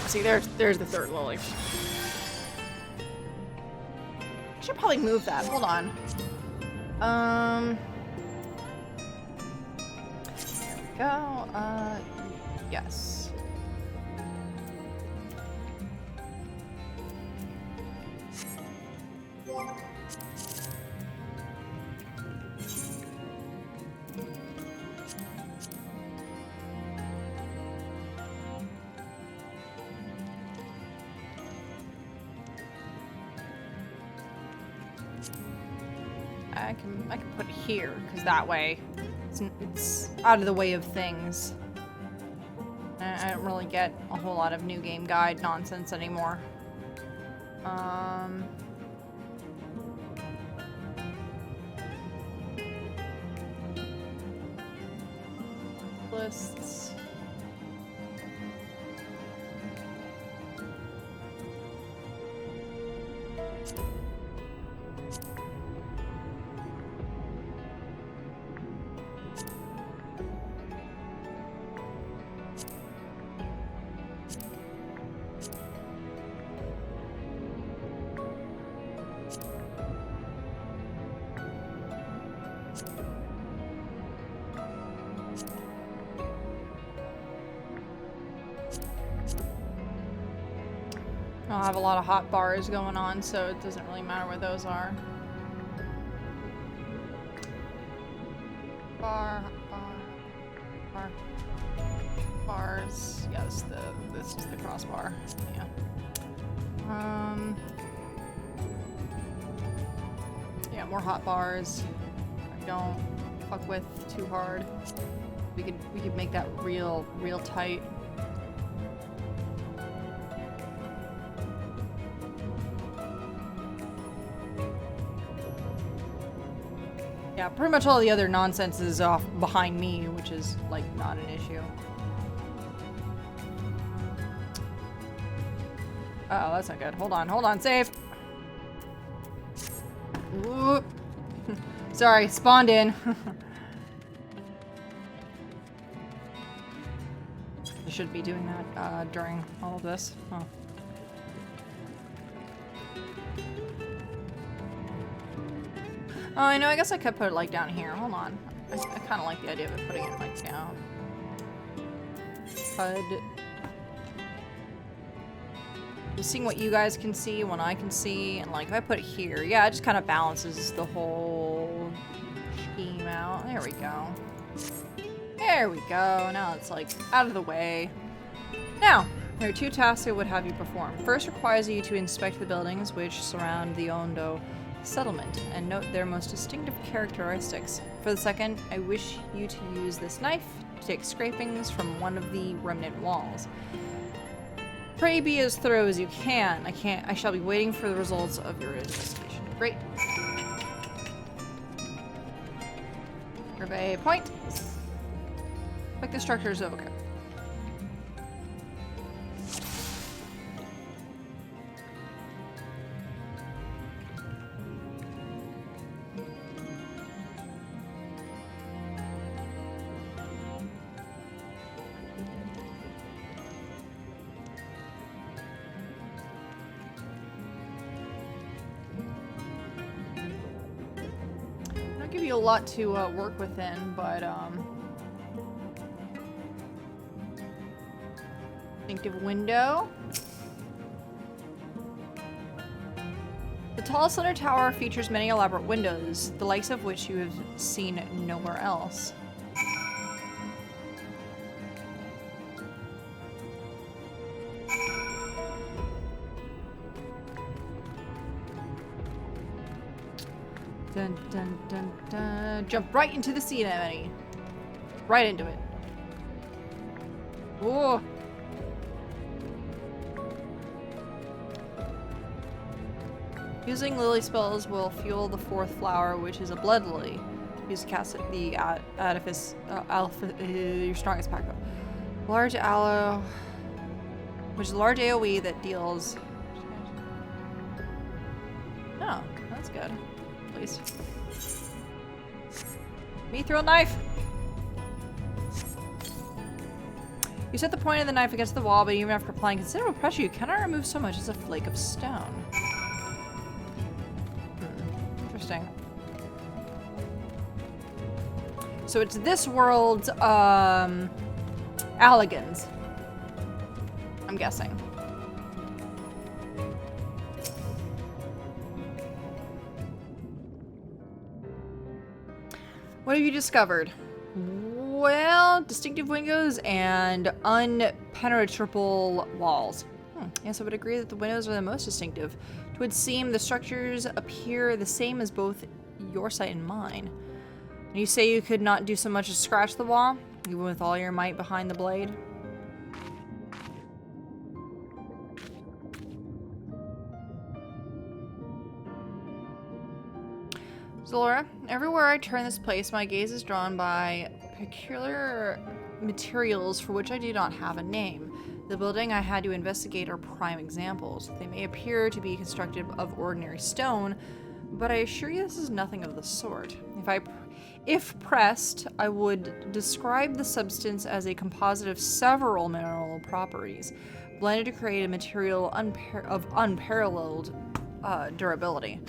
See, there's the 3rd lily. I should probably move that. Hold on. There we go. Yes. I can put it here, because that way it's out of the way of things. I don't really get a whole lot of new game guide nonsense anymore. Lists. I'll have a lot of hot bars going on, so it doesn't really matter where those are. Bars. Yeah, this is the crossbar. Yeah. Yeah, more hot bars. I don't fuck with too hard. We could make that real tight. Yeah, pretty much all the other nonsense is off behind me, which is, like, not an issue. Uh-oh, that's not good. Hold on, save! Whoop. Sorry, spawned in. You shouldn't be doing that, during all of this. Huh. Oh, I know, I guess I could put it, like, down here. Hold on. I kind of like the idea of it putting it, like, down. Just seeing what you guys can see, what I can see, and, like, if I put it here, yeah, it just kind of balances the whole scheme out. There we go. There we go. Now it's, like, out of the way. Now, there are 2 tasks I would have you perform. First requires you to inspect the buildings which surround the Ondo settlement and note their most distinctive characteristics. For the second, I wish you to use this knife to take scrapings from one of the remnant walls. Pray be as thorough as you can. I shall be waiting for the results of your investigation. Great. Survey point. Like the structure's okay. Give you a lot to work within, but distinctive window. The tall center tower features many elaborate windows, the likes of which you have seen nowhere else. Dun, dun, dun, dun. Jump right into the sea, Emily. Right into it. Whoa. Using lily spells will fuel the 4th flower, which is a blood lily. Use to cast the edifice your strongest pack. Large aloe, which is a large AoE that deals. Oh, that's good. At least. Mithril knife. You set the point of the knife against the wall, but even after applying considerable pressure, you cannot remove so much as a flake of stone. Interesting. So it's this world's Alligans, I'm guessing. What have you discovered? Well, distinctive windows and unpenetrable walls. Yes, I would agree that the windows are the most distinctive. It would seem the structures appear the same as both your sight and mine. And you say you could not do so much as scratch the wall, even with all your might behind the blade? Zalora, everywhere I turn this place, my gaze is drawn by peculiar materials for which I do not have a name. The building I had to investigate are prime examples. They may appear to be constructed of ordinary stone, but I assure you this is nothing of the sort. If pressed, I would describe the substance as a composite of several mineral properties, blended to create a material of unparalleled durability.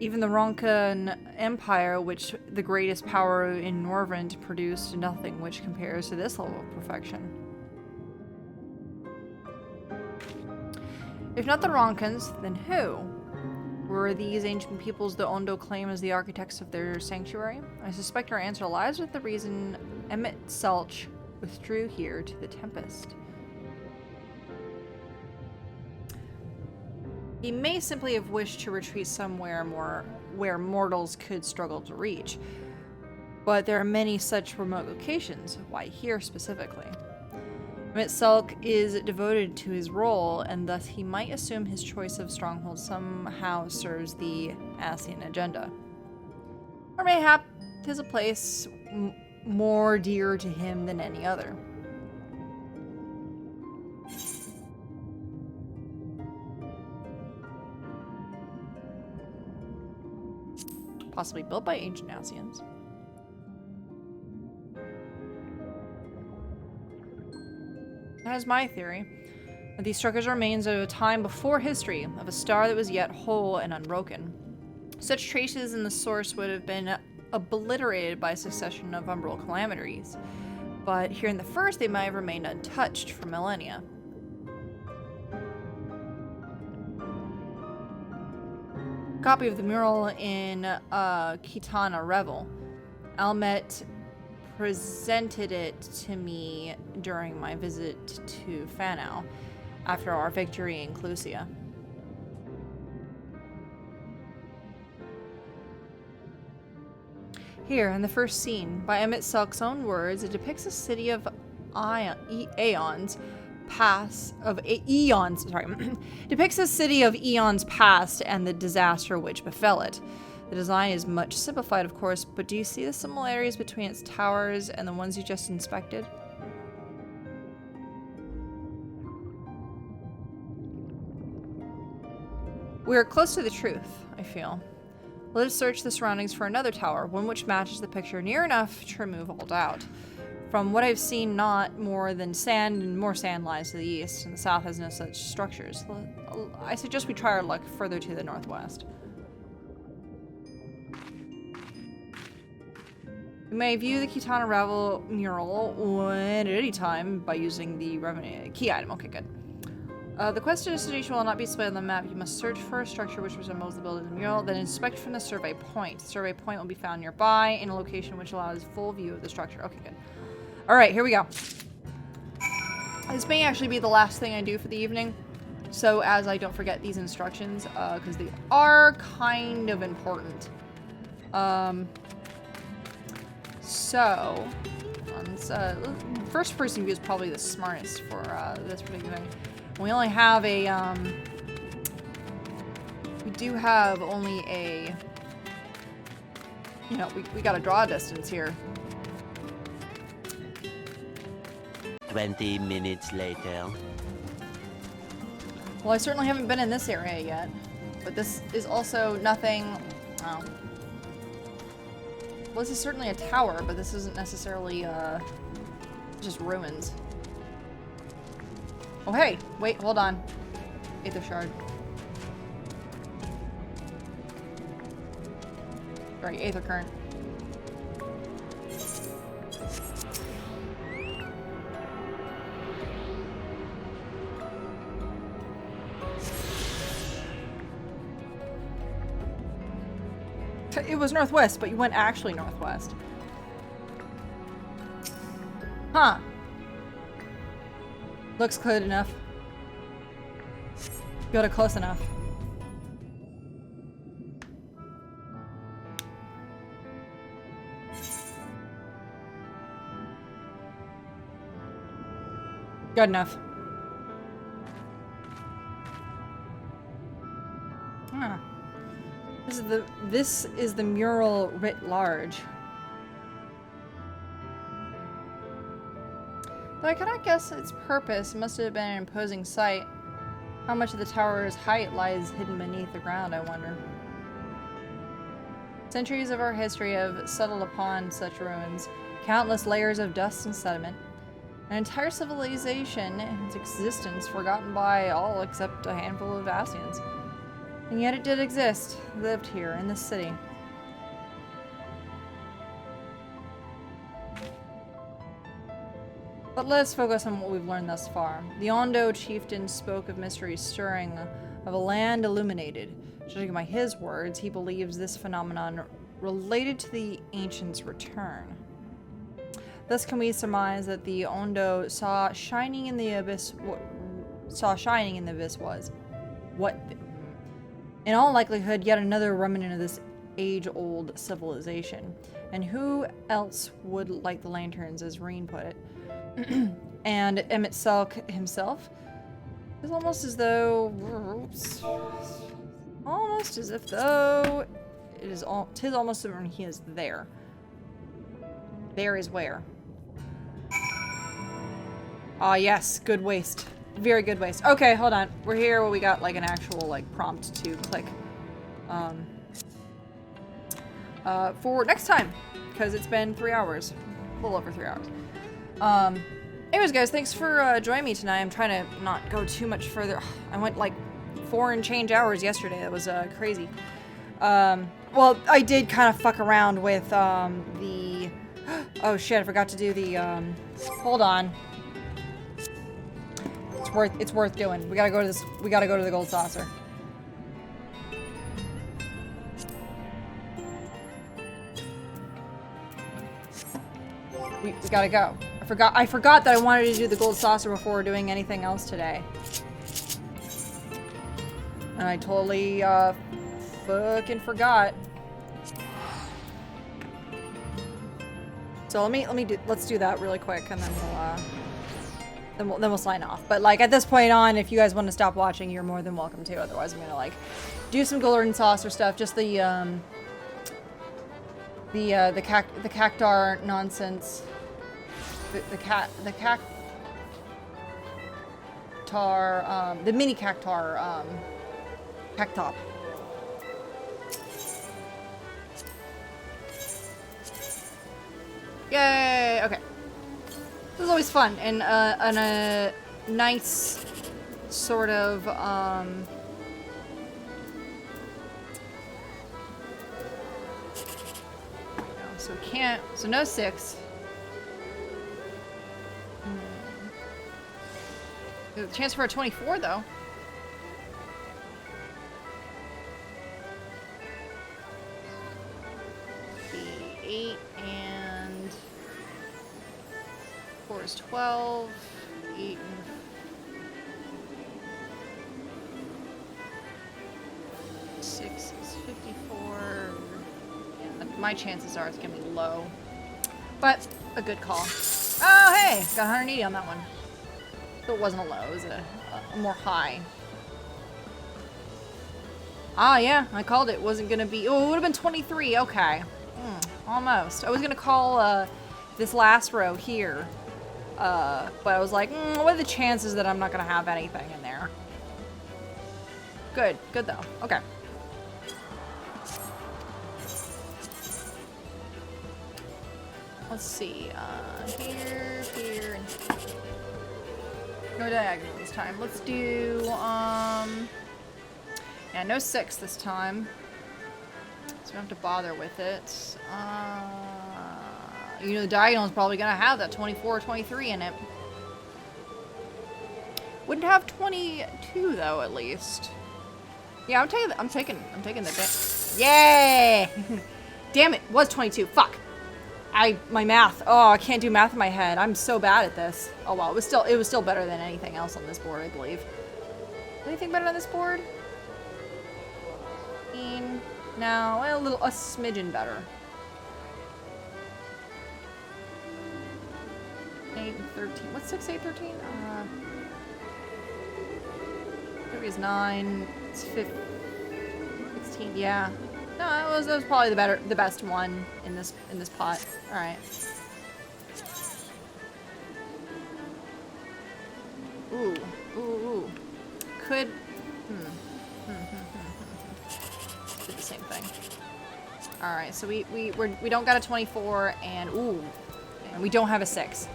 Even the Ronkan Empire, which the greatest power in Norvrent, produced nothing which compares to this level of perfection. If not the Ronkans, then who? Were these ancient peoples the Ondo claim as the architects of their sanctuary? I suspect our answer lies with the reason Emmett Selch withdrew here to the Tempest. He may simply have wished to retreat somewhere where mortals could struggle to reach. But there are many such remote locations. Why here specifically? Emmett Selch is devoted to his role, and thus he might assume his choice of stronghold somehow serves the Ascian agenda. Or mayhap 'tis a place more dear to him than any other. Possibly built by ancient Asians. That is my theory. That these structures are remains of a time before history, of a star that was yet whole and unbroken. Such traces in the source would have been obliterated by a succession of umbral calamities, but here in the first they might have remained untouched for millennia. Copy of the mural in Kitana Revel. Almet presented it to me during my visit to Fanau after our victory in Clusia. Here, in the first scene, by Emmett Selk's own words, it depicts a city of eons past, depicts a city of eons past and the disaster which befell it. The design is much simplified, of course, but do you see the similarities between its towers and the ones you just inspected? We are close to the truth, I feel. Let us search the surroundings for another tower, one which matches the picture near enough to remove all doubt. From what I've seen, not more than sand, and more sand lies to the east, and the south has no such structures. I suggest we try our luck further to the northwest. You may view the Kitana Revel mural at any time by using the key item. Okay, good. The quest destination will not be displayed on the map. You must search for a structure which resembles the building of the mural, then inspect from the survey point. The survey point will be found nearby in a location which allows full view of the structure. Okay, good. Alright, here we go. This may actually be the last thing I do for the evening, so as I don't forget these instructions, because they are kind of important. First person view is probably the smartest for this particular thing. We only have a, we do have only a, you know, we got a draw distance here. 20 minutes later. Well, I certainly haven't been in this area yet, but this is also nothing, well, this is certainly a tower, but this isn't necessarily, just ruins. Oh, hey! Wait, hold on. Aether Shard. Sorry, Aether Current. It was northwest, but you went actually northwest. Huh. Looks good enough. Got it close enough. Good enough. Huh. This is the mural writ large. Though I cannot guess its purpose, it must have been an imposing sight. How much of the tower's height lies hidden beneath the ground, I wonder. Centuries of our history have settled upon such ruins, countless layers of dust and sediment, an entire civilization and its existence forgotten by all except a handful of Asians. And yet it did exist, lived here in this city. But let us focus on what we've learned thus far. The Ondo chieftain spoke of mysteries stirring, of a land illuminated. Judging by his words, he believes this phenomenon related to the ancients' return. Thus can we surmise that the Ondo saw shining in the abyss was what? In all likelihood, yet another remnant of this age-old civilization. And who else would light the lanterns, as Reen put it? And Emmett Selk himself? It's almost as though... Oops. Almost as if though 'tis almost certain he is there. There is where. Ah, yes, good waste. Very good waste. Okay, hold on. We're here where we got like an actual like prompt to click. For next time, because it's been 3 hours, a little over 3 hours. Anyways, guys, thanks for joining me tonight. I'm trying to not go too much further. I went like 4 and change hours yesterday. That was crazy. Well, I did kind of fuck around with the. Oh shit! I forgot to do the. Hold on. It's worth doing. We gotta go to this. We gotta go to the gold saucer. We gotta go. I forgot that I wanted to do the gold saucer before doing anything else today. And I totally fucking forgot. So let's do that really quick, and then we'll sign off. But like at this point on, if you guys want to stop watching, you're more than welcome to. Otherwise, I'm gonna like do some golden saucer stuff. Just the cactar nonsense. The cactar, the mini cactar, cactop. Yay! Okay. This is always fun and a nice sort of so we can't. So no 6. There's a chance for a 24 though. The 8 and 4 is 12. 8 and 6 is 54. Yeah, my chances are it's gonna be low, but a good call. Oh hey, got 180 on that one. So it wasn't a low, it was a more high. Ah, yeah, I called it. Wasn't gonna be. Oh, it would have been 23. Okay, almost. I was gonna call this last row here, but I was like, what are the chances that I'm not gonna have anything in there? Good though. Okay. Let's see. Here, and no diagonal this time. Let's do yeah, no 6 this time. So we don't have to bother with it. You know, the diagonal is probably gonna have that 24 or 23 in it. Wouldn't have 22 though, at least. Yeah, I'm taking the yay! Damn it, was 22. Fuck. My math. Oh, I can't do math in my head. I'm so bad at this. Oh well, it was still better than anything else on this board, I believe. Anything better on this board? No, a smidgen better. 8 and 13. What's 6, 8, 13? 3 is 9. It's 15, 16. Yeah. No, that was probably the best one in this pot. All right. Ooh. Could. Did the same thing. All right. So we don't got a 24 and and we don't have a 6.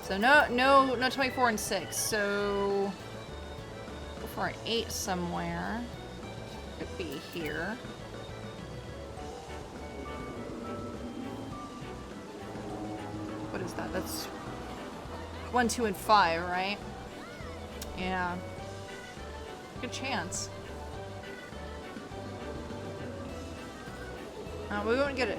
So no 24 and 6. So go for an 8 somewhere. Could be here. What is that? That's 1, 2, and 5, right? Yeah. Good chance. We won't get it.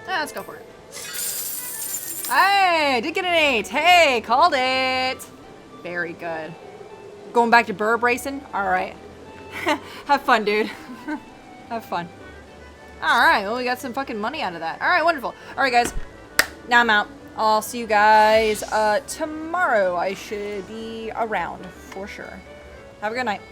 Let's go for it. Hey, did get an 8. Hey, called it. Very good. Going back to burr bracing? All right. Have fun, dude. Have fun. Alright, well, we got some fucking money out of that. Alright, wonderful. Alright, guys. Now I'm out. I'll see you guys tomorrow. I should be around for sure. Have a good night.